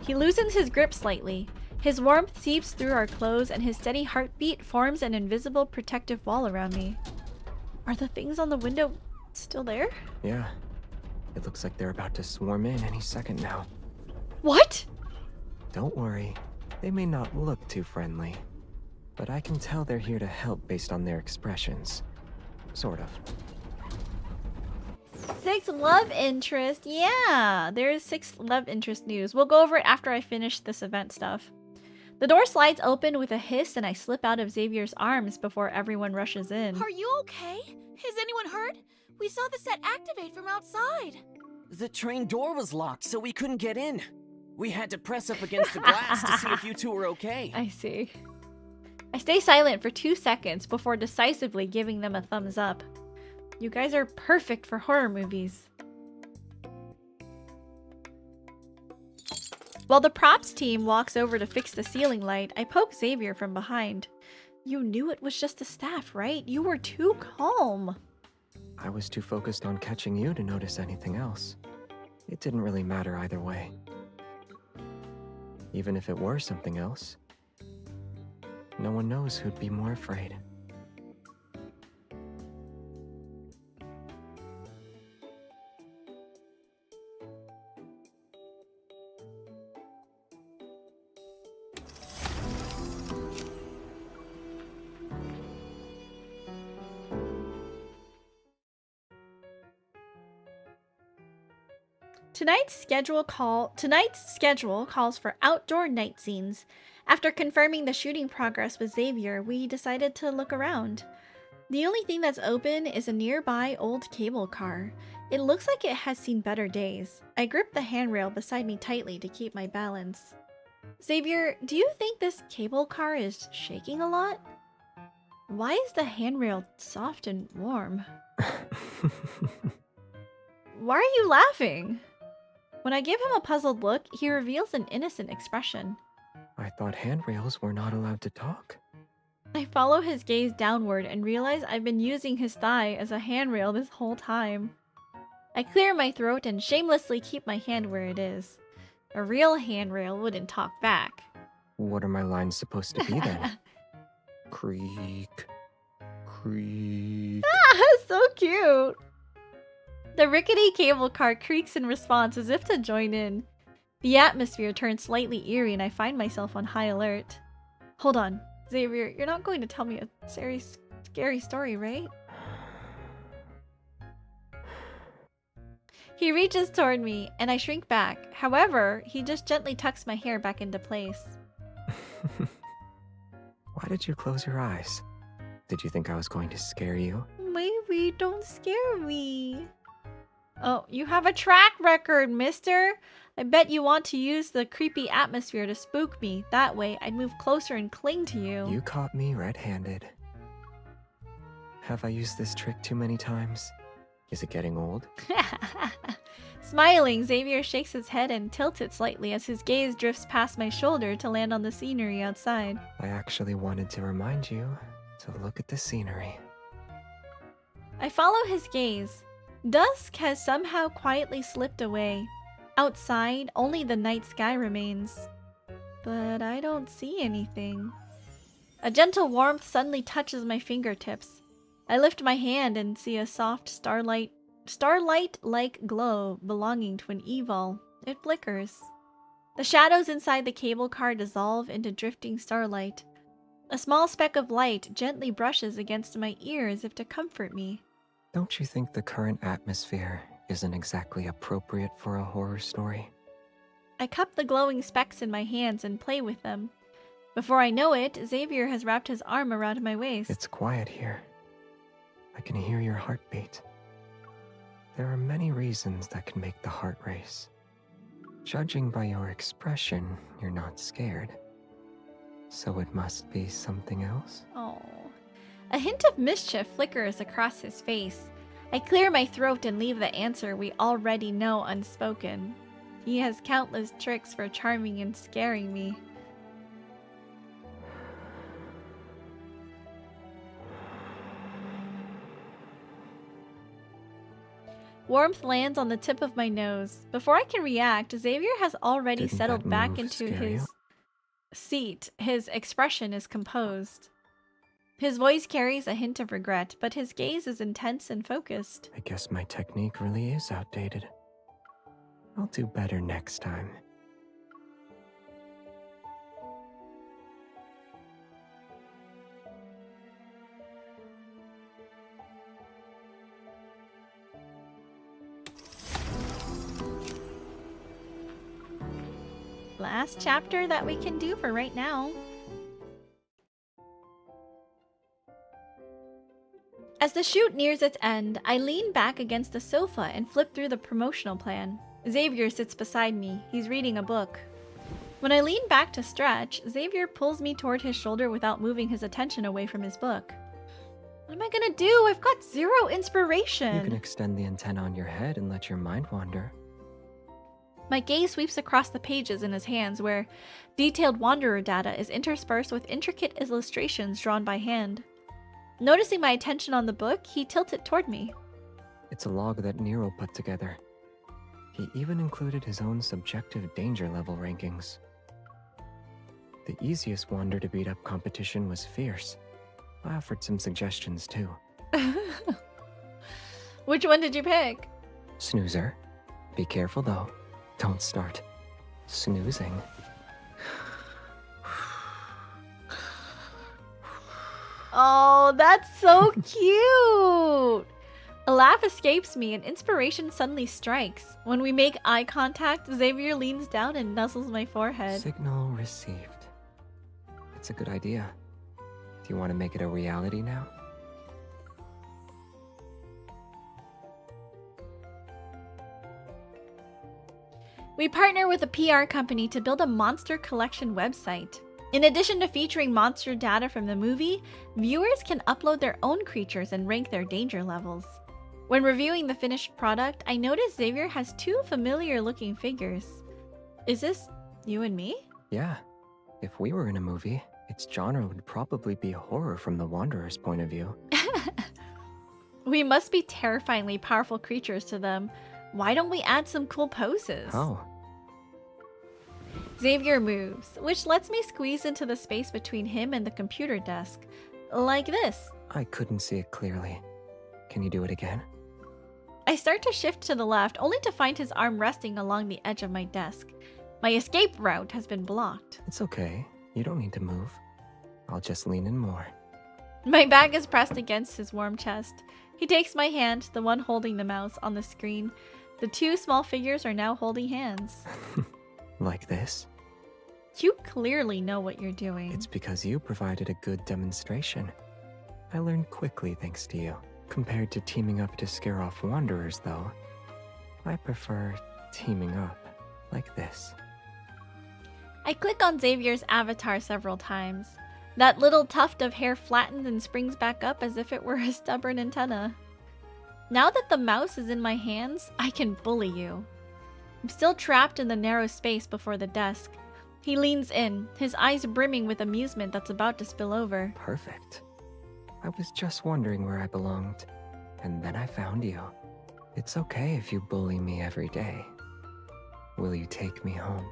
He loosens his grip slightly. His warmth seeps through our clothes and his steady heartbeat forms an invisible protective wall around me. Are the things on the window still there? Yeah. It looks like they're about to swarm in any second now. What? Don't worry. They may not look too friendly. But I can tell they're here to help based on their expressions. Sort of. 6th love interest. Yeah, there is 6th love interest news. We'll go over it after I finish this event stuff. The door slides open with a hiss and I slip out of Xavier's arms before everyone rushes in. Are you okay? Is anyone hurt? We saw the set activate from outside. The train door was locked, so we couldn't get in. We had to press up against the glass to see if you two were okay. I see. I stay silent for 2 seconds before decisively giving them a thumbs up. You guys are perfect for horror movies. While the props team walks over to fix the ceiling light, I poke Xavier from behind. You knew it was just the staff, right? You were too calm. I was too focused on catching you to notice anything else. It didn't really matter either way. Even if it were something else, no one knows who'd be more afraid. Tonight's schedule calls for outdoor night scenes. After confirming the shooting progress with Xavier, we decided to look around. The only thing that's open is a nearby old cable car. It looks like it has seen better days. I grip the handrail beside me tightly to keep my balance. Xavier, do you think this cable car is shaking a lot? Why is the handrail soft and warm? Why are you laughing? When I give him a puzzled look, he reveals an innocent expression. I thought handrails were not allowed to talk. I follow his gaze downward and realize I've been using his thigh as a handrail this whole time. I clear my throat and shamelessly keep my hand where it is. A real handrail wouldn't talk back. What are my lines supposed to be then? Creak. Creak. Ah, so cute! The rickety cable car creaks in response as if to join in. The atmosphere turns slightly eerie and I find myself on high alert. Hold on, Xavier, you're not going to tell me a scary story, right? He reaches toward me and I shrink back. However, he just gently tucks my hair back into place. Why did you close your eyes? Did you think I was going to scare you? Maybe, don't scare me. Oh, you have a track record, mister. I bet you want to use the creepy atmosphere to spook me. That way, I'd move closer and cling to you. You caught me red-handed. Have I used this trick too many times? Is it getting old? Smiling, Xavier shakes his head and tilts it slightly as his gaze drifts past my shoulder to land on the scenery outside. I actually wanted to remind you to look at the scenery. I follow his gaze. Dusk has somehow quietly slipped away. Outside, only the night sky remains. But I don't see anything. A gentle warmth suddenly touches my fingertips. I lift my hand and see a soft starlight-like glow belonging to an evil. It flickers. The shadows inside the cable car dissolve into drifting starlight. A small speck of light gently brushes against my ear as if to comfort me. Don't you think the current atmosphere isn't exactly appropriate for a horror story? I cup the glowing specks in my hands and play with them. Before I know it, Xavier has wrapped his arm around my waist. It's quiet here. I can hear your heartbeat. There are many reasons that can make the heart race. Judging by your expression, you're not scared. So it must be something else? Oh. A hint of mischief flickers across his face. I clear my throat and leave the answer we already know unspoken. He has countless tricks for charming and scaring me. Warmth lands on the tip of my nose. Before I can react, Xavier has already Didn't settled that back move into scare his you? seat. His expression is composed. His voice carries a hint of regret, but his gaze is intense and focused. I guess my technique really is outdated. I'll do better next time. Last chapter that we can do for right now. As the shoot nears its end, I lean back against the sofa and flip through the promotional plan. Xavier sits beside me. He's reading a book. When I lean back to stretch, Xavier pulls me toward his shoulder without moving his attention away from his book. What am I gonna do? I've got zero inspiration. You can extend the antenna on your head and let your mind wander. My gaze sweeps across the pages in his hands where detailed wanderer data is interspersed with intricate illustrations drawn by hand. Noticing my attention on the book, he tilts it toward me. It's a log that Nero put together. He even included his own subjective danger level rankings. The easiest wander to beat up competition was fierce. I offered some suggestions too. Which one did you pick? Snoozer. Be careful though. Don't start snoozing. Oh, that's so cute! A laugh escapes me and inspiration suddenly strikes. When we make eye contact, Xavier leans down and nuzzles my forehead. Signal received. It's a good idea. Do you want to make it a reality now? We partner with a PR company to build a monster collection website. In addition to featuring monster data from the movie, viewers can upload their own creatures and rank their danger levels. When reviewing the finished product, I noticed Xavier has two familiar-looking figures. Is this you and me? Yeah. If we were in a movie, its genre would probably be horror from the Wanderer's point of view. We must be terrifyingly powerful creatures to them. Why don't we add some cool poses? Oh. Xavier moves, which lets me squeeze into the space between him and the computer desk. Like this. I couldn't see it clearly. Can you do it again? I start to shift to the left, only to find his arm resting along the edge of my desk. My escape route has been blocked. It's okay. You don't need to move. I'll just lean in more. My back is pressed against his warm chest. He takes my hand, the one holding the mouse, on the screen. The two small figures are now holding hands. Like this? You clearly know what you're doing. It's because you provided a good demonstration. I learned quickly thanks to you. Compared to teaming up to scare off wanderers, though, I prefer teaming up like this. I click on Xavier's avatar several times. That little tuft of hair flattens and springs back up as if it were a stubborn antenna. Now that the mouse is in my hands, I can bully you. I'm still trapped in the narrow space before the desk. He leans in, his eyes brimming with amusement that's about to spill over. Perfect. I was just wondering where I belonged, and then I found you. It's okay if you bully me every day. Will you take me home?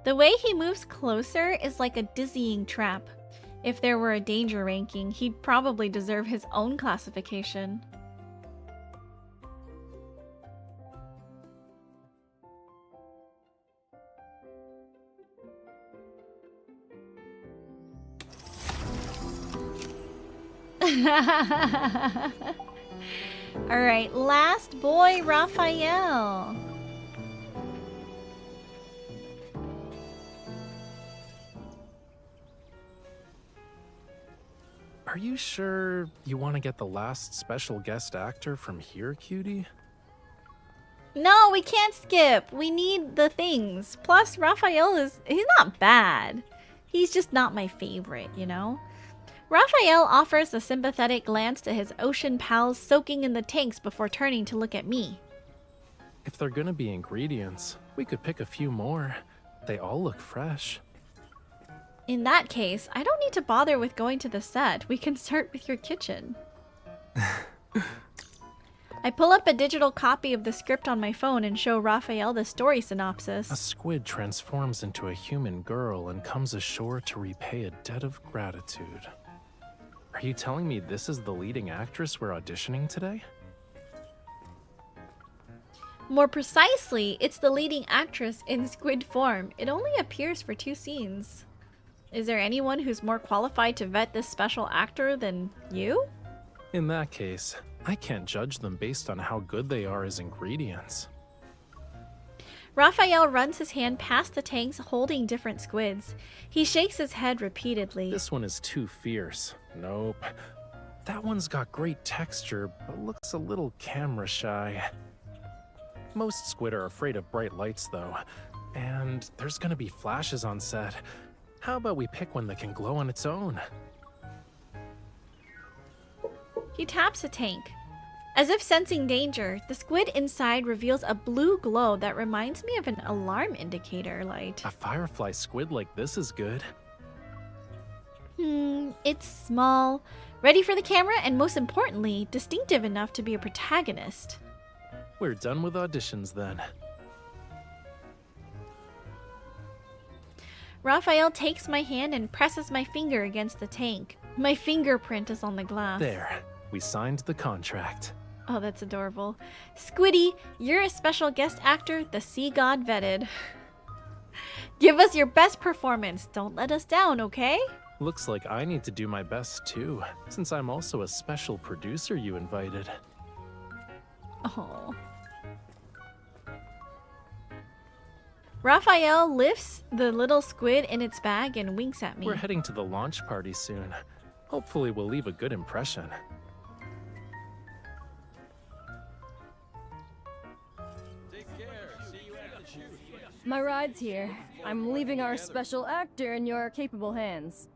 The way he moves closer is like a dizzying trap. If there were a danger ranking, he'd probably deserve his own classification. Alright, last boy, Raphael. Are you sure you want to get the last special guest actor from here, cutie? No, we can't skip. We need the things. Plus, Raphael he's not bad. He's just not my favorite, you know? Raphael offers a sympathetic glance to his ocean pals soaking in the tanks before turning to look at me. If they're gonna be ingredients, we could pick a few more. They all look fresh. In that case, I don't need to bother with going to the set. We can start with your kitchen. I pull up a digital copy of the script on my phone and show Raphael the story synopsis. A squid transforms into a human girl and comes ashore to repay a debt of gratitude. Are you telling me this is the leading actress we're auditioning today? More precisely, it's the leading actress in squid form. It only appears for 2 scenes. Is there anyone who's more qualified to vet this special actor than you? In that case, I can't judge them based on how good they are as ingredients. Raphael runs his hand past the tanks holding different squids. He shakes his head repeatedly. This one is too fierce. Nope. That one's got great texture, but looks a little camera shy. Most squid are afraid of bright lights, though. And there's gonna be flashes on set. How about we pick one that can glow on its own? He taps a tank. As if sensing danger, the squid inside reveals a blue glow that reminds me of an alarm indicator light. A firefly squid like this is good. It's small, ready for the camera, and most importantly, distinctive enough to be a protagonist. We're done with auditions then. Raphael takes my hand and presses my finger against the tank. My fingerprint is on the glass. There, we signed the contract. Oh, that's adorable. Squiddy, you're a special guest actor the sea god vetted. Give us your best performance. Don't let us down, okay? Looks like I need to do my best too, since I'm also a special producer you invited. Oh. Raphael lifts the little squid in its bag and winks at me. We're heading to the launch party soon. Hopefully we'll leave a good impression. My ride's here. I'm leaving our special actor in your capable hands.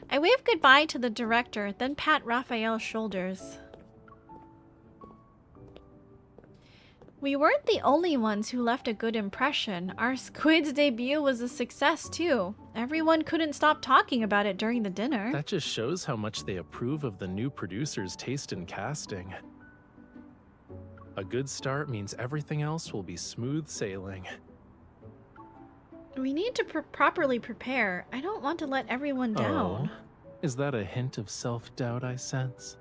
I wave goodbye to the director, then pat Raphael's shoulders. We weren't the only ones who left a good impression. Our squid's debut was a success too. Everyone couldn't stop talking about it during the dinner. That just shows how much they approve of the new producer's taste in casting. A good start means everything else will be smooth sailing. We need to properly prepare. I don't want to let everyone down. Oh, is that a hint of self-doubt I sense?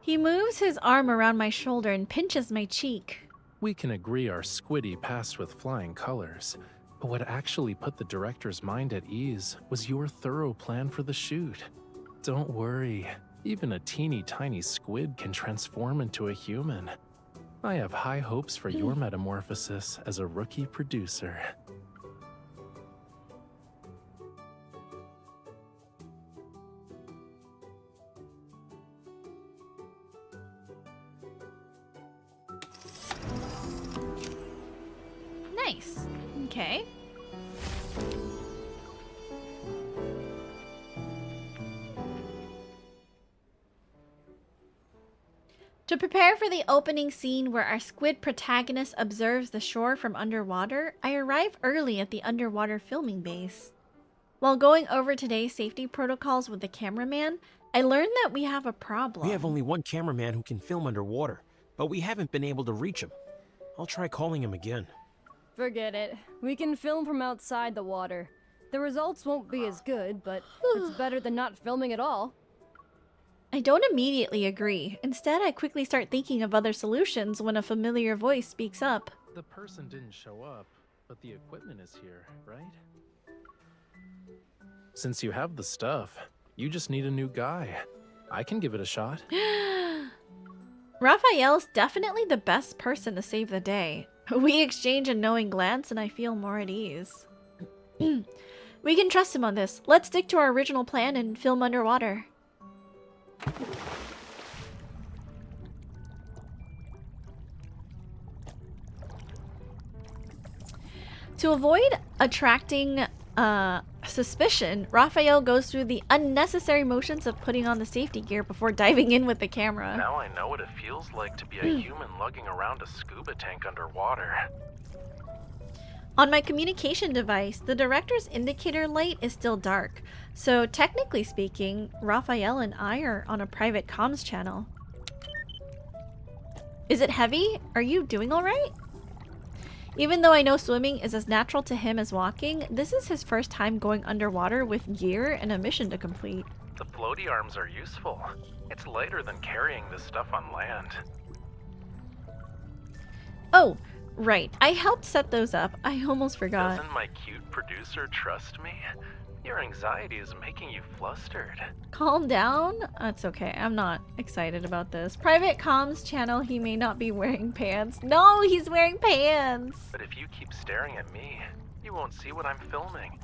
He moves his arm around my shoulder and pinches my cheek. We can agree our squiddy passed with flying colors, but what actually put the director's mind at ease was your thorough plan for the shoot. Don't worry, even a teeny tiny squid can transform into a human. I have high hopes for your metamorphosis as a rookie producer. Nice. Okay. To prepare for the opening scene where our squid protagonist observes the shore from underwater, I arrive early at the underwater filming base. While going over today's safety protocols with the cameraman, I learned that we have a problem. We have only one cameraman who can film underwater, but we haven't been able to reach him. I'll try calling him again. Forget it. We can film from outside the water. The results won't be as good, but it's better than not filming at all. I don't immediately agree. Instead, I quickly start thinking of other solutions when a familiar voice speaks up. The person didn't show up, but the equipment is here, right? Since you have the stuff, you just need a new guy. I can give it a shot. Raphael's definitely the best person to save the day. We exchange a knowing glance and I feel more at ease. We can trust him on this. Let's stick to our original plan and film underwater. To avoid attracting suspicion, Raphael goes through the unnecessary motions of putting on the safety gear before diving in with the camera. Now I know what it feels like to be a human lugging around a scuba tank underwater. On my communication device, the director's indicator light is still dark, so technically speaking, Raphael and I are on a private comms channel. Is it heavy? Are you doing alright? Even though I know swimming is as natural to him as walking, this is his first time going underwater with gear and a mission to complete. The floaty arms are useful. It's lighter than carrying this stuff on land. Oh, right. I helped set those up. I almost forgot. Doesn't my cute producer trust me? Your anxiety is making you flustered. Calm down. That's okay. I'm not excited about this. Private comms channel, he may not be wearing pants. No, he's wearing pants. But if you keep staring at me, you won't see what I'm filming.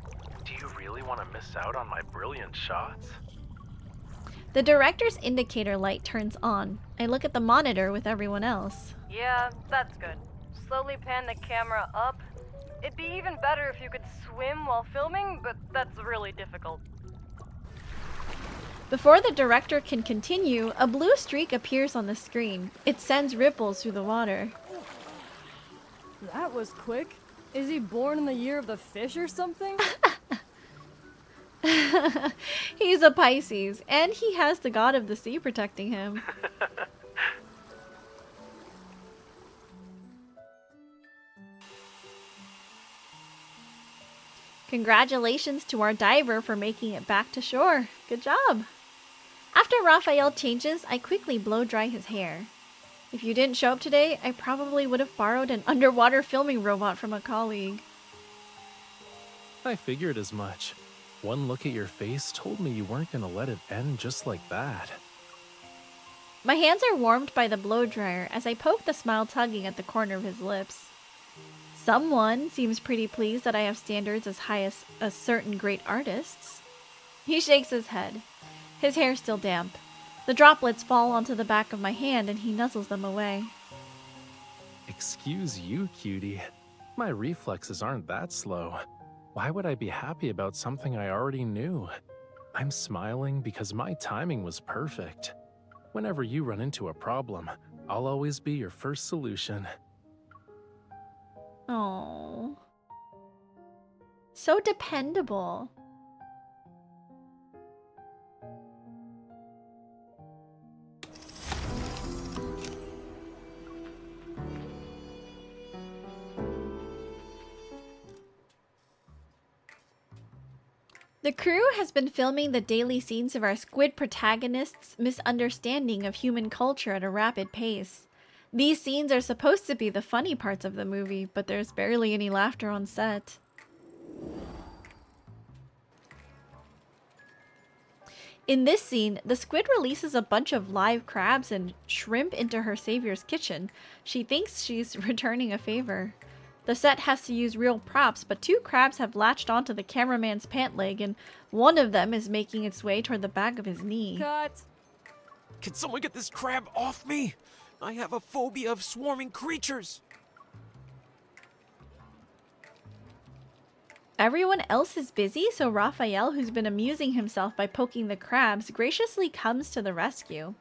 Do you really want to miss out on my brilliant shots? The director's indicator light turns on. I look at the monitor with everyone else. Yeah, that's good. Slowly pan the camera up, It'd be even better if you could swim while filming, but that's really difficult. Before the director can continue, a blue streak appears on the screen. It sends ripples through the water. That was quick. Is he born in the year of the fish or something? He's a Pisces, and he has the god of the sea protecting him. Congratulations to our diver for making it back to shore. Good job. After Raphael changes, I quickly blow dry his hair. If you didn't show up today, I probably would have borrowed an underwater filming robot from a colleague. I figured as much. One look at your face told me you weren't gonna let it end just like that. My hands are warmed by the blow dryer as I poke the smile tugging at the corner of his lips. Someone seems pretty pleased that I have standards as high as a certain great artist's. He shakes his head. His hair's still damp. The droplets fall onto the back of my hand and he nuzzles them away. Excuse you, cutie. My reflexes aren't that slow. Why would I be happy about something I already knew? I'm smiling because my timing was perfect. Whenever you run into a problem, I'll always be your first solution. Oh, so dependable. The crew has been filming the daily scenes of our squid protagonists' misunderstanding of human culture at a rapid pace. These scenes are supposed to be the funny parts of the movie, but there's barely any laughter on set. In this scene, the squid releases a bunch of live crabs and shrimp into her savior's kitchen. She thinks she's returning a favor. The set has to use real props, but 2 crabs have latched onto the cameraman's pant leg, and one of them is making its way toward the back of his knee. Cut! Can someone get this crab off me? I have a phobia of swarming creatures. Everyone else is busy, so Raphael, who's been amusing himself by poking the crabs, graciously comes to the rescue.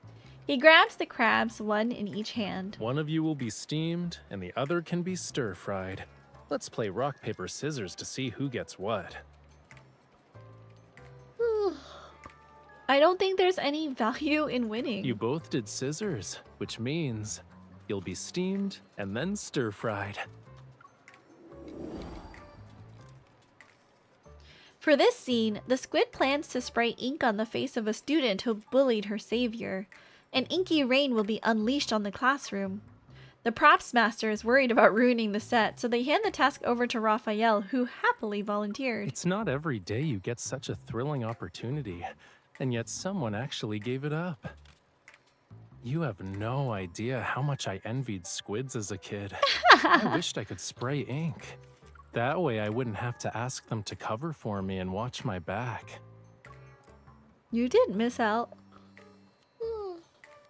He grabs the crabs, one in each hand. One of you will be steamed, and the other can be stir-fried. Let's play rock, paper, scissors to see who gets what. I don't think there's any value in winning. You both did scissors, which means you'll be steamed and then stir-fried. For this scene, the squid plans to spray ink on the face of a student who bullied her savior. An inky rain will be unleashed on the classroom. The props master is worried about ruining the set, so they hand the task over to Raphael, who happily volunteered. It's not every day you get such a thrilling opportunity, and yet someone actually gave it up. You have no idea how much I envied squids as a kid. I wished I could spray ink. That way I wouldn't have to ask them to cover for me and watch my back. You didn't miss out.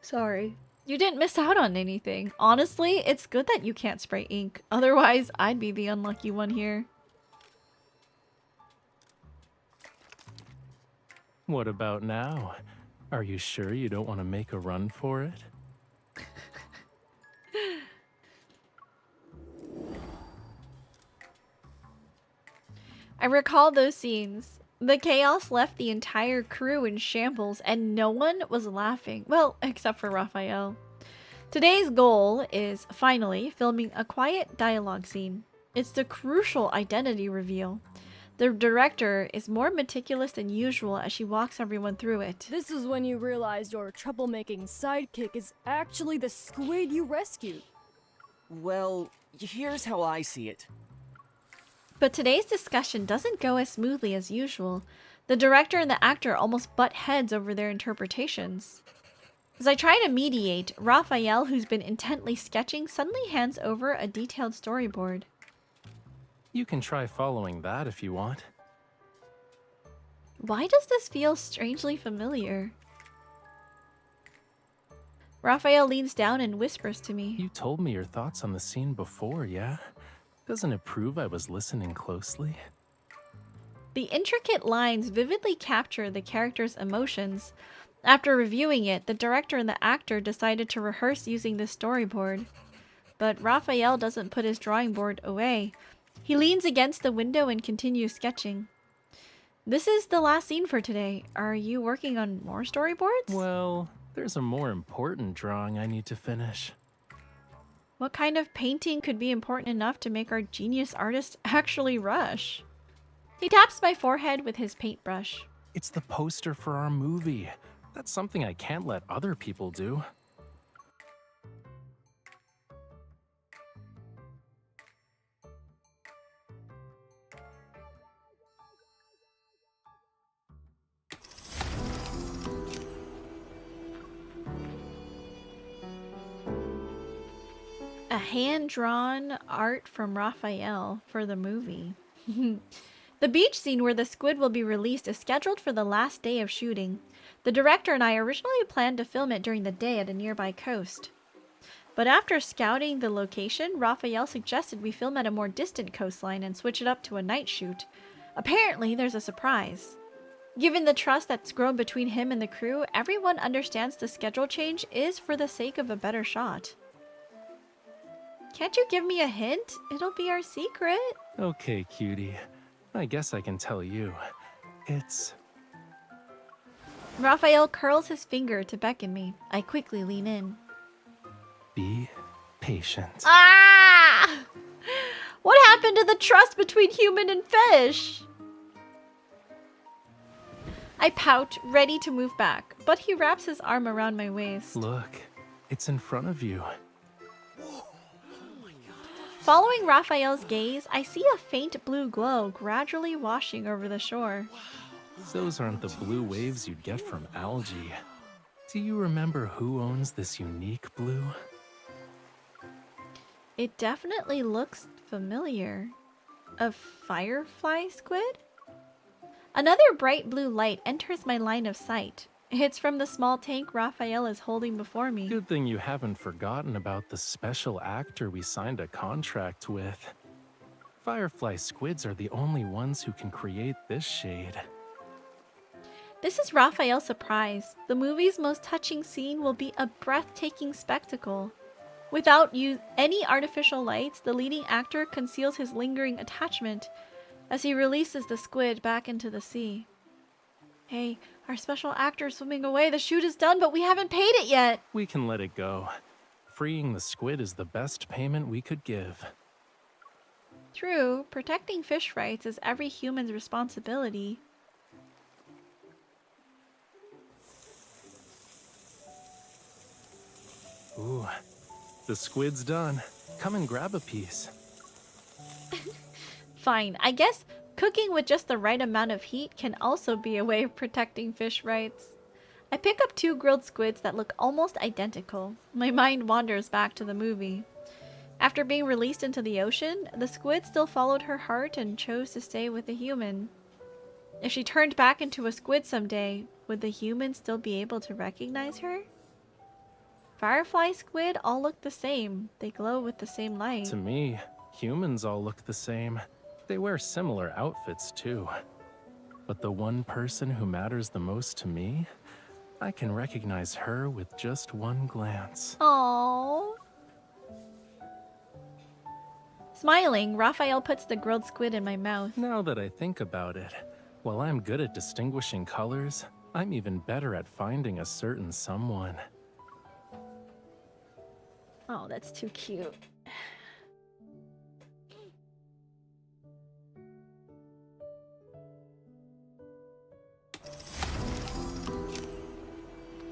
Sorry. You didn't miss out on anything. Honestly, it's good that you can't spray ink. Otherwise, I'd be the unlucky one here. What about now? Are you sure you don't want to make a run for it? I recall those scenes. The chaos left the entire crew in shambles and no one was laughing. Well, except for Raphael. Today's goal is, finally, filming a quiet dialogue scene. It's the crucial identity reveal. The director is more meticulous than usual as she walks everyone through it. This is when you realize your troublemaking sidekick is actually the squid you rescued. Well, here's how I see it. But today's discussion doesn't go as smoothly as usual. The director and the actor almost butt heads over their interpretations. As I try to mediate, Raphael, who's been intently sketching, suddenly hands over a detailed storyboard. You can try following that if you want. Why does this feel strangely familiar? Raphael leans down and whispers to me. You told me your thoughts on the scene before, yeah? Doesn't it prove I was listening closely? The intricate lines vividly capture the character's emotions. After reviewing it, the director and the actor decided to rehearse using this storyboard. But Raphael doesn't put his drawing board away. He leans against the window and continues sketching. This is the last scene for today. Are you working on more storyboards? Well, there's a more important drawing I need to finish. What kind of painting could be important enough to make our genius artist actually rush? He taps my forehead with his paintbrush. It's the poster for our movie. That's something I can't let other people do. A hand-drawn art from Raphael for the movie. The beach scene where the squid will be released is scheduled for the last day of shooting. The director and I originally planned to film it during the day at a nearby coast. But after scouting the location, Raphael suggested we film at a more distant coastline and switch it up to a night shoot. Apparently, there's a surprise. Given the trust that's grown between him and the crew, everyone understands the schedule change is for the sake of a better shot. Can't you give me a hint? It'll be our secret. Okay, cutie. I guess I can tell you. It's... Raphael curls his finger to beckon me. I quickly lean in. Be patient. Ah! What happened to the trust between human and fish? I pout, ready to move back, but he wraps his arm around my waist. Look, it's in front of you. Following Raphael's gaze, I see a faint blue glow gradually washing over the shore. Those aren't the blue waves you'd get from algae. Do you remember who owns this unique blue? It definitely looks familiar. A firefly squid? Another bright blue light enters my line of sight. It's from the small tank Raphael is holding before me. Good thing you haven't forgotten about the special actor we signed a contract with. Firefly squids are the only ones who can create this shade. This is Raphael's surprise. The movie's most touching scene will be a breathtaking spectacle. Without any artificial lights, the leading actor conceals his lingering attachment as he releases the squid back into the sea. Hey, our special actor is swimming away. The shoot is done, but we haven't paid it yet. We can let it go. Freeing the squid is the best payment we could give. True, protecting fish rights is every human's responsibility. Ooh, the squid's done. Come and grab a piece. Fine, I guess cooking with just the right amount of heat can also be a way of protecting fish rights. I pick up 2 grilled squids that look almost identical. My mind wanders back to the movie. After being released into the ocean, the squid still followed her heart and chose to stay with the human. If she turned back into a squid someday, would the human still be able to recognize her? Firefly squid all look the same. They glow with the same light. To me, humans all look the same. They wear similar outfits too. But the one person who matters the most to me, I can recognize her with just one glance. Aww. Smiling, Raphael puts the grilled squid in my mouth. Now that I think about it, while I'm good at distinguishing colors, I'm even better at finding a certain someone. Oh, that's too cute.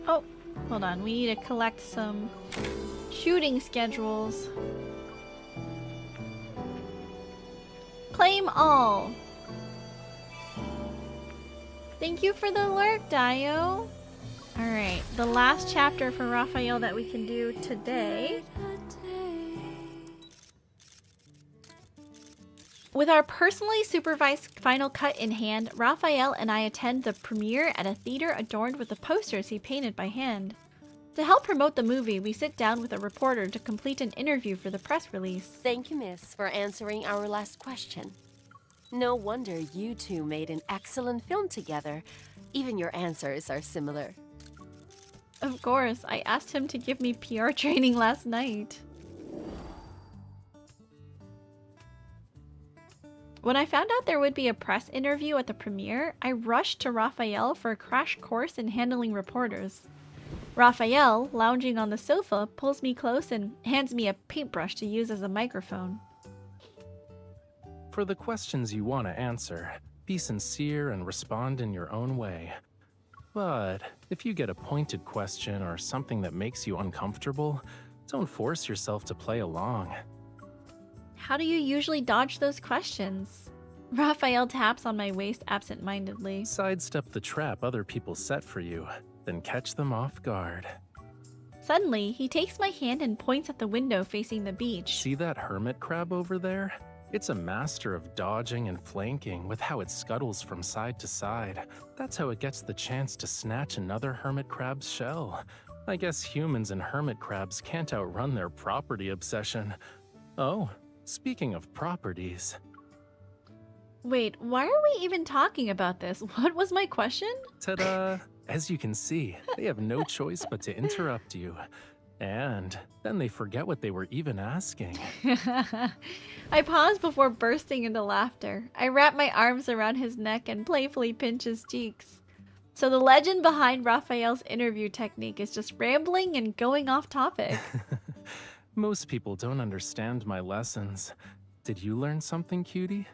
Oh, hold on. We need to collect some shooting schedules. Claim all. Thank you for the lurk, Dio. Alright, the last chapter for Raphael that we can do today. With our personally supervised final cut in hand, Raphael and I attend the premiere at a theater adorned with the posters he painted by hand. To help promote the movie, we sit down with a reporter to complete an interview for the press release. Thank you, miss, for answering our last question. No wonder you two made an excellent film together. Even your answers are similar. Of course, I asked him to give me PR training last night. When I found out there would be a press interview at the premiere, I rushed to Raphael for a crash course in handling reporters. Raphael, lounging on the sofa, pulls me close and hands me a paintbrush to use as a microphone. For the questions you want to answer, be sincere and respond in your own way. But if you get a pointed question or something that makes you uncomfortable, don't force yourself to play along. How do you usually dodge those questions? Raphael taps on my waist absent-mindedly. Sidestep the trap other people set for you, then catch them off guard. Suddenly, he takes my hand and points at the window facing the beach. See that hermit crab over there? It's a master of dodging and flanking with how it scuttles from side to side. That's how it gets the chance to snatch another hermit crab's shell. I guess humans and hermit crabs can't outrun their property obsession. Oh, speaking of properties. Wait, why are we even talking about this? What was my question? Ta-da! As you can see, they have no choice but to interrupt you. And then they forget what they were even asking. I pause before bursting into laughter. I wrap my arms around his neck and playfully pinch his cheeks. So the legend behind Raphael's interview technique is just rambling and going off topic. Most people don't understand my lessons. Did you learn something, cutie?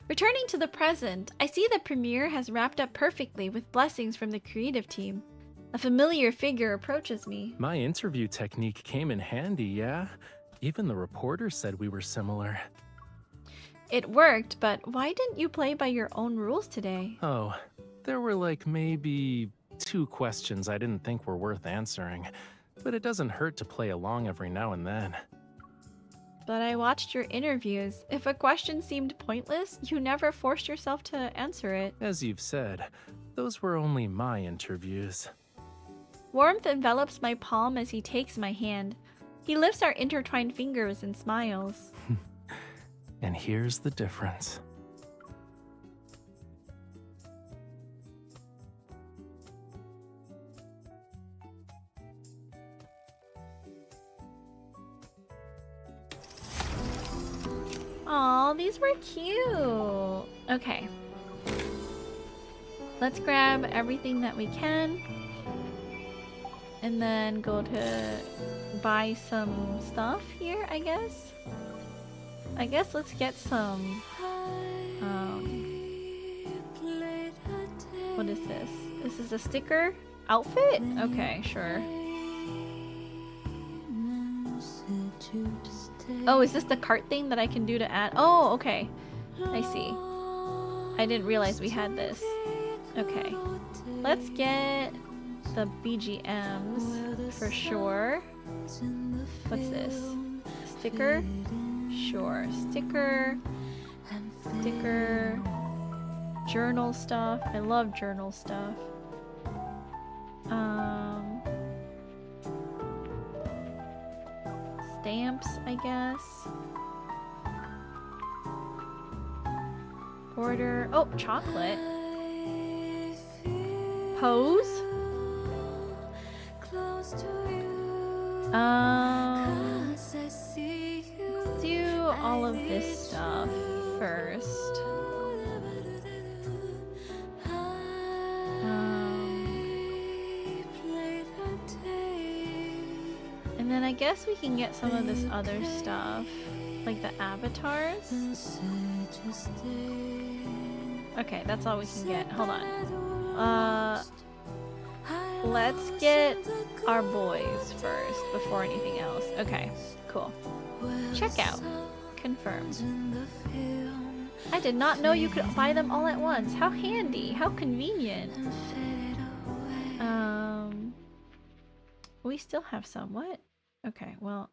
Returning to the present, I see the premiere has wrapped up perfectly with blessings from the creative team. A familiar figure approaches me. My interview technique came in handy, yeah? Even the reporter said we were similar. It worked, but why didn't you play by your own rules today? Oh, there were like maybe 2 questions I didn't think were worth answering. But it doesn't hurt to play along every now and then. But I watched your interviews. If a question seemed pointless, you never forced yourself to answer it. As you've said, those were only my interviews. Warmth envelops my palm as he takes my hand. He lifts our intertwined fingers and smiles. And here's the difference. Aw, these were cute. Okay. Let's grab everything that we can. And then go to buy some stuff here, I guess. Let's get some... what is this? This is a sticker outfit? Okay, sure. Oh, is this the cart thing that I can do to add? Oh, okay. I see. I didn't realize we had this. Okay. Let's get the BGMs for sure. What's this? Sticker? Sure. Sticker. Sticker. Journal stuff. I love journal stuff. Stamps, I guess. Order. Oh, chocolate. Pose. Let's do all of this stuff first. And then I guess we can get some of this other stuff, like the avatars. Okay, that's all we can get. Hold on. Let's get our boys first before anything else. Okay, cool. Check out. Confirmed. I did not know you could buy them all at once. How handy. How convenient. We still have some. What? Okay, well,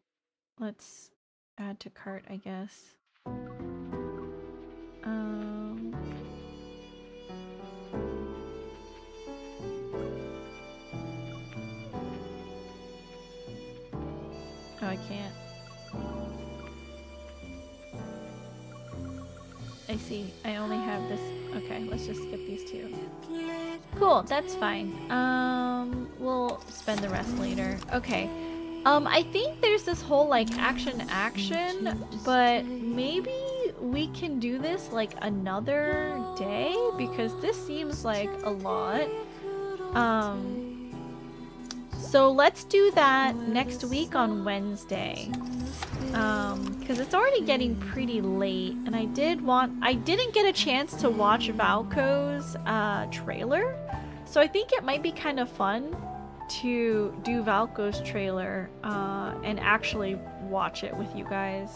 let's add to cart, I guess. No, I can't. I see. I only have this. Okay, let's just skip these two. Cool, that's fine. We'll spend the rest later. Okay. I think there's this whole like action, but maybe we can do this like another day because this seems like a lot. So let's do that next week on Wednesday. Because it's already getting pretty late, and I didn't get a chance to watch Valko's trailer, so I think it might be kind of fun to do Valko's trailer and actually watch it with you guys.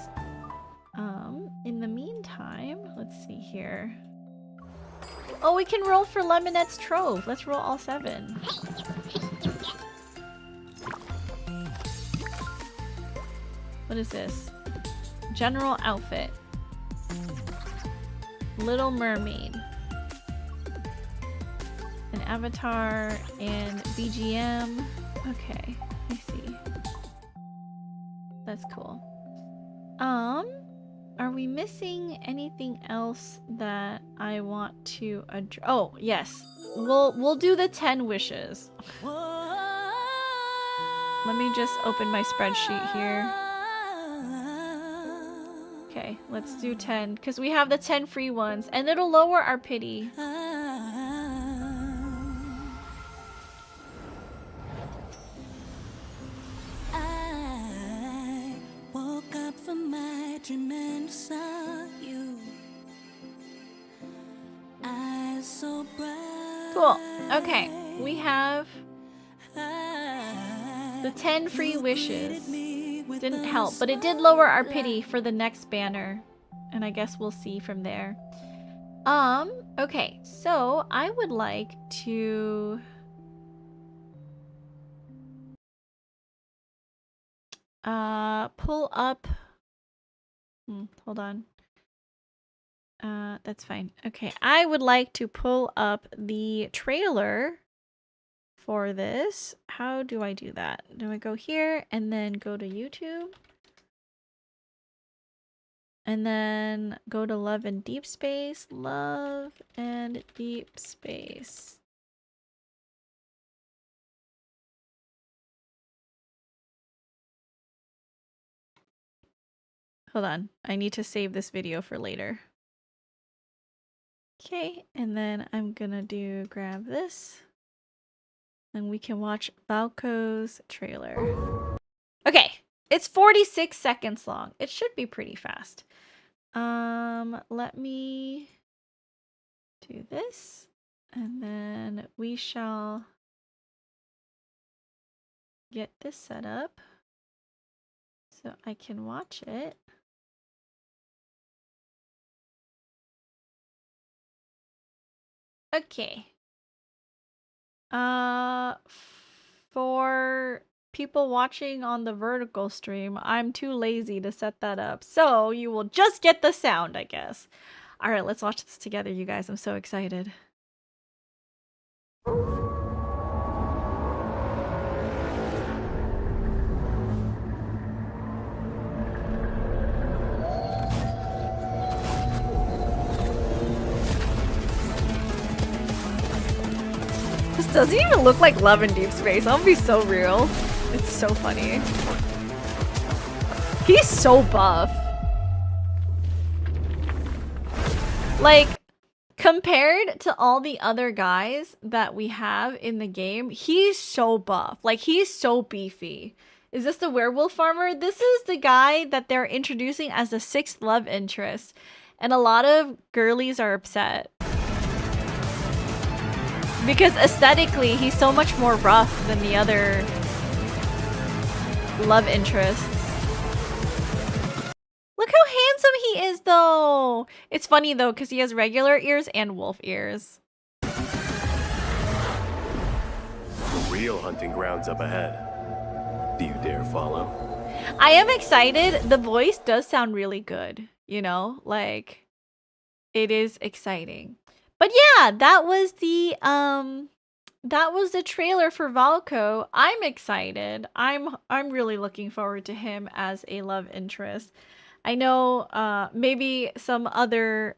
In the meantime, let's see here. Oh, we can roll for Lemonette's Trove. Let's roll all 7. What is this? General outfit. Little Mermaid. An avatar and BGM. Okay, I see. That's cool. Are we missing anything else that I want to address? Oh, yes. We'll do the 10 wishes. Let me just open my spreadsheet here. Okay, let's do 10 because we have the 10 free ones and it'll lower our pity. I woke up from my dream and saw you. Eyes so bright. Cool. Okay, we have the 10 free wishes. Didn't help, but it did lower our pity for the next banner. And I guess we'll see from there. Okay, so I would like to pull up hold on. That's fine. Okay, I would like to pull up the trailer for this. How do I do that? Do I go here and then go to YouTube? And then go to Love and Deep Space. Love and Deep Space. Hold on. I need to save this video for later. Okay, and then I'm gonna grab this. And we can watch Valko's trailer. Okay, it's 46 seconds long. It should be pretty fast. Let me do this, and then we shall get this set up so I can watch it. Okay. For people watching on the vertical stream, I'm too lazy to set that up. So you will just get the sound, I guess. All right, let's watch this together, you guys. I'm so excited. This doesn't even look like Love in Deep Space. I'll be so real. It's so funny. He's so buff. Like, compared to all the other guys that we have in the game, he's so buff. Like, he's so beefy. Is this the werewolf farmer? This is the guy that they're introducing as the 6th love interest. And a lot of girlies are upset. Because aesthetically, he's so much more rough than the other love interests. Look how handsome he is, though. It's funny, though, because he has regular ears and wolf ears. The real hunting grounds up ahead. Do you dare follow? I am excited. The voice does sound really good. You know, like, it is exciting. But yeah, that was the that was the trailer for Valko. I'm excited. I'm really looking forward to him as a love interest. I know maybe some other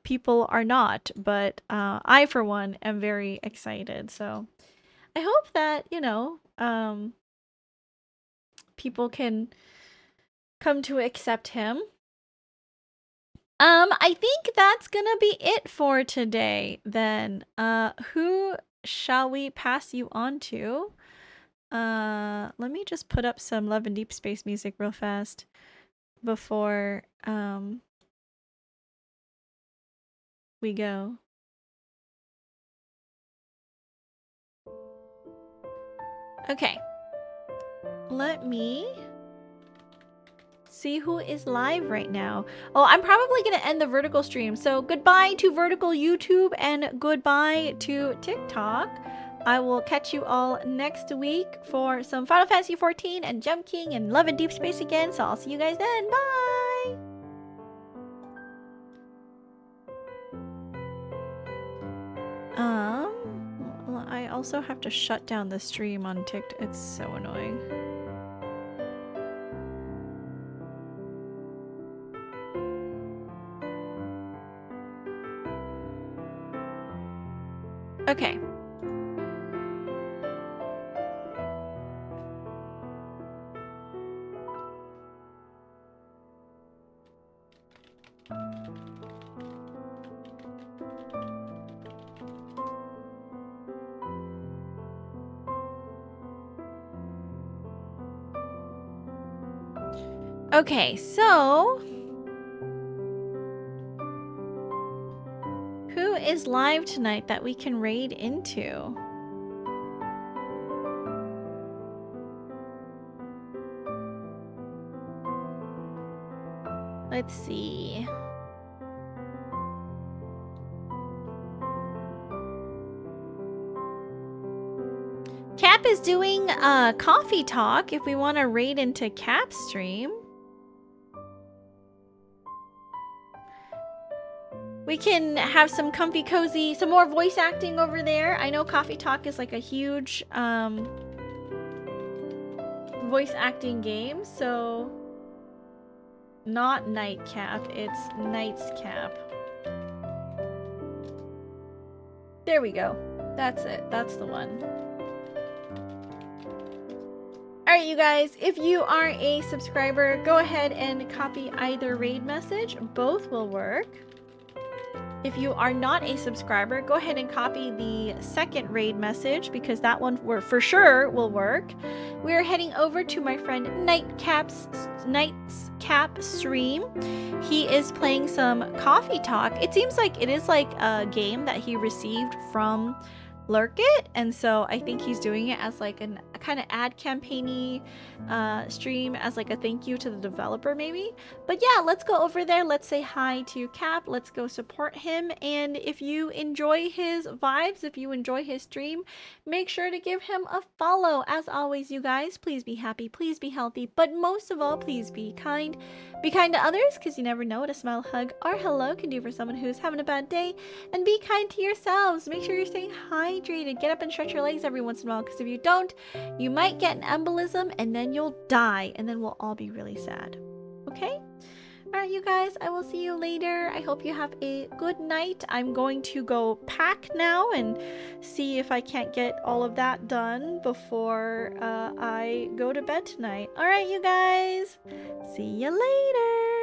people are not, but I for one am very excited. So I hope that, you know, people can come to accept him. I think that's gonna be it for today then. Who shall we pass you on to? Let me just put up some Love and Deep Space music real fast before we go. Okay. Let me see who is live right now. Oh, I'm probably going to end the Vertical stream. So goodbye to Vertical YouTube and goodbye to TikTok. I will catch you all next week for some Final Fantasy XIV and Jump King and Love and Deep Space again. So I'll see you guys then. Bye! I also have to shut down the stream on TikTok. It's so annoying. Okay. Okay, so who is live tonight that we can raid into? Let's see. Cap is doing coffee talk if we want to raid into Cap's stream. We can have some comfy cozy, some more voice acting over there. I know Coffee Talk is like a huge voice acting game, so not Nightcap, it's Night's Cap. There we go. That's it. That's the one. Alright, you guys, if you are a subscriber, go ahead and copy either raid message. Both will work. If you are not a subscriber, go ahead and copy the second raid message because that one for sure will work. We are heading over to my friend Night's Cap stream. He is playing some Coffee Talk. It seems like it is like a game that he received from Lurk It, and so I think he's doing it as like a kind of ad campaigny stream as like a thank you to the developer maybe. But yeah, let's go over there, let's say hi to Cap, let's go support him, and if you enjoy his vibes, if you enjoy his stream, make sure to give him a follow. As always, you guys, please be happy, please be healthy, but most of all, please be kind. Be kind to others, because you never know what a smile, hug, or hello can do for someone who's having a bad day. And be kind to yourselves. Make sure you're staying hydrated. Get up and stretch your legs every once in a while, because if you don't, you might get an embolism, and then you'll die, and then we'll all be really sad. Okay? Alright, you guys, I will see you later. I hope you have a good night. I'm going to go pack now and see if I can't get all of that done before I go to bed tonight. Alright, you guys. See you later.